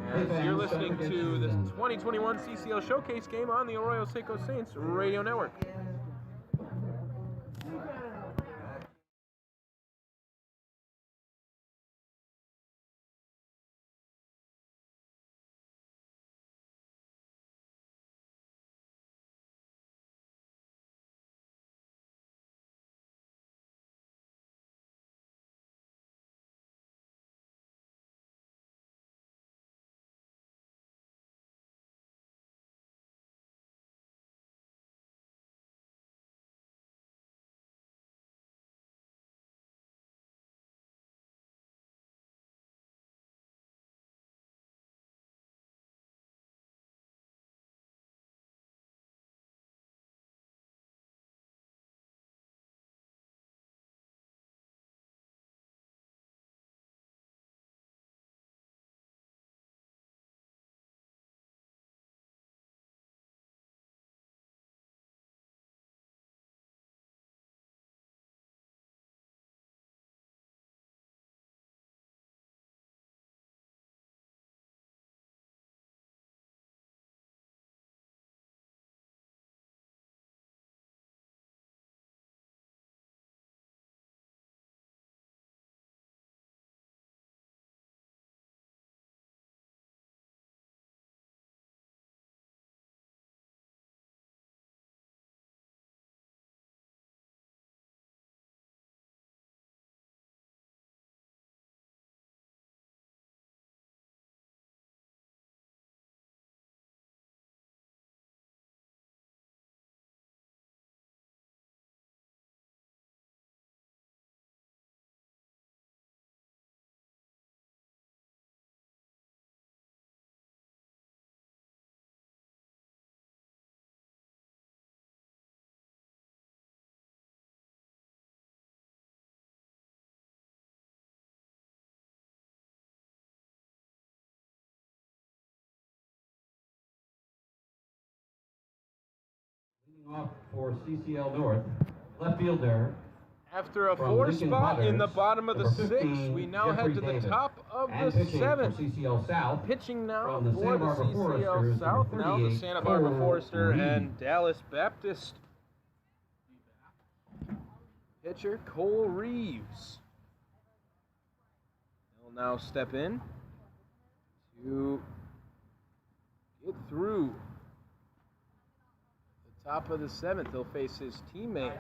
Speaker 2: As you're listening to the 2021 CCL Showcase game on the Arroyo Seco Saints Radio Network.
Speaker 1: Leading off for CCL North, left fielder.
Speaker 2: After a
Speaker 1: From
Speaker 2: 4
Speaker 1: Lincoln
Speaker 2: spot in the
Speaker 1: Potters,
Speaker 2: bottom of the
Speaker 1: number
Speaker 2: 6th,
Speaker 1: 15,
Speaker 2: we now
Speaker 1: Jeffrey
Speaker 2: head to the
Speaker 1: Davis.
Speaker 2: top of
Speaker 1: And
Speaker 2: the
Speaker 1: pitching
Speaker 2: 7th.
Speaker 1: for CCL South.
Speaker 2: Pitching now
Speaker 1: From the
Speaker 2: for
Speaker 1: Santa
Speaker 2: the
Speaker 1: Barbara
Speaker 2: CCL
Speaker 1: Foresters,
Speaker 2: South,
Speaker 1: number
Speaker 2: now the
Speaker 1: 38,
Speaker 2: Santa Barbara
Speaker 1: Cole
Speaker 2: Forester
Speaker 1: Reed.
Speaker 2: and Dallas Baptist pitcher Cole Reeves. He'll now step in to get through the top of the 7th. He'll face his teammate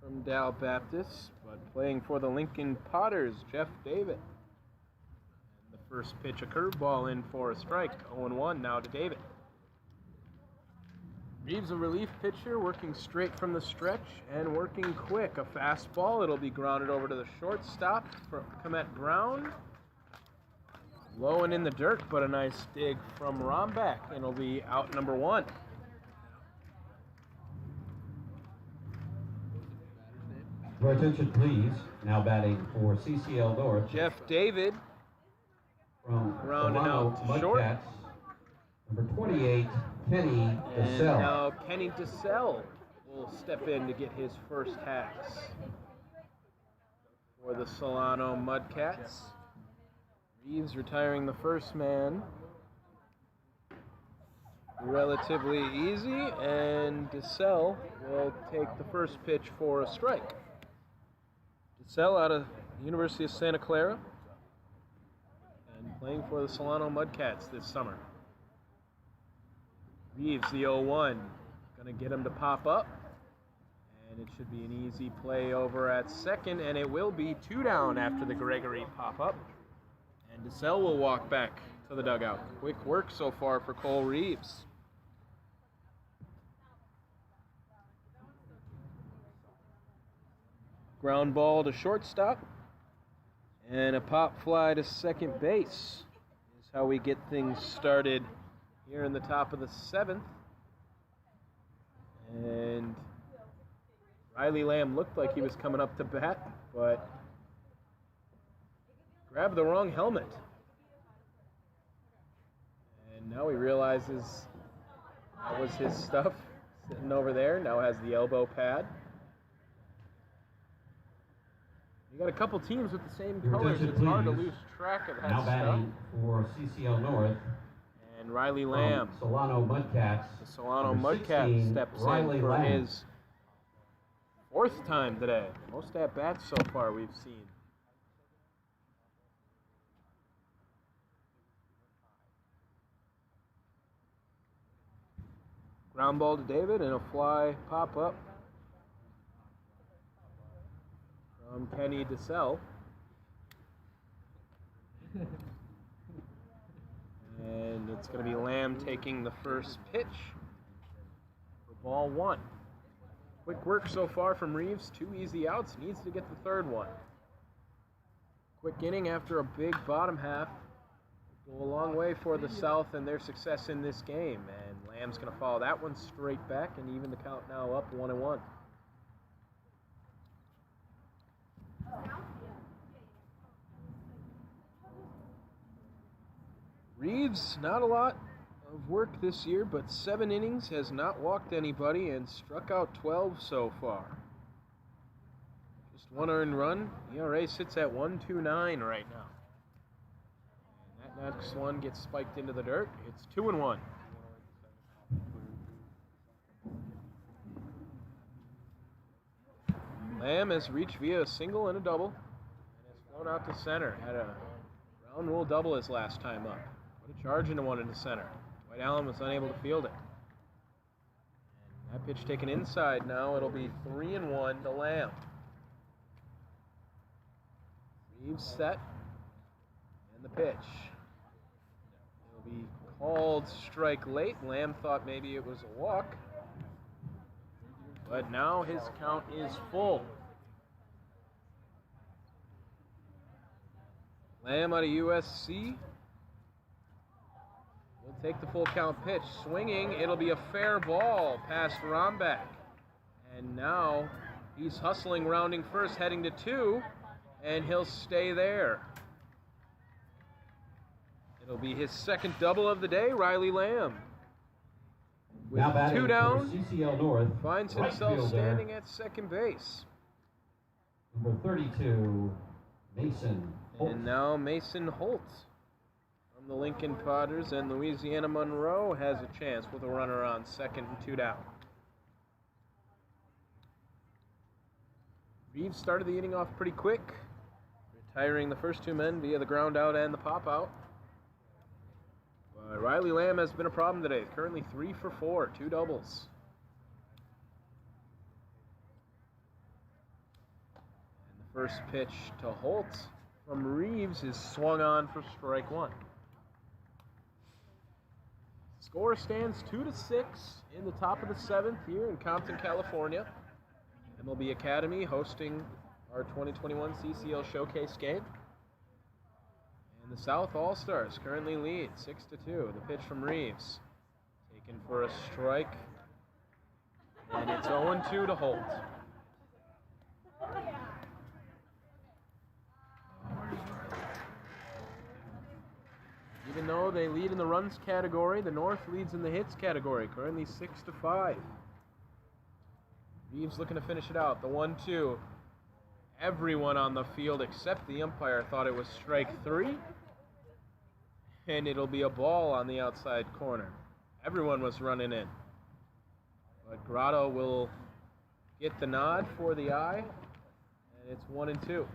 Speaker 2: from Dow Baptist, but playing for the Lincoln Potters, Jeff David. And the first pitch, a curveball in for a strike. 0-1 now to David. Reeves, a relief pitcher, working straight from the stretch and working quick. A fastball. It'll be grounded over to the shortstop for Comet Brown. Low and in the dirt, but a nice dig from Romback, and it'll be out number 1.
Speaker 1: Your attention, please. Now batting for CCL North.
Speaker 2: Jeff David
Speaker 1: From
Speaker 2: rounding
Speaker 1: Solano
Speaker 2: out to short.
Speaker 1: Mudcats, number 28, Kenny
Speaker 2: And
Speaker 1: DeSell.
Speaker 2: now Kenny DeSell will will step in to get his first hacks for the Solano Mudcats. Reeves retiring the first man. Relatively easy, and DeSalle will take the first pitch for a strike. DeSalle out of University of Santa Clara and playing for the Solano Mudcats this summer. Reeves, the 0-1, gonna get him to pop up, and it should be an easy play over at second, and it will be 2 down after the Gregory pop-up, and DeSalle will walk back to the dugout. Quick work so far for Cole Reeves. Ground ball to shortstop, and a pop fly to second base is how we get things started here in the top of the 7th. And Riley Lamb looked like he was coming up to bat, but grabbed the wrong helmet. And now he realizes that was his stuff sitting over there. Now has the elbow pad. You got a couple teams with the same
Speaker 1: Your
Speaker 2: colors.
Speaker 1: attention,
Speaker 2: It's hard to
Speaker 1: please.
Speaker 2: lose track of that
Speaker 1: Now
Speaker 2: stuff.
Speaker 1: batting for CCL North.
Speaker 2: And Riley
Speaker 1: from
Speaker 2: Lamb,
Speaker 1: Solano Mudcats.
Speaker 2: the Solano
Speaker 1: number
Speaker 2: Mudcat
Speaker 1: 16,
Speaker 2: steps
Speaker 1: Riley
Speaker 2: in for
Speaker 1: Lamb.
Speaker 2: his 4th time today. Most at bats so far we've seen. Ground ball to David and a fly pop up from Kenny DeSalle. And it's going to be Lamb taking the first pitch for ball 1. Quick work so far from Reeves. 2 easy outs. Needs to get the 3rd one. Quick inning after a big bottom half. Go a long way for the South and their success in this game. And Lamb's going to follow that one straight back and even the count now up 1-1. Reeves, not a lot of work this year, but 7 innings, has not walked anybody and struck out 12 so far. Just 1 earned run. ERA sits at 1.29 right now. And that next one gets spiked into the dirt. It's 2-1. Lamb has reached via a single and a double and has flown out to center. Had a round rule double his last time up. Put a charge into one into center. Dwight Allen was unable to field it. And that pitch taken inside now. It'll be 3-1 to Lamb. Reeves set. And the pitch. It'll be called strike late. Lamb thought maybe it was a walk. But now his count is full. Lamb out of USC will take the full count pitch. Swinging, it'll be a fair ball past Romback. And now he's hustling, rounding first, heading to 2, and he'll stay there. It'll be his 2nd double of the day, Riley Lamb. With
Speaker 1: Now batting
Speaker 2: 2
Speaker 1: for
Speaker 2: down,
Speaker 1: CCL North,
Speaker 2: finds
Speaker 1: right
Speaker 2: himself
Speaker 1: fielder,
Speaker 2: standing at second base.
Speaker 1: number 32, Mason Holt.
Speaker 2: And now Mason Holt from the Lincoln Potters and Louisiana Monroe has a chance with a runner on second and 2 down. Reeves started the inning off pretty quick, retiring the first 2 men via the ground out and the pop out. Riley Lamb has been a problem today. Currently 3 for 4, 2 doubles. And the first pitch to Holt from Reeves is swung on for strike 1. Score stands 2-6 in the top of the 7th here in Compton, California. MLB Academy hosting our 2021 CCL Showcase game. And the South All-Stars currently lead 6-2. The pitch from Reeves. Taken for a strike. And it's 0-2 to Holt. Even though they lead in the runs category, the North leads in the hits category, currently 6-5. Reeves looking to finish it out. The 1-2. Everyone on the field except the umpire thought it was strike 3. And it'll be a ball on the outside corner. Everyone was running in. But Grotto will get the nod for the eye. And it's 1-2.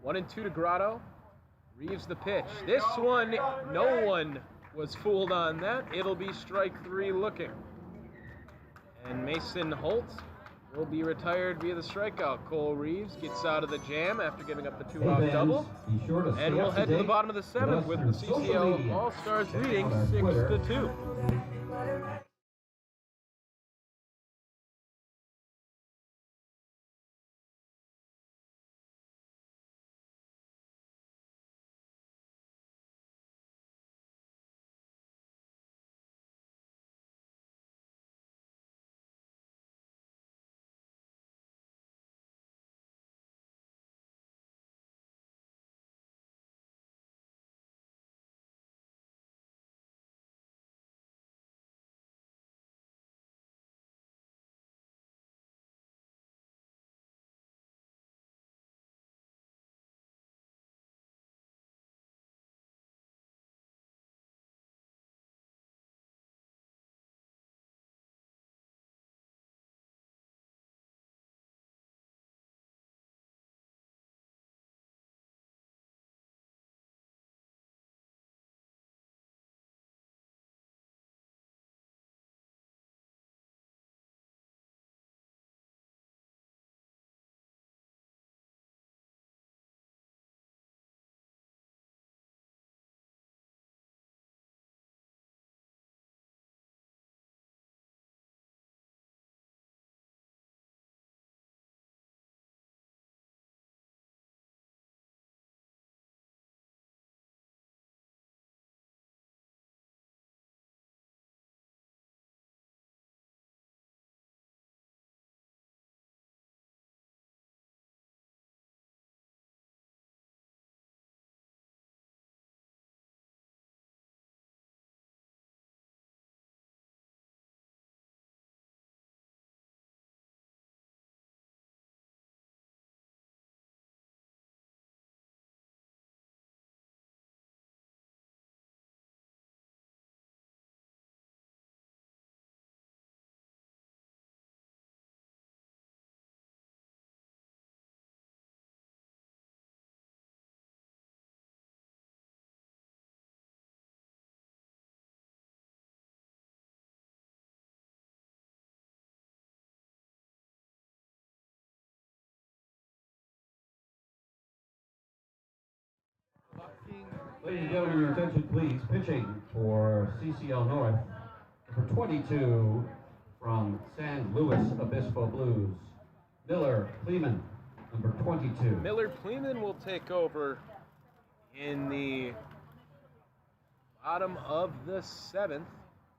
Speaker 2: One and two to Grotto. Reeves the pitch. This one, no one was fooled on that. It'll be strike 3 looking. And Mason Holt will be retired via the strikeout. Cole Reeves gets out of the jam after giving up the 2-out double. And we'll head to the bottom of the 7th with the CCL All-Stars leading 6-2.
Speaker 1: Ladies and gentlemen, your attention please. Pitching for CCL North, number 22 from San Luis Obispo Blues, Miller Kleeman, number 22.
Speaker 2: Miller Kleeman will take over in the bottom of the 7th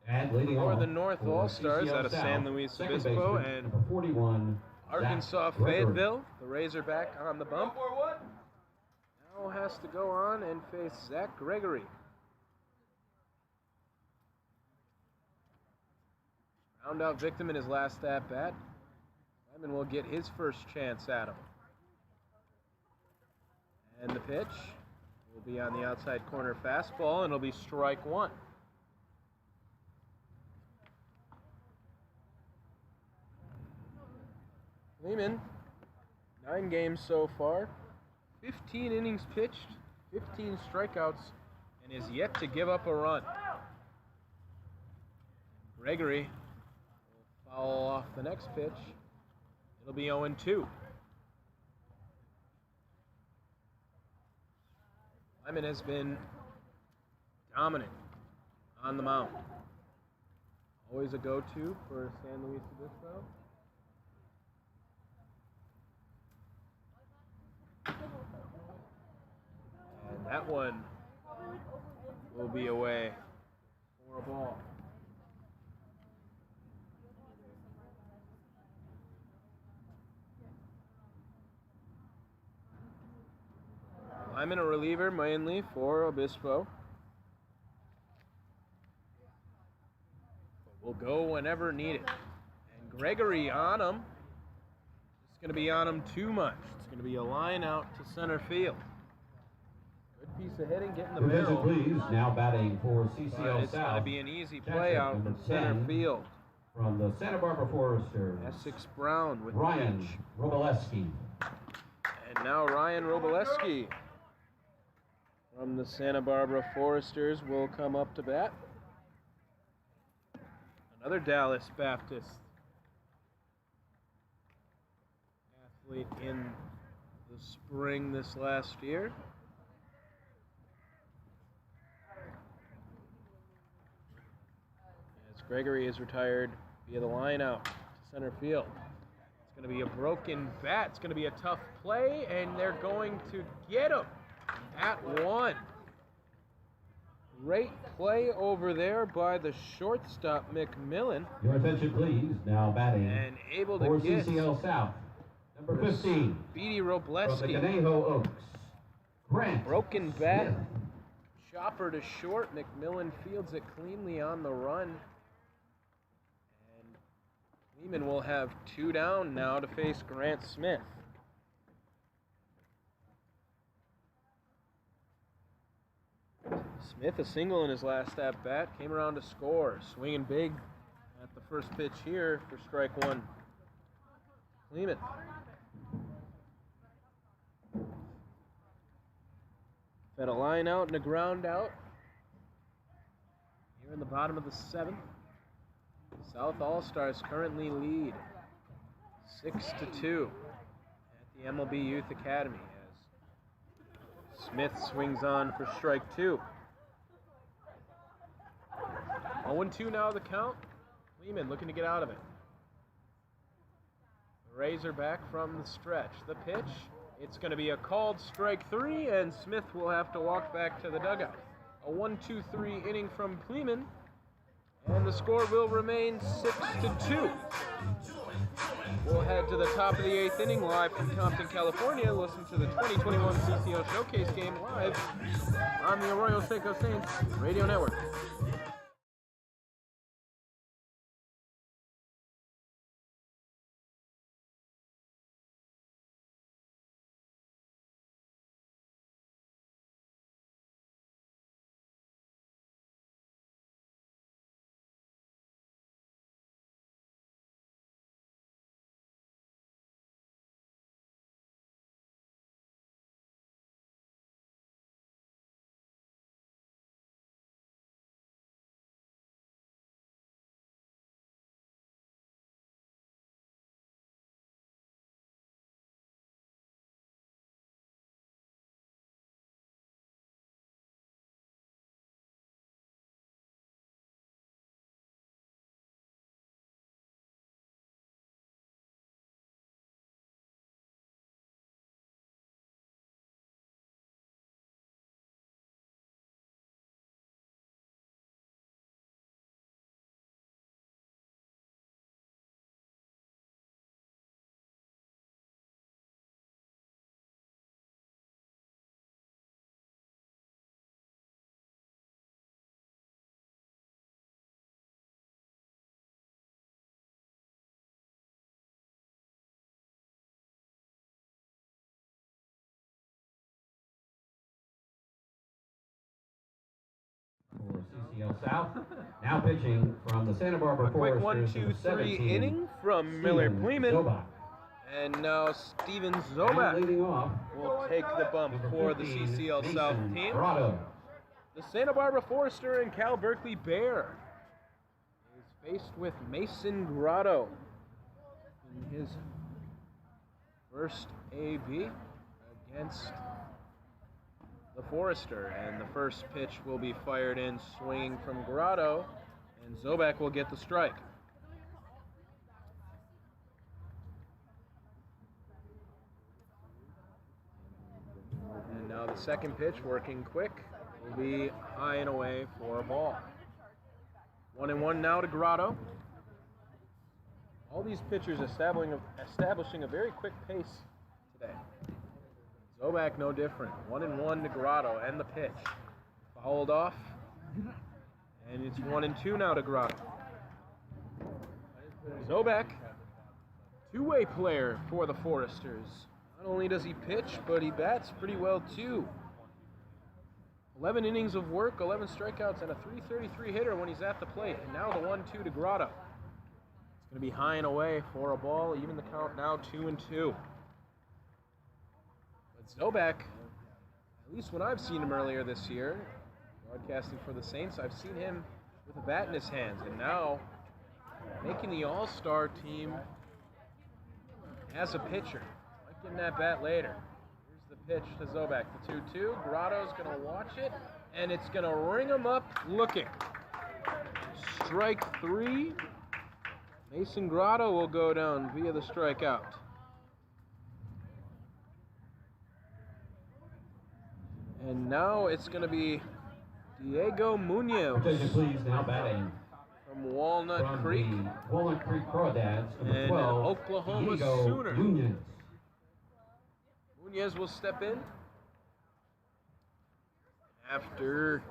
Speaker 1: And leading
Speaker 2: for
Speaker 1: off
Speaker 2: the North
Speaker 1: for
Speaker 2: All-Stars
Speaker 1: CCL
Speaker 2: out of
Speaker 1: South,
Speaker 2: San Luis
Speaker 1: second
Speaker 2: Obispo
Speaker 1: baseman,
Speaker 2: and
Speaker 1: number 41,
Speaker 2: Arkansas
Speaker 1: Zach Gregory.
Speaker 2: Fayetteville. The Razorback on the bump. Now has to go on and face Zach Gregory. Round out victim in his last at-bat. Simon will get his first chance at him. And the pitch will be on the outside corner fastball, and it'll be strike 1. Lehman, 9 games so far, 15 innings pitched, 15 strikeouts, and is yet to give up a run. Gregory will foul off the next pitch. It'll be 0-2. Lyman has been dominant on the mound. Always a go-to for San Luis Obispo. And that one will be away for a ball. I'm in a reliever mainly for Obispo. go whenever needed. And Gregory on him. It's going to be on him too much. It's going to be a line out to center field. Good piece of hitting, getting the
Speaker 1: Attention,
Speaker 2: barrel.
Speaker 1: please. Now batting for
Speaker 2: But
Speaker 1: CCL
Speaker 2: it's going to
Speaker 1: South.
Speaker 2: be an easy play out
Speaker 1: Number
Speaker 2: from center
Speaker 1: 10.
Speaker 2: field.
Speaker 1: From the Santa Barbara Foresters,
Speaker 2: Essex Brown with the
Speaker 1: Ryan
Speaker 2: pitch.
Speaker 1: Roboleski.
Speaker 2: And now Ryan Roboleski from the Santa Barbara Foresters will come up to bat. Another Dallas Baptist athlete in the spring this last year. As Gregory is retired via the line out to center field. It's going to be a broken bat. It's going to be a tough play, and they're going to get him at one. Great play over there by the shortstop, McMillan.
Speaker 1: Your attention, please. Now batting
Speaker 2: And able to
Speaker 1: for
Speaker 2: get
Speaker 1: CCL South. Number 15.
Speaker 2: Speedy
Speaker 1: From the
Speaker 2: Robleski.
Speaker 1: Conejo Oaks, Grant
Speaker 2: Broken bat.
Speaker 1: Smith.
Speaker 2: Chopper to short. McMillan fields it cleanly on the run. And Lehman will have two down now to face Grant Smith. Smith a single in his last at bat, came around to score, swinging big at the first pitch here for strike one. Lehman. Fed a line out and a ground out. Here in the bottom of the seventh. South All-Stars currently lead 6-2 at the MLB Youth Academy as Smith swings on for strike two. 0-2 now the count. Lehman looking to get out of it. The Rays are back from the stretch. The pitch, it's going to be a called strike three, and Smith will have to walk back to the dugout. A 1-2-3 inning from Lehman, and the score will remain 6-2. We'll head to the top of the eighth inning live from Compton, California. Listen to the 2021 CCL Showcase game live on the Arroyo Seco Saints Radio Network.
Speaker 1: For CCL South, now pitching from the Santa Barbara
Speaker 2: A quick
Speaker 1: Foresters.
Speaker 2: 1-2-3
Speaker 1: number 17,
Speaker 2: inning from Miller
Speaker 1: Steven
Speaker 2: Pleeman.
Speaker 1: Zobach.
Speaker 2: And now Steven
Speaker 1: Now
Speaker 2: Zobach
Speaker 1: leading off,
Speaker 2: will take the bump
Speaker 1: number
Speaker 2: for the
Speaker 1: 15,
Speaker 2: CCL
Speaker 1: Mason
Speaker 2: South team.
Speaker 1: Grotto.
Speaker 2: The Santa Barbara Forester and Cal Berkeley Bear is faced with Mason Grotto in his first AB against the Forester. And the first pitch will be fired in swinging from Grotto, and Zobach will get the strike. And now the second pitch, working quick, will be high and away for a ball. 1-1 now to Grotto. All these pitchers establishing a very quick pace today. Zobach no different. 1-1 to Grotto, and the pitch. Fouled off. And it's 1-2 now to Grotto. Zobak, two-way player for the Foresters. Not only does he pitch, but he bats pretty well too. 11 innings of work, 11 strikeouts, and a .333 hitter when he's at the plate. And now the 1-2 to Grotto. It's going to be high and away for a ball, even the count now 2-2. But Zobak, at least when I've seen him earlier this year, broadcasting for the Saints, I've seen him with a bat in his hands. And now, making the All-Star team as a pitcher. Might get in that bat later. Here's the pitch to Zobak, the 2-2. Grotto's going to watch it, and it's going to ring him up looking. Strike 3. Mason Grotto will go down via the strikeout. And now it's going to be Diego Munoz
Speaker 1: Attention please, now batting
Speaker 2: from Walnut
Speaker 1: from
Speaker 2: Creek.
Speaker 1: the Walnut Creek Crawdads, number
Speaker 2: And
Speaker 1: 12,
Speaker 2: Oklahoma
Speaker 1: Diego
Speaker 2: Sooner.
Speaker 1: Munoz.
Speaker 2: Munoz will step in after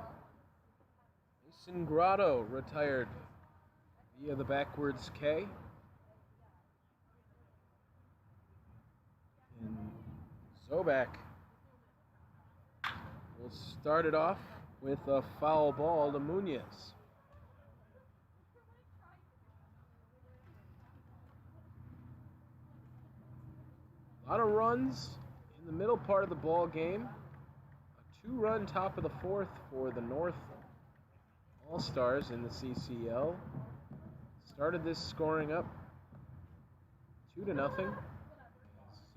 Speaker 2: Mason Grotto retired via the backwards K. And Zobak will start it off with a foul ball to Munoz. A lot of runs in the middle part of the ball game. A 2-run top of the 4th for the North All-Stars in the CCL. Started this scoring up 2-0.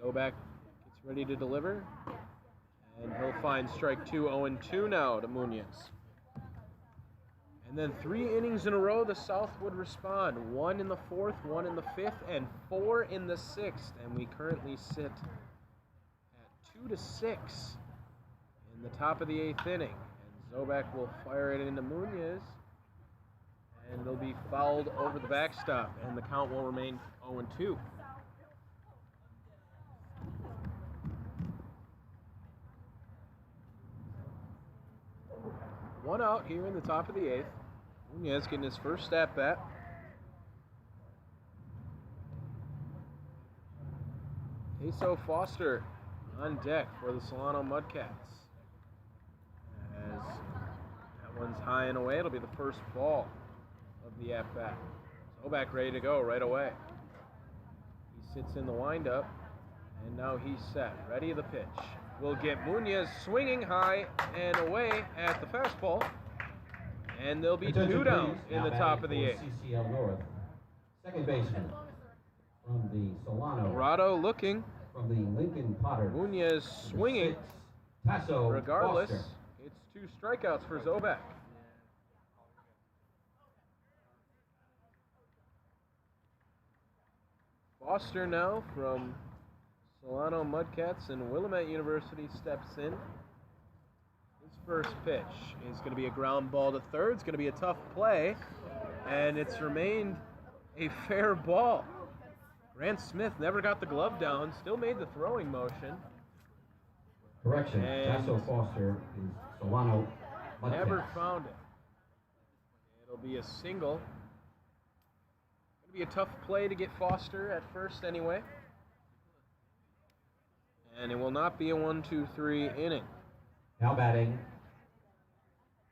Speaker 2: Zobak gets ready to deliver. And he'll find strike 2, 0-2 now to Munoz. And then 3 innings in a row, the South would respond. 1 in the 4th, 1 in the 5th, and 4 in the 6th. And we currently sit at 2-6 in the top of the 8th inning. And Zobak will fire it into Munoz. And it'll be fouled over the backstop. And the count will remain 0-2. One out here in the top of the 8th. Munoz getting his first at-bat. Queso Foster on deck for the Solano Mudcats. As that one's high and away, it'll be the first ball of the at-bat. Zobak ready to go right away. He sits in the windup, and now he's set. Ready the pitch. We'll get Munoz swinging high and away at the fastball. And there'll be
Speaker 1: Attention,
Speaker 2: 2 down
Speaker 1: please.
Speaker 2: in
Speaker 1: Now
Speaker 2: the top of the
Speaker 1: batting
Speaker 2: 8th.
Speaker 1: for CCL North, second baseman from the Solano.
Speaker 2: Grotto looking.
Speaker 1: From the Lincoln Potter.
Speaker 2: Munoz swinging.
Speaker 1: Tasso
Speaker 2: Regardless,
Speaker 1: Foster.
Speaker 2: it's 2 strikeouts for Zobak. Foster now from Solano Mudcats and Willamette University steps in. His first pitch is going to be a ground ball to third. It's going to be a tough play, and it's remained a fair ball. Grant Smith never got the glove down, still made the throwing motion.
Speaker 1: Correction,
Speaker 2: And
Speaker 1: Tasso Foster is Solano Mudcats.
Speaker 2: Never found it. It'll be a single. Going to be a tough play to get Foster at first anyway. And it will not be a 1-2-3 inning.
Speaker 1: Now batting,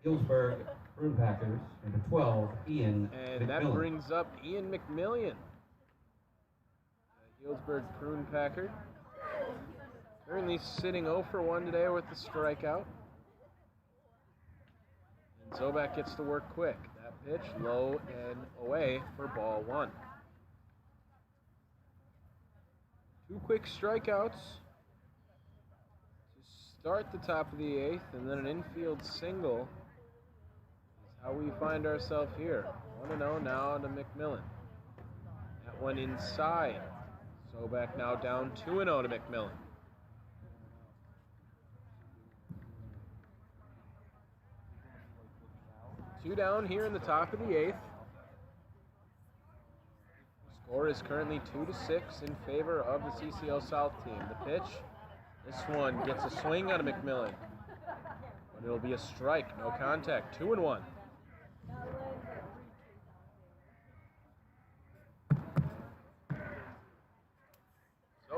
Speaker 1: Hillsburg Prune Packers, number 12, Ian
Speaker 2: And that
Speaker 1: McMillan.
Speaker 2: brings up Ian McMillian. Hillsburg Prune Packard. Currently sitting 0 for 1 today with the strikeout. And Zobak gets to work quick. That pitch low and away for ball 1. 2 quick strikeouts to start the top of the 8th, and then an infield single is how we find ourselves here. 1-0 now to McMillan. That one inside. Zobak now down 2-0 to McMillan. Two down here in the top of the 8th. Score is currently 2-6 in favor of the CCL South team. The pitch, this one gets a swing out of McMillan. But it'll be a strike, no contact, 2-1.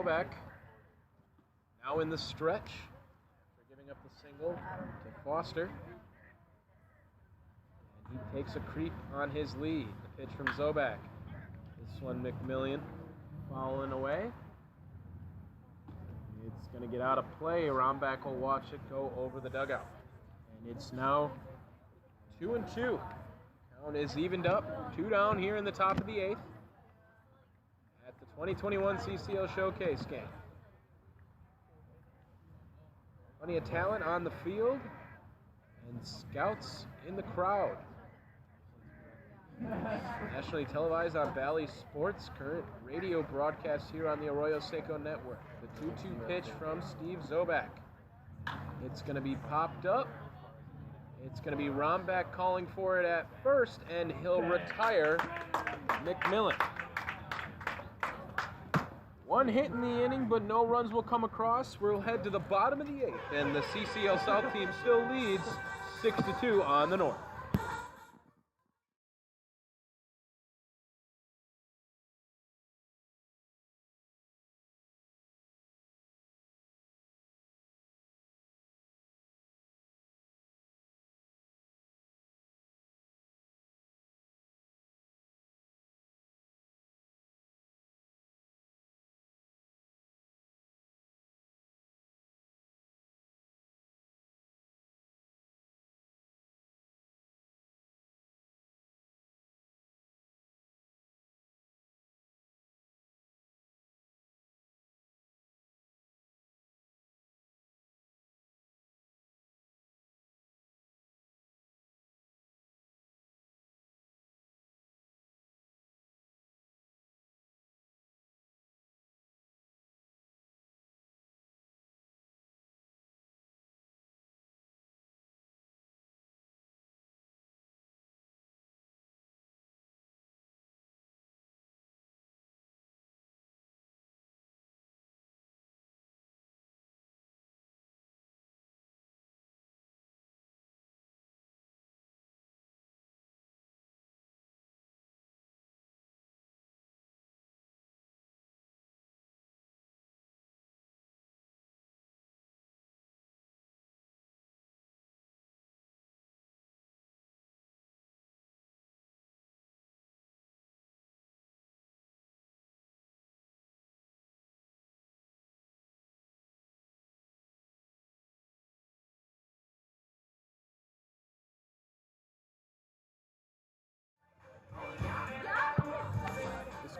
Speaker 2: Zoback now in the stretch after giving up the single to Foster. And he takes a creep on his lead. The pitch from Zoback. This one McMillan fouling away. It's going to get out of play. Romback will watch it go over the dugout. And it's now 2-2. Count is evened up. 2 down here in the top of the 8th at the 2021 CCL Showcase game. Plenty of talent on the field and scouts in the crowd. Nationally televised on Bally Sports, current radio broadcast here on the Arroyo Seco network. The 2-2 pitch from Steve Zoback. It's going to be popped up. It's going to be Romback calling for it at first, and he'll retire McMillan. 1 hit in the inning, but no runs will come across. We'll head to the bottom of the 8th, and the CCL South team still leads 6-2 on the North.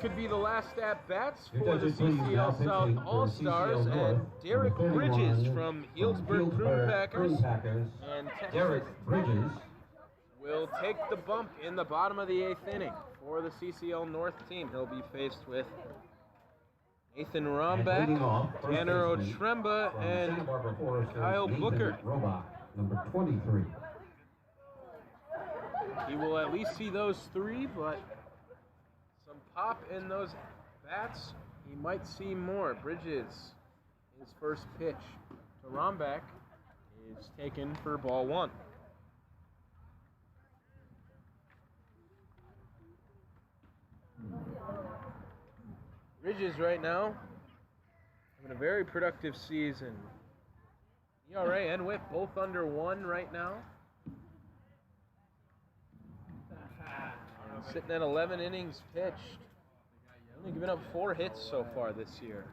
Speaker 2: Could be the last at-bats for the CCL South All-Stars, and Derek Bridges from Healdsburg Prune Packers and
Speaker 1: Derek Bridges
Speaker 2: will take the bump in the bottom of the 8th inning for the CCL North team. He'll be faced with Nathan Romback, Tanner Otremba, and Kyle Booker.
Speaker 1: Number 23.
Speaker 2: He will at least see those 3, but some pop in those bats, he might see more. Bridges, his first pitch to Romback is taken for ball 1. Bridges right now having a very productive season. ERA and WHIP both under 1 right now. Sitting at 11 innings pitched. Only given up 4 hits so far this year.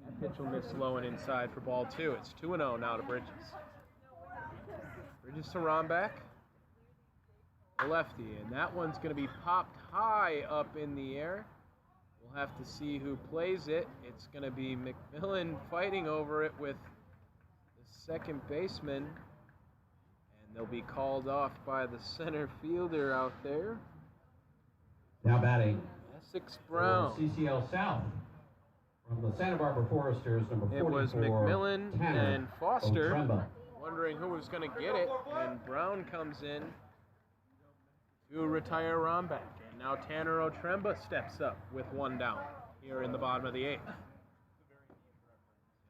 Speaker 2: And the pitch will miss low and inside for ball 2. It's 2-0 now to Bridges. Bridges to Romback. The lefty. And that one's going to be popped high up in the air. We'll have to see who plays it. It's going to be McMillan fighting over it with the second baseman. They'll be called off by the center fielder out there.
Speaker 1: Now batting,
Speaker 2: Essex Brown.
Speaker 1: CCL South from the Santa Barbara Foresters, number 44.
Speaker 2: It was McMillan
Speaker 1: Tanner
Speaker 2: and Foster
Speaker 1: Otremba.
Speaker 2: wondering who was going to get it, and Brown comes in to retire Romback. And now Tanner Otremba steps up with 1 down here in the bottom of the 8th.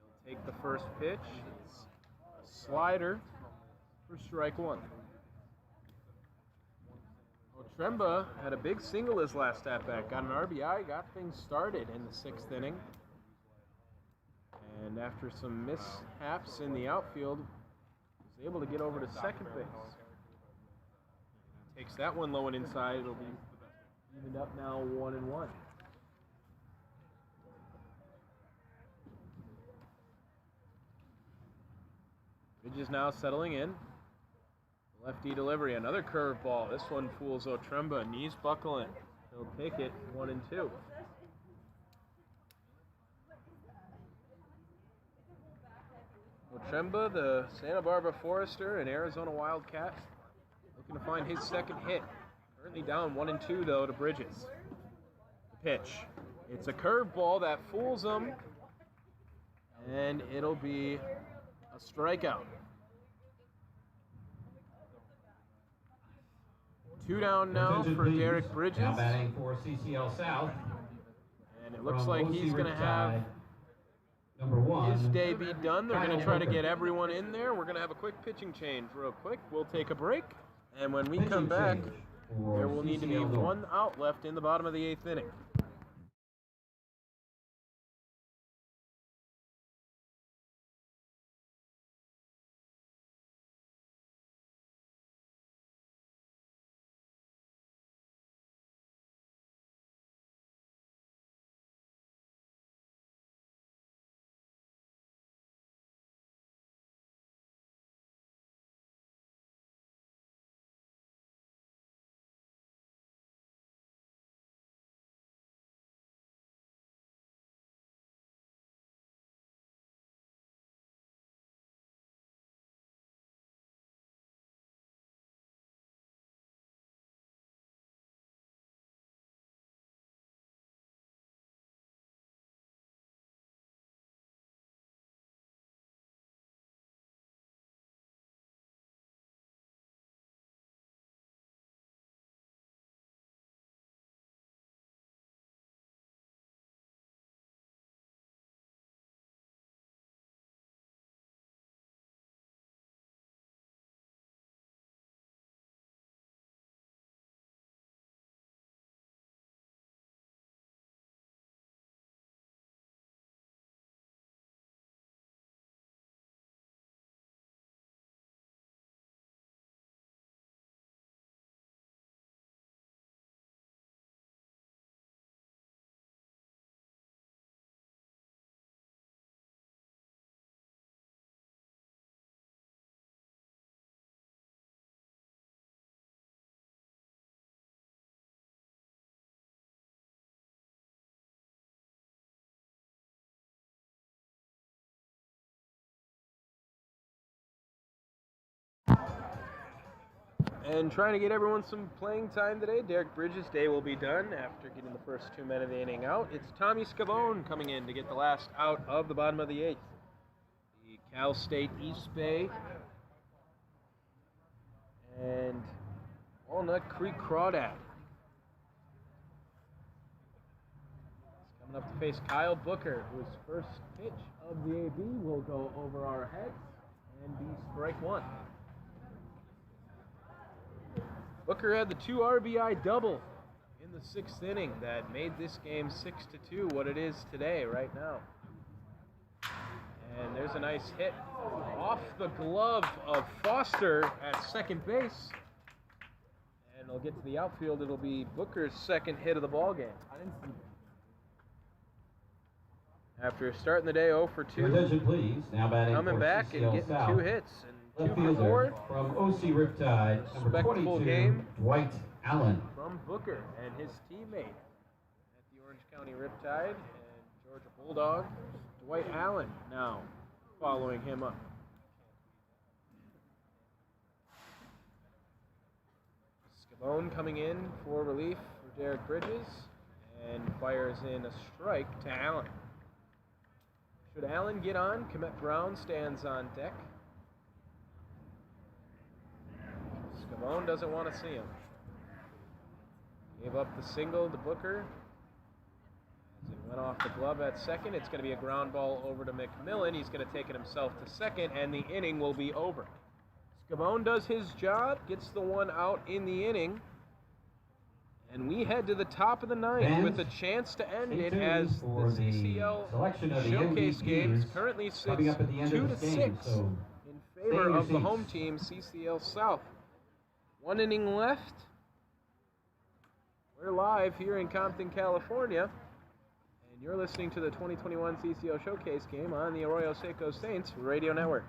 Speaker 2: He'll take the first pitch. It's a slider for strike 1. Tremba had a big single his last at-bat. Got an RBI, got things started in the 6th inning. And after some mishaps in the outfield, was able to get over to second base. Takes that one low and inside. It'll be evened up now 1-1. Bridges now settling in. Lefty delivery, another curveball. This one fools Otremba. Knees buckling. He'll take it 1-2. Otremba, the Santa Barbara Forester and Arizona Wildcat, looking to find his second hit. Currently down 1-2 though to Bridges. The pitch. It's a curveball that fools him, and it'll be a strikeout. 2 down now
Speaker 1: Attention,
Speaker 2: for
Speaker 1: please.
Speaker 2: Derek Bridges.
Speaker 1: Now batting for CCL South.
Speaker 2: And it looks
Speaker 1: From
Speaker 2: like
Speaker 1: OC
Speaker 2: he's going to have
Speaker 1: Riptide, number 1.
Speaker 2: his day be done. They're going to
Speaker 1: Kyle
Speaker 2: try to
Speaker 1: Booker.
Speaker 2: get everyone in there. We're going to have a quick pitching change real quick. We'll take a break. And when we
Speaker 1: Pitching
Speaker 2: come back,
Speaker 1: change for
Speaker 2: there will need to be
Speaker 1: CCL North.
Speaker 2: 1 out left in the bottom of the 8th inning. And trying to get everyone some playing time today. Derek Bridges' day will be done after getting the first 2 men of the inning out. It's Tommy Scavone coming in to get the last out of the bottom of the 8th. The Cal State East Bay and Walnut Creek Crawdad. He's coming up to face Kyle Booker, whose first pitch of the AB will go over our heads and be strike 1. Booker had the 2 RBI double in the 6th inning that made this game 6-2 what it is today, right now. And there's a nice hit off the glove of Foster at second base. And it'll get to the outfield. It'll be Booker's second hit of the ball game. After starting the day 0 for 2,
Speaker 1: Attention, please. Now batting
Speaker 2: coming
Speaker 1: for
Speaker 2: back and
Speaker 1: CCL
Speaker 2: getting
Speaker 1: South.
Speaker 2: 2 hits and 2
Speaker 1: Left
Speaker 2: for 4.
Speaker 1: fielder from OC Riptide, number
Speaker 2: Respectable
Speaker 1: 22,
Speaker 2: game.
Speaker 1: Dwight Allen.
Speaker 2: From Booker and his teammate at the Orange County Riptide and Georgia Bulldog, Dwight Allen now following him up. Scavone coming in for relief for Derek Bridges and fires in a strike to Allen. Should Allen get on, Komet Brown stands on deck. Scavone doesn't want to see him. Gave up the single to Booker. As it went off the glove at second, it's going to be a ground ball over to McMillan. He's going to take it himself to second, and the inning will be over. Scavone does his job, gets the 1 out in the inning, And we head to the top of the ninth
Speaker 1: Fans,
Speaker 2: with a chance to end
Speaker 1: stay
Speaker 2: it
Speaker 1: tuned
Speaker 2: as the
Speaker 1: for the
Speaker 2: CCL
Speaker 1: selection of the
Speaker 2: Showcase
Speaker 1: MVPs
Speaker 2: games currently sits
Speaker 1: coming up at the end
Speaker 2: 2
Speaker 1: of
Speaker 2: to
Speaker 1: this
Speaker 2: 6
Speaker 1: game, so
Speaker 2: in
Speaker 1: stay
Speaker 2: favor
Speaker 1: in your
Speaker 2: of the home
Speaker 1: seats.
Speaker 2: team, CCL South. 1 inning left. We're live here in Compton, California, and you're listening to the 2021 CCL Showcase game on the Arroyo Seco Saints Radio Network.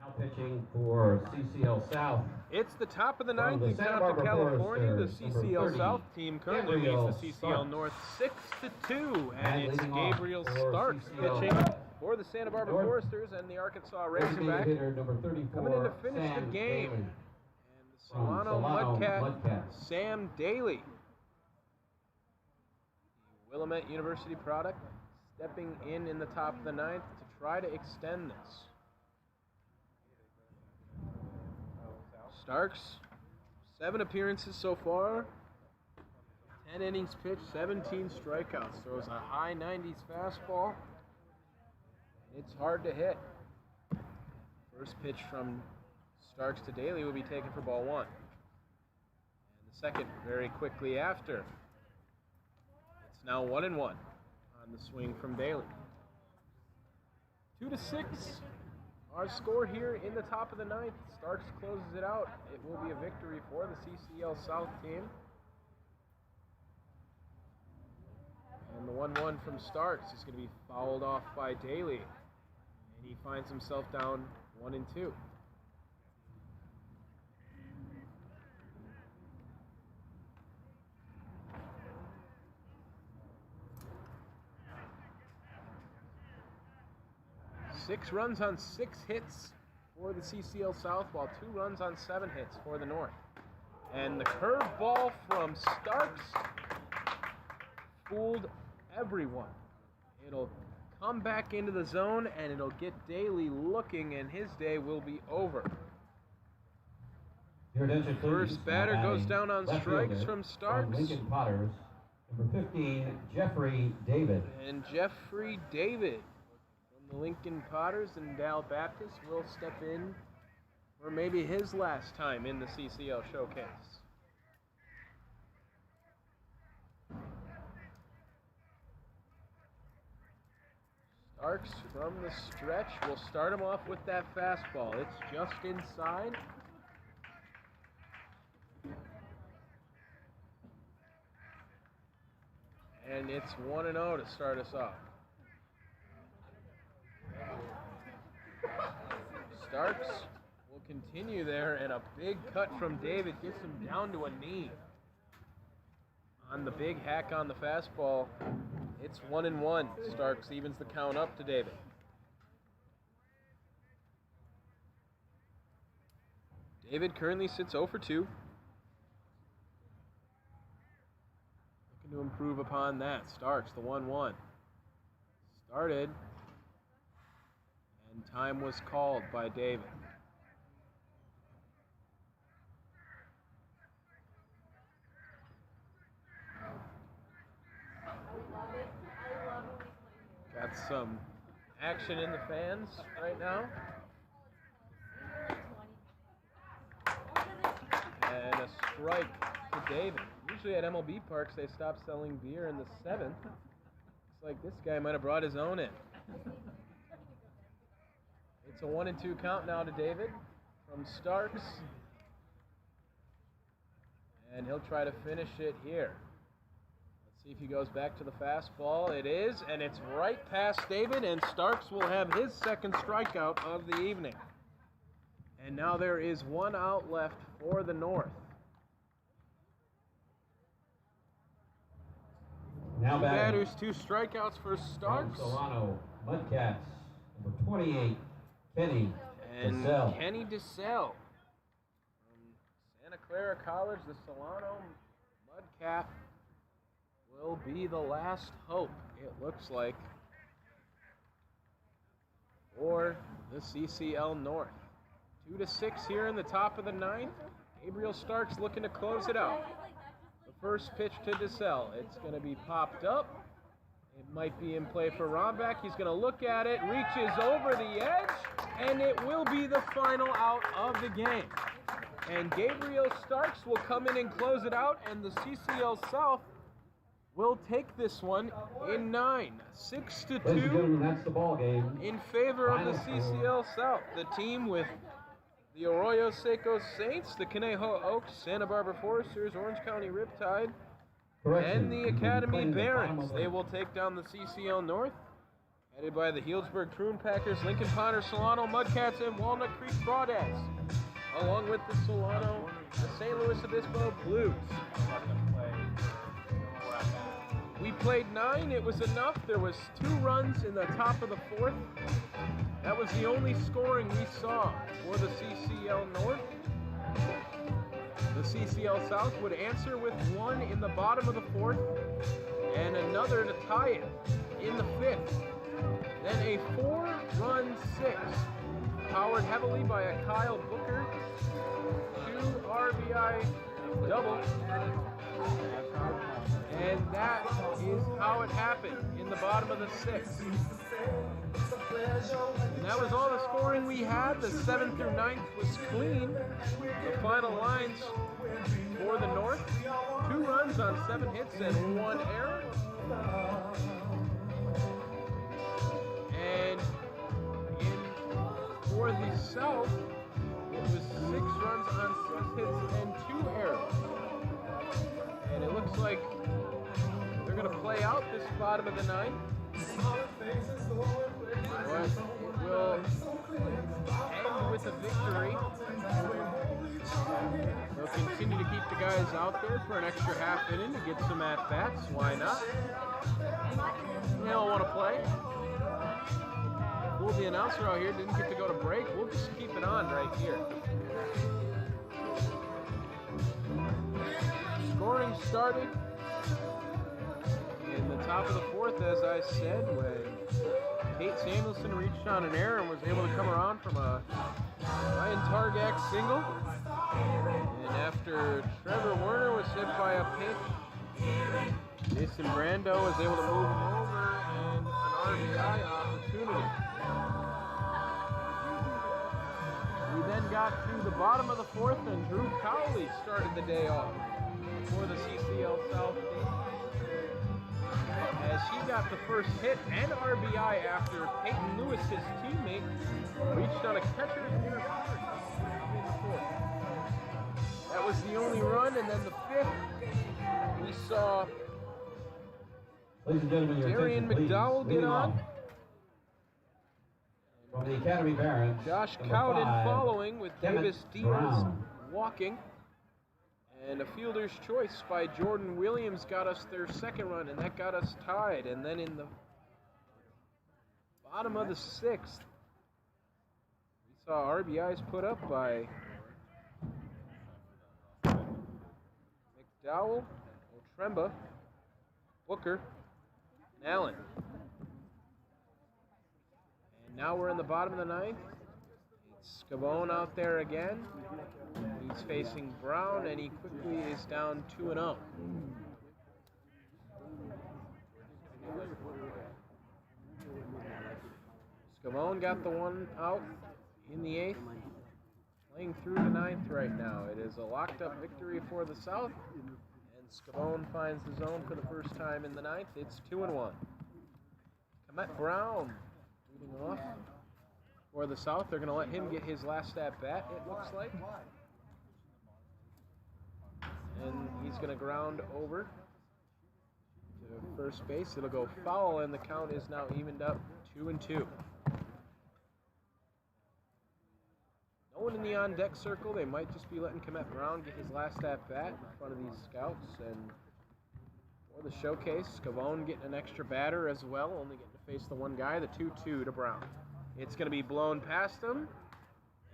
Speaker 1: Now pitching for CCL South.
Speaker 2: It's the top of the
Speaker 1: From
Speaker 2: ninth
Speaker 1: the
Speaker 2: in
Speaker 1: Santa
Speaker 2: Compton,
Speaker 1: Barbara
Speaker 2: California. The
Speaker 1: Foresters, number
Speaker 2: CCL
Speaker 1: 30,
Speaker 2: South team currently
Speaker 1: Gabriel
Speaker 2: leads the CCL
Speaker 1: Starks.
Speaker 2: North 6-2, and
Speaker 1: And
Speaker 2: it's
Speaker 1: leading off
Speaker 2: Gabriel
Speaker 1: for
Speaker 2: Starks
Speaker 1: CCL
Speaker 2: pitching for the Santa Barbara
Speaker 1: North.
Speaker 2: Foresters and the Arkansas
Speaker 1: Designated
Speaker 2: Razorback.
Speaker 1: hitter number 34,
Speaker 2: Coming in to finish
Speaker 1: Sam
Speaker 2: the game.
Speaker 1: Daly.
Speaker 2: And the
Speaker 1: From
Speaker 2: Solano
Speaker 1: Solano
Speaker 2: Mudcat,
Speaker 1: Mudcats.
Speaker 2: Sam Daly. The Willamette University product stepping in the top of the ninth to try to extend this. Starks, 7 appearances so far, 10 innings pitched, 17 strikeouts. Throws a high 90s fastball. It's hard to hit. First pitch from Starks to Daly will be taken for ball 1. And the second very quickly after. It's now 1-1 on the swing from Daly. 2 to 6. Our score here in the top of the ninth. Starks closes it out. It will be a victory for the CCL South team. And the 1-1 from Starks is going to be fouled off by Daly. And he finds himself down 1-2. Six runs on 6 hits for the CCL South, while 2 runs on 7 hits for the North. And the curveball from Starks fooled everyone. It'll come back into the zone, and it'll get Daly looking, and his day will be over.
Speaker 1: Your attention, please.
Speaker 2: First batter
Speaker 1: Now
Speaker 2: goes
Speaker 1: batting
Speaker 2: down on
Speaker 1: left
Speaker 2: strikes
Speaker 1: fielder
Speaker 2: from Starks.
Speaker 1: Lincoln Potters, number 15, Jeffrey David.
Speaker 2: And Jeffrey David from the Lincoln Potters and Dal Baptist will step in for maybe his last time in the CCL Showcase. Starks from the stretch will start him off with that fastball. It's just inside. And it's 1-0 to start us off. Starks will continue there, and a big cut from David gets him down to a knee. On the big hack on the fastball, it's 1-1. Starks evens the count up to David. David currently sits 0 for 2. Looking to improve upon that. Starks, the 1-1. Started. And time was called by David. Got some action in the fans right now. And a strike to David. Usually at MLB parks they stop selling beer in the 7th. Looks like this guy might have brought his own in. It's a 1-2 count now to David from Starks. And he'll try to finish it here. Let's see if he goes back to the fastball. It is, and it's right past David, and Starks will have his second strikeout of the evening. And now there is 1 out left for the North.
Speaker 1: Now
Speaker 2: 2
Speaker 1: batting.
Speaker 2: batters, 2 strikeouts for Starks.
Speaker 1: Solano, Mudcats, number 28, Kenny
Speaker 2: And
Speaker 1: DeSalle.
Speaker 2: Kenny DeSalle from Santa Clara College, the Solano Mudcat will be the last hope, it looks like, for the CCL North. 2-6 here in the top of the 9th. Gabriel Starks looking to close it out. The first pitch to DeSalle. It's going to be popped up. It might be in play for Romback. He's going to look at it, reaches over the edge, and it will be the final out of the game. And Gabriel Starks will come in and close it out, and the CCL South will take this one in 9. 6-2
Speaker 1: Ladies and gentlemen, that's the ball game.
Speaker 2: in favor of the
Speaker 1: Final
Speaker 2: CCL South. The team with the Arroyo Seco Saints, the Conejo Oaks, Santa Barbara Foresters, Orange County Riptide,
Speaker 1: Correction.
Speaker 2: and the Academy
Speaker 1: Playing the final
Speaker 2: Barons.
Speaker 1: over.
Speaker 2: They will take down the CCL North, headed by the Healdsburg Troon Packers, Lincoln Ponder, Solano Mudcats, and Walnut Creek Crawdads, along with the Solano, the St. Louis Obispo Blues. We played 9. It was enough. There was 2 runs in the top of the 4th. That was the only scoring we saw for the CCL North. The CCL South would answer with 1 in the bottom of the 4th and another to tie it in the 5th. Then a 4-run 6, powered heavily by a Kyle Booker 2 RBI double. And that is how it happened in the bottom of the 6th. And that was all the scoring we had. The 7th through 9th was clean. The final lines for the North: 2 runs on 7 hits and 1 error. And for the South, it was 6 runs on 6 hits and 2 errors. And it looks like they're going to play out this bottom of the 9th. But it will end with a victory. They'll continue to keep the guys out there for an extra half inning to get some at-bats. Why not? They all want to play. We'll, the announcer out here, didn't get to go to break. We'll just keep it on right here. Scoring started in the top of the 4th, as I said, when Kate Samuelson reached on an error and was able to come around from a Ryan Targak single. And after Trevor Werner was hit by a pitch, Jason Brando was able to move him over and an RBI opportunity. We then got to the bottom of the 4th, and Drew Cowley started the day off for the CCL South team, as he got the first hit and RBI after Peyton Lewis, his teammate, reached on a catcher's interference in the 4th. That was the only run, and then the 5th, we saw
Speaker 1: Ladies and gentlemen, your
Speaker 2: Darian
Speaker 1: attention, please.
Speaker 2: McDowell get
Speaker 1: Leading
Speaker 2: on.
Speaker 1: off from the Academy Barons,
Speaker 2: Josh
Speaker 1: number
Speaker 2: Cowden
Speaker 1: 5,
Speaker 2: following with
Speaker 1: Kevin
Speaker 2: Davis Diaz
Speaker 1: Brown.
Speaker 2: walking. And a fielder's choice by Jordan Williams got us their 2nd run, and that got us tied. And then in the bottom of the 6th, we saw RBIs put up by McDowell, Otremba, Booker, and Allen. And now we're in the bottom of the ninth. It's Scavone out there again. He's facing Brown, and he quickly is down 2-0. Scavone got the one out in the 8th. Playing through the 9th right now. It is a locked-up victory for the South, and Scavone finds the zone for the first time in the 9th. It's 2-1. Comet Brown leading off for the South. They're going to let him get his last at-bat, it looks like. And he's going to ground over to first base. It'll go foul, and the count is now evened up 2-2. No one in the on-deck circle. They might just be letting Comet Brown get his last at-bat in front of these scouts. And for the showcase, Scavone getting an extra batter as well, only getting to face the one guy, the 2-2 to Brown. It's going to be blown past him,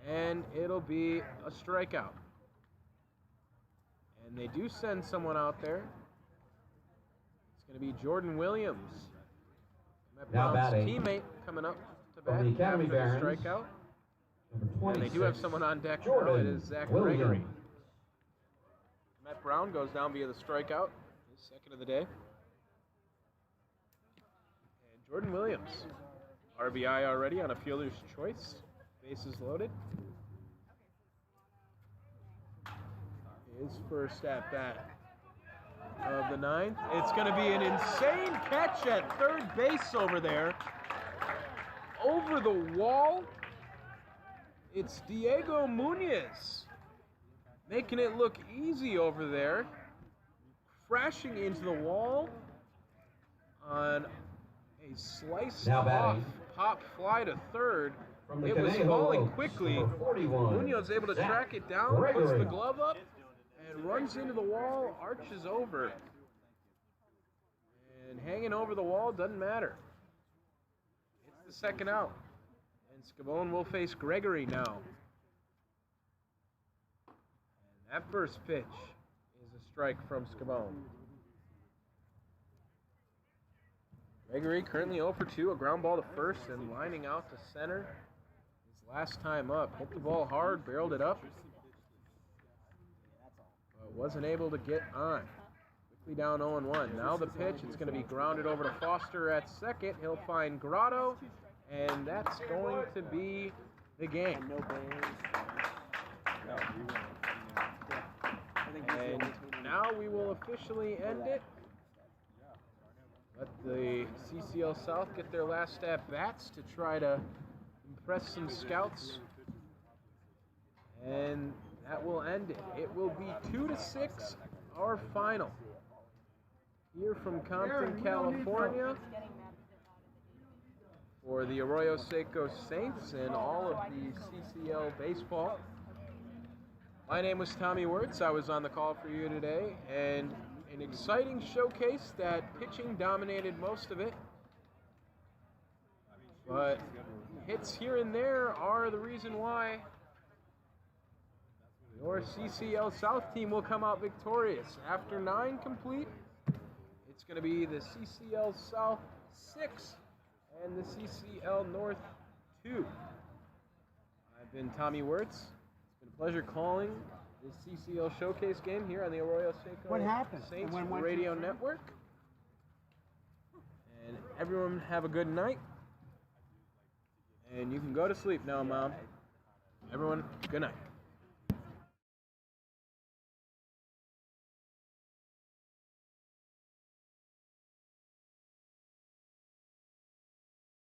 Speaker 2: and it'll be a strikeout. And they do send someone out there. It's going to be Jordan Williams. Comet Brown's teammate coming up to bat after the strikeout. And they do have someone on deck now. It is Zach Gregory. Matt Brown goes down via the strikeout, his second of the day. And Jordan Williams, RBI already on a fielder's choice. Bases loaded. His first at bat of the 9th. It's going to be an insane catch at third base over there. Over the wall. It's Diego Munoz making it look easy over there, crashing into the wall on a sliced off pop fly to third. It was falling quickly. Munoz able to track it down, puts the glove up, and runs into the wall, arches over. And hanging over the wall doesn't matter. It's the second out. Scavone will face Gregory now. And that first pitch is a strike from Scavone. Gregory currently 0 for 2, a ground ball to first and lining out to center. His last time up, hit the ball hard, barreled it up, but wasn't able to get on. Quickly down 0-1. Now the pitch, it's going to be grounded over to Foster at second. He'll find Grotto. And that's going to be the game. And now we will officially end it. Let the CCL South get their last at-bats to try to impress some scouts. And that will end it. It will be 2-6, our final. Here from Compton, California. For the Arroyo Seco Saints and all of the CCL baseball. My name was Tommy Wirtz. I was on the call for you today, and an exciting showcase that pitching dominated most of it. But hits here and there are the reason why your CCL South team will come out victorious. After 9 complete, it's going to be the CCL South 6 and the CCL North 2. I've been Tommy Wirtz. It's been a pleasure calling this CCL Showcase game here on the Arroyo Seco Saints Radio Network. And everyone have a good night. And you can go to sleep now, Mom. Everyone, good night.